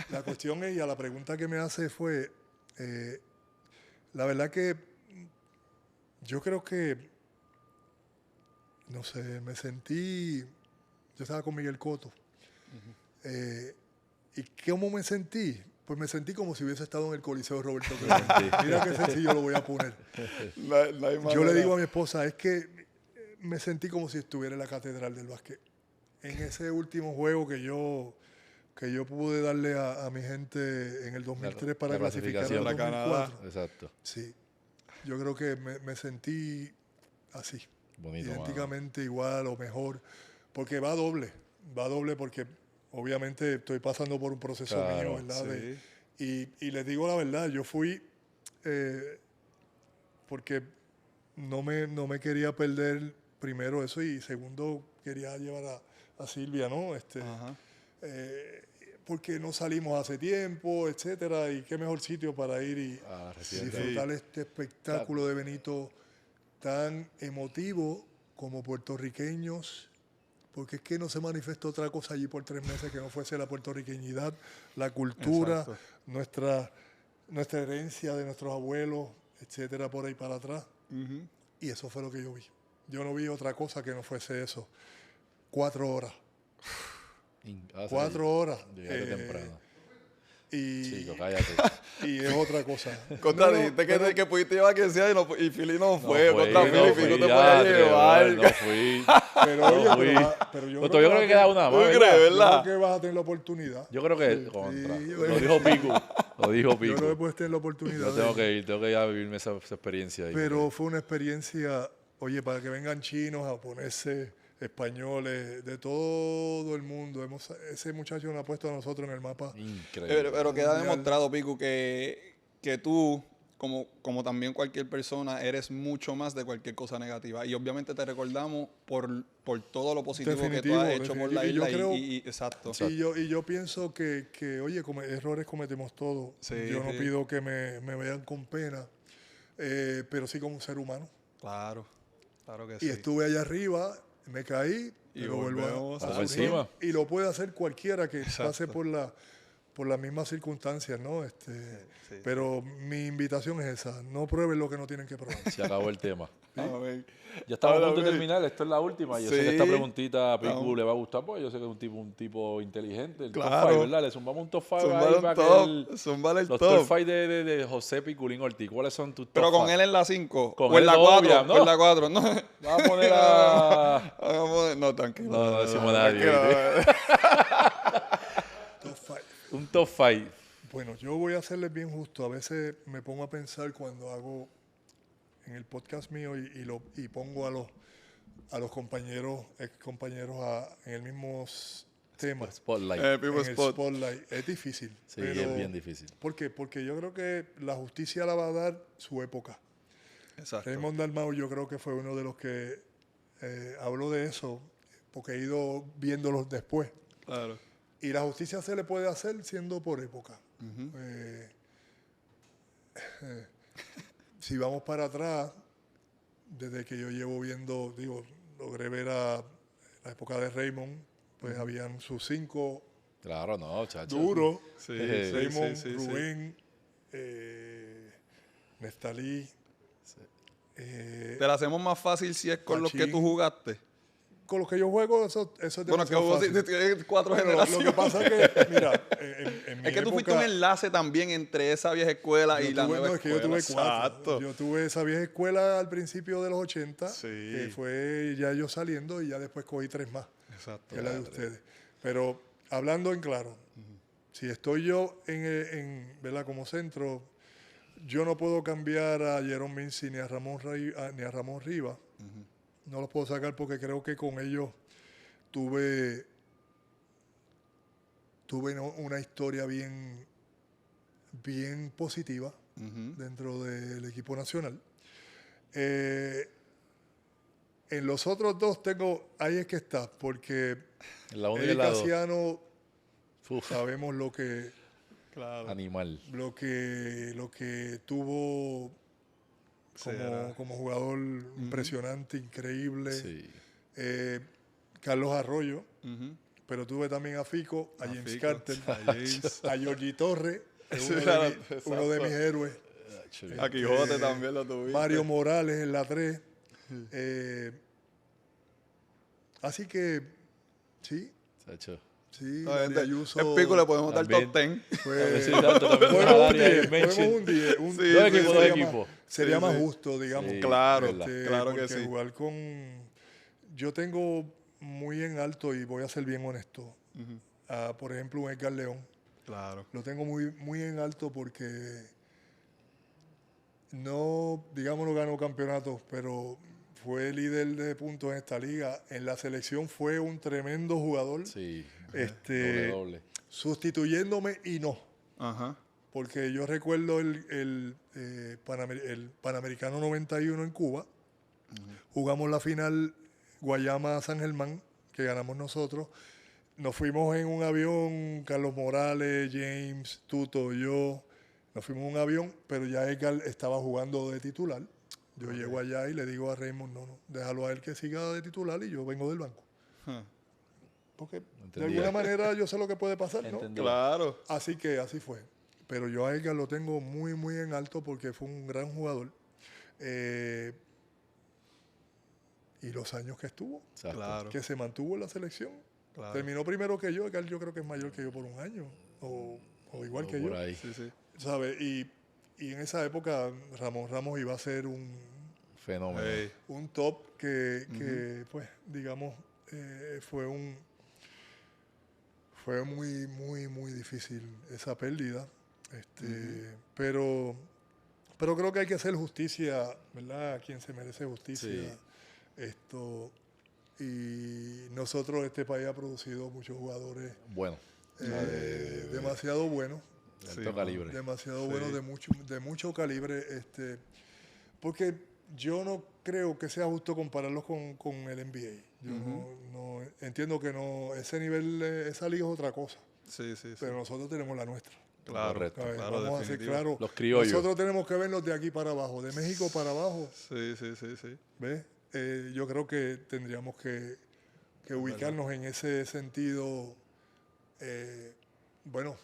la cuestión es, y a la pregunta que me hace fue, la verdad que yo creo que, no sé, yo estaba con Miguel Cotto, y ¿cómo me sentí? Pues me sentí como si hubiese estado en el Coliseo Roberto Clemente. Mira qué sencillo lo voy a poner. Yo le digo a mi esposa, es que me sentí como si estuviera en la catedral del básquet. En ese último juego que yo pude darle a mi gente en el 2003 para clasificar a la 2004. Exacto. Sí, yo creo que me sentí así. Bonito, idénticamente igual o mejor, porque va doble porque obviamente estoy pasando por un proceso mío, ¿verdad? Sí. Y les digo la verdad, yo fui porque no me quería perder primero eso y segundo quería llevar a Silvia, ¿no? Porque no salimos hace tiempo, etcétera, y qué mejor sitio para ir y disfrutar este espectáculo de Benito tan emotivo como puertorriqueños, porque es que no se manifestó otra cosa allí por 3 meses que no fuese la puertorriqueñidad, la cultura, nuestra herencia de nuestros abuelos, etcétera, por ahí para atrás. Y eso fue lo que yo vi. Yo no vi otra cosa que no fuese eso. 4 horas. 4 horas. Llegaste temprano. Chico, cállate. Y es otra cosa. Contra, dijiste que pudiste llevar a quien sea y Fili no fue. Contra Fili no te podía llevar. No fui. Pero yo creo que queda una más. ¿Tú crees, verdad? Yo creo que vas a tener la oportunidad. Yo creo que lo dijo Pico. Yo creo que puedes tener la oportunidad. Yo tengo que ir a vivirme esa experiencia ahí. Pero fue una experiencia, oye, para que vengan chinos, japoneses, españoles, de todo el mundo. Ese muchacho nos ha puesto a nosotros en el mapa. Increíble. Pero queda demostrado, Pico, que tú, como también cualquier persona, eres mucho más de cualquier cosa negativa. Y obviamente te recordamos por todo lo positivo que tú has hecho por la isla. Exacto. Y yo pienso que oye, errores cometemos todos. Yo no pido que me vean con pena, pero sí como un ser humano. Claro que sí. Y estuve allá arriba, me caí y lo vuelvo a surgir. Y lo puede hacer cualquiera que pase por las mismas circunstancias, ¿no? Pero mi invitación es esa, no prueben lo que no tienen que probar. Se acabó el tema. Ya estamos a punto de terminar, esto es la última. Yo sé que esta preguntita a Piku le va a gustar, porque yo sé que es un tipo inteligente. El top 5, ¿verdad? Le zumbamos un top 5 ahí para que los top 5 de José Piculín Ortiz. ¿Cuáles son tus top 5? Pero con él en la 5 o en la 4. ¿no? O en la 4, ¿no? Vamos a poner a... No, tranquilo. No decimos nadie. Top 5. Un top 5. Bueno, yo voy a serles bien justo. A veces me pongo a pensar cuando hago en el podcast mío y pongo a los compañeros, ex compañeros en el mismo tema. Spotlight. En el spotlight. Es difícil. Sí, es bien difícil. ¿Por qué? Porque yo creo que la justicia la va a dar su época. Exacto. Raymond Dalmau yo creo que fue uno de los que habló de eso, porque he ido viéndolos después. Claro. Y la justicia se le puede hacer siendo por época. Si vamos para atrás, desde que yo llevo viendo, logré ver a la época de Raymond, pues habían sus 5 Claro, no, chacho. duros. Raymond, Rubén, Nestalí. Te la hacemos más fácil si es con los que tú jugaste. Con los que yo juego, eso es demasiado fácil. Tienes 4 Pero generaciones. lo que pasa es que, mira, en mi es que tú época, fuiste un enlace también entre esa vieja escuela y la nueva es que escuela. yo tuve 4. Exacto. Yo tuve esa vieja escuela al principio de los 80, Sí. que fue ya yo saliendo y ya después cogí 3 más, Exacto. que es la de ustedes. Pero hablando en claro, si estoy yo ¿verdad? Como centro, yo no puedo cambiar a Jerome Mincy ni a Ramón Rivas. No los puedo sacar porque creo que con ellos tuve una historia bien positiva dentro del equipo nacional. En los otros 2 ahí es que está, porque Eric Casiano sabemos lo que animal, lo que tuvo como jugador impresionante, increíble. Sí. Carlos Arroyo, pero tuve también a Fico, a James Carter, a Georgie Torres, uno de mis héroes. A Quijote también lo tuviste. Mario Morales en la 3. Así que, sí. Sí, Dani Ayuso. En Pico le podemos dar top 10. Sería más justo, digamos. Sí, claro, claro que sí. Jugar con... Yo tengo muy en alto, y voy a ser bien honesto, por ejemplo, un Edgar León. Claro. Lo tengo muy, muy en alto porque no, digamos, no ganó campeonatos, pero fue líder de puntos en esta liga. En la selección fue un tremendo jugador. Sí, doble. Sustituyéndome y no. Ajá. Porque yo recuerdo el Panamericano 91 en Cuba. Jugamos la final Guayama-San Germán, que ganamos nosotros. Nos fuimos en un avión, Carlos Morales, James, Tuto, yo. Nos fuimos en un avión, pero ya Edgar estaba jugando de titular. Yo llego allá y le digo a Raymond, no, déjalo a él que siga de titular y yo vengo del banco. Porque de alguna manera yo sé lo que puede pasar, ¿no? Claro. Así que así fue. Pero yo a Edgar lo tengo muy, muy en alto porque fue un gran jugador. Y los años que estuvo, que se mantuvo en la selección. Claro. Terminó primero que yo. Edgar yo creo que es mayor que yo por un año. O igual que yo. Ahí. Sí. ¿Sabe? Y en esa época Ramón Ramos iba a ser un fenómeno. Un top que pues, digamos, fue muy, muy, muy difícil esa pérdida. Pero creo que hay que hacer justicia, ¿verdad? A quien se merece justicia. Sí. Y nosotros, este país ha producido muchos jugadores demasiado buenos. De alto calibre. Demasiado buenos, de mucho calibre. Porque yo no creo que sea justo compararlos con el NBA. Yo no entiendo que ese nivel, esa liga es otra cosa. Sí. Pero nosotros tenemos la nuestra. Claro, correcto. Claro, vamos a ser claros. Los criollos. Nosotros tenemos que verlos de aquí para abajo, de México para abajo. Sí. ¿Ves? Yo creo que tendríamos que ubicarnos en ese sentido, bueno,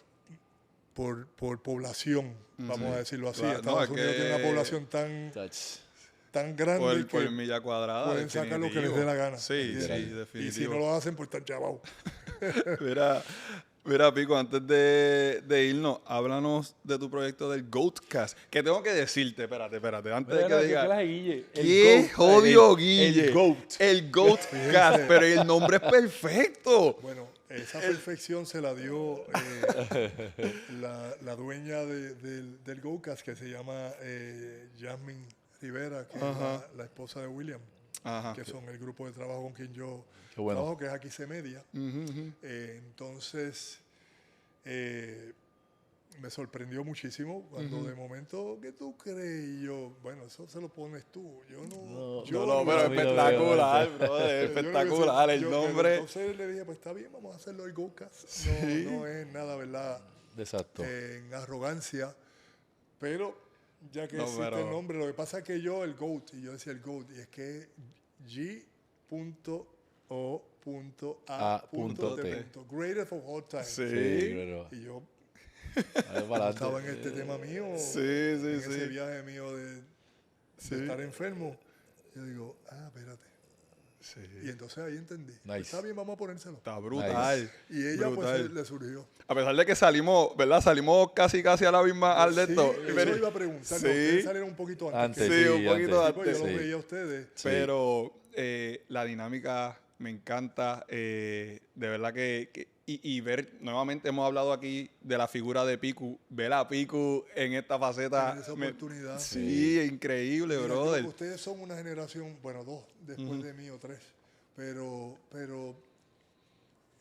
por población, vamos a decirlo así. Claro, Estados Unidos tiene una población tan grande por milla cuadrada, pueden sacar lo que les dé la gana. Sí, definitivo. Y si no lo hacen, pues están chavados. Mira, Pico, antes de irnos, háblanos de tu proyecto del GOATcast. Que tengo que decirte, espérate, antes de que diga. ¿Qué jodido Guille? El GOATcast, pero el nombre es perfecto. Bueno, esa perfección se la dio la dueña del GOATcast, que se llama Jasmine Rivera, que es la esposa de William, que son el grupo de trabajo con quien yo trabajo, que es Aquí Se Media. Entonces, me sorprendió muchísimo cuando de momento, ¿qué tú crees? Y yo, bueno, eso se lo pones tú. Pero espectacular, brother, espectacular el nombre. Entonces le dije, pues está bien, vamos a hacerlo el GOATcast. No es nada, ¿verdad? Exacto. En arrogancia, pero ya que existe el nombre, lo que pasa es que yo, el GOAT, y yo decía el GOAT, y es que G.O.A.T. Greatest of all time. Sí. Y yo estaba en este tema mío, en ese viaje mío de estar enfermo. Yo digo, espérate. Sí. Y entonces ahí entendí. Nice. Está bien, vamos a ponérselo. Está brutal. Nice. Y ella pues le surgió. A pesar de que salimos, ¿verdad? Salimos casi a la misma al de esto. Eso iba a preguntar. Ustedes salieron un poquito antes. Un poquito antes. Yo lo veía a ustedes. Pero la dinámica me encanta. De verdad que y ver, nuevamente hemos hablado aquí de la figura de Piku. Ver a Piku en esta faceta. En esa oportunidad. Sí, increíble, brother. Ustedes son una generación, bueno, dos después de mí o tres. Pero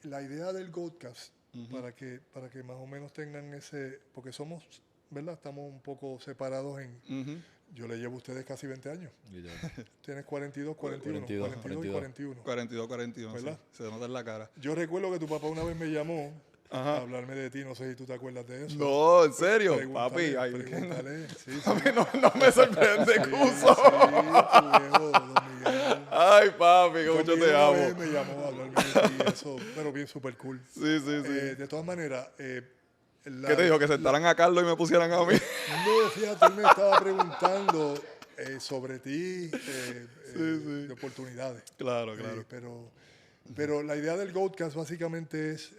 la idea del GOATcast, para que más o menos tengan ese, porque somos, ¿verdad? Estamos un poco separados en... Yo le llevo a ustedes casi 20 años. Tienes 42, 41. 42, 41. ¿Verdad? Sí, se nota en la cara. Yo recuerdo que tu papá una vez me llamó a hablarme de ti. No sé si tú te acuerdas de eso. No, ¿en serio? Papi, pregúntale. Sí. Papi, no me sorprende, Cuso. Ay, papi, que mucho te amo. Me llamó a hablarme de ti, eso, pero bien súper cool. Sí. De todas maneras... ¿Qué te dijo? ¿Que sentaran a Carlos y me pusieran a mí? No, fíjate, él me estaba preguntando sobre ti, de oportunidades. Claro. Pero la idea del GOATcast básicamente es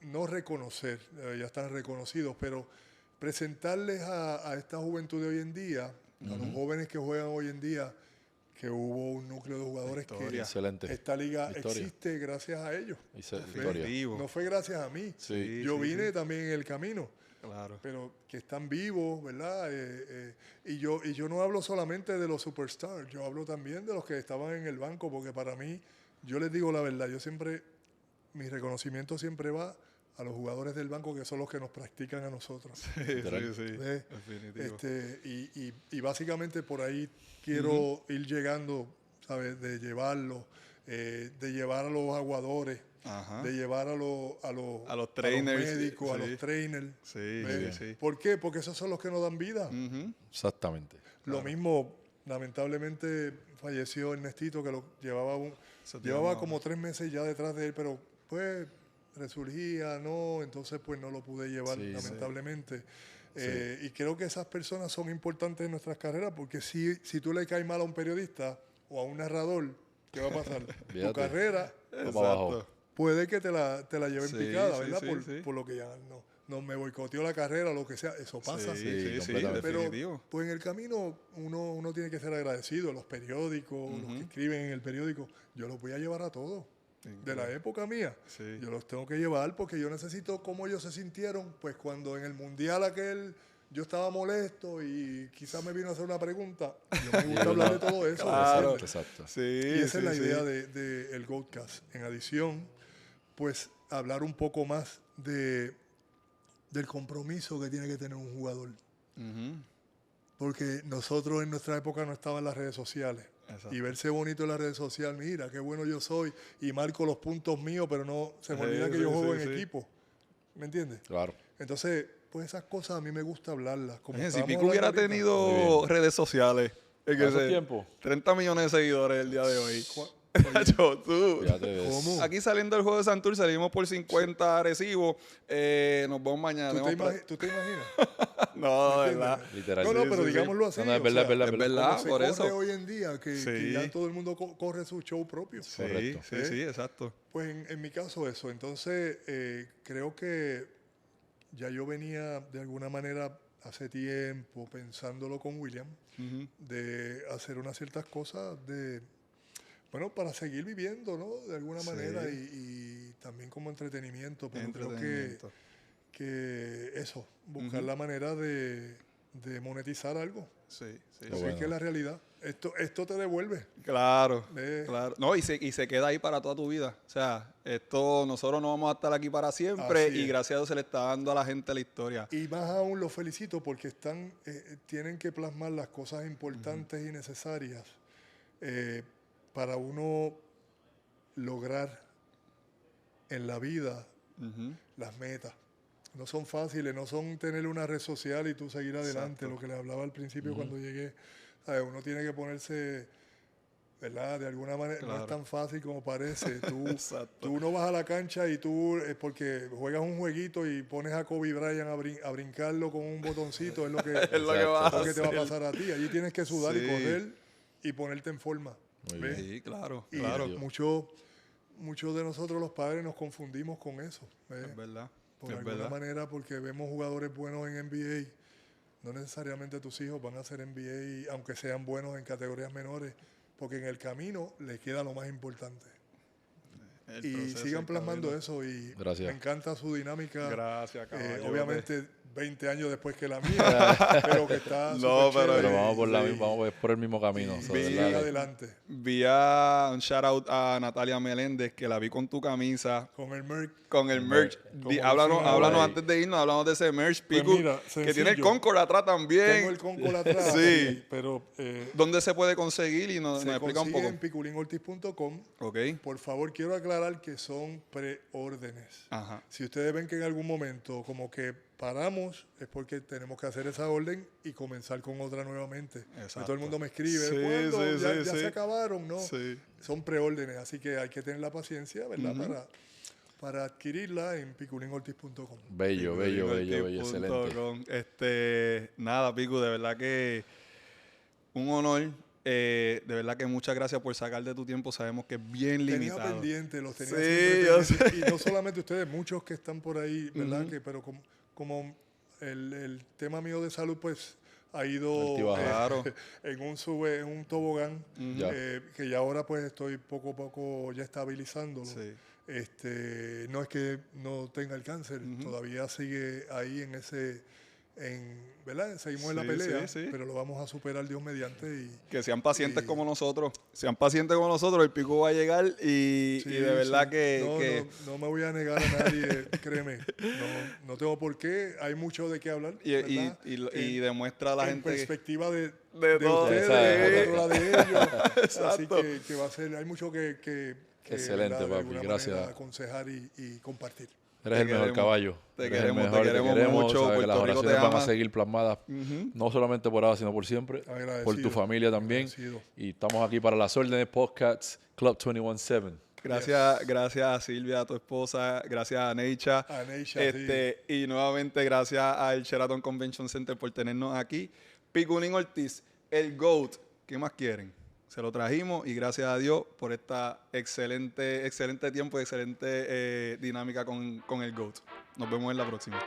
no reconocer, ya están reconocidos, pero presentarles a esta juventud de hoy en día, a los jóvenes que juegan hoy en día, que hubo un núcleo de jugadores que excelente. Esta liga existe gracias a ellos. No fue gracias a mí. Sí. Yo vine también en el camino. Claro. Pero que están vivos, ¿verdad? Y yo no hablo solamente de los superstars, yo hablo también de los que estaban en el banco, porque para mí, yo les digo la verdad, mi reconocimiento siempre va a los jugadores del banco, que son los que nos practican a nosotros. Sí. Definitivo. Y básicamente por ahí quiero ir llegando, ¿sabes? De llevarlo, de llevar a los aguadores, de llevar a los trainers, médicos, a los trainers. Sí. ¿Por qué? Porque esos son los que nos dan vida. Exactamente. Lo mismo, lamentablemente falleció Ernestito, que lo llevaba como 3 meses ya detrás de él, pero pues resurgía, ¿no? Entonces pues no lo pude llevar, lamentablemente. Y creo que esas personas son importantes en nuestras carreras, porque si tú le caes mal a un periodista o a un narrador, ¿qué va a pasar? Tu carrera puede que te la lleven picada, ¿verdad? Por lo que ya no me boicoteó la carrera, lo que sea, eso pasa. Pero pues en el camino uno tiene que ser agradecido. Los periódicos, los que escriben en el periódico, yo los voy a llevar a todos. De la época mía, yo los tengo que llevar porque yo necesito cómo ellos se sintieron, pues cuando en el mundial aquel yo estaba molesto y quizás me vino a hacer una pregunta. Yo me gusta hablar de todo eso. Claro. Exacto. Y esa es la idea del GOATcast. En adición, pues hablar un poco más del compromiso que tiene que tener un jugador. Porque nosotros en nuestra época no estaban las redes sociales. Exacto. Y verse bonito en las redes sociales, mira, qué bueno yo soy y marco los puntos míos, pero no se me olvida que yo juego en equipo. ¿Me entiendes? Claro. Entonces, pues esas cosas a mí me gusta hablarlas. Si Pico hubiera tenido redes sociales, ¿hace tiempo? 30 millones de seguidores el día de hoy. Tú. ¿Cómo? Aquí saliendo del juego de Santur salimos por 50 Arecibo. Nos vemos mañana. ¿Tú te imaginas? No, de verdad. Literal. No, pero digámoslo así. No, es verdad, es verdad. Por eso hoy en día, que ya todo el mundo corre su show propio. Correcto. Sí, exacto. Pues en mi caso eso. Entonces, creo que ya yo venía de alguna manera hace tiempo pensándolo con William, de hacer unas ciertas cosas para seguir viviendo, ¿no? De alguna manera y también como entretenimiento, pero creo que eso, buscar la manera de monetizar algo. Sí. Así es que es la realidad. Esto te devuelve. Claro. No, y se queda ahí para toda tu vida. O sea, nosotros no vamos a estar aquí para siempre y gracias a Dios se le está dando a la gente la historia. Y más aún los felicito porque tienen que plasmar las cosas importantes y necesarias para uno lograr en la vida las metas. No son fáciles, no son tener una red social y tú seguir adelante. Exacto. Lo que les hablaba al principio cuando llegué. ¿Sabes? Uno tiene que ponerse, ¿verdad? De alguna manera, no es tan fácil como parece. Tú no vas a la cancha y porque juegas un jueguito y pones a Kobe Bryant a brincarlo con un botoncito, es lo que, es lo que te va a pasar a ti. Allí tienes que sudar y correr y ponerte en forma. ¿Ves? Sí, claro. Y muchos de nosotros los padres nos confundimos con eso. ¿Ves? Es verdad. Por alguna manera, porque vemos jugadores buenos en NBA, no necesariamente tus hijos van a ser NBA, aunque sean buenos en categorías menores, porque en el camino les queda lo más importante. Y sigan plasmando eso y me encanta su dinámica. Gracias, caballo. Obviamente 20 años después que la mía, pero que está pero vamos por el mismo camino. Adelante. Vi un shout out a Natalia Meléndez, que la vi con tu camisa. Con el merch. Háblanos antes de irnos, hablamos de ese merch, Pico, que tiene el Concord atrás también. Tengo el Concord atrás. Sí. Pero, ¿dónde se puede conseguir? Y nos explica un poco. En piculínortiz.com. Okay. Por favor, quiero aclarar que son preórdenes. Si ustedes ven que en algún momento como que paramos, es porque tenemos que hacer esa orden y comenzar con otra nuevamente. Todo el mundo me escribe, ¿cuándo? Ya se acabaron, ¿no? Son preórdenes, así que hay que tener la paciencia, ¿verdad? Para adquirirla en piculínortiz.com. Bello, excelente. Nada, Pico, de verdad que un honor De verdad que muchas gracias por sacar de tu tiempo. Sabemos que es bien limitado. Tenía pendiente, los tenía Sí, pendientes. Y no solamente ustedes, muchos que están por ahí, ¿verdad? Pero como el tema mío de salud, pues ha ido en un tobogán, que ya ahora pues estoy poco a poco ya estabilizándolo. Sí. No es que no tenga el cáncer, todavía sigue ahí en ese... ¿verdad? Seguimos en la pelea, pero lo vamos a superar Dios mediante. Que sean pacientes como nosotros. Sean pacientes como nosotros, el pico va a llegar y de verdad que... No me voy a negar a nadie, créeme. No tengo por qué. Hay mucho de qué hablar. Y demuestra a la gente... En perspectiva de todo, ustedes, de ellos. Así que va a ser... Hay mucho que excelente, papi. Gracias. Aconsejar y compartir. Eres el mejor, caballo. Te queremos mucho. Sabes que las oraciones van a seguir plasmadas, no solamente por ahora, sino por siempre. Por tu familia también. Y estamos aquí para las órdenes podcast Club 21-7. Gracias a Silvia, a tu esposa. Gracias a Neicha. Y nuevamente gracias al Sheraton Convention Center por tenernos aquí. Piculín Ortiz, el GOAT. ¿Qué más quieren? Se lo trajimos y gracias a Dios por esta excelente tiempo y excelente dinámica con el GOAT. Nos vemos en la próxima.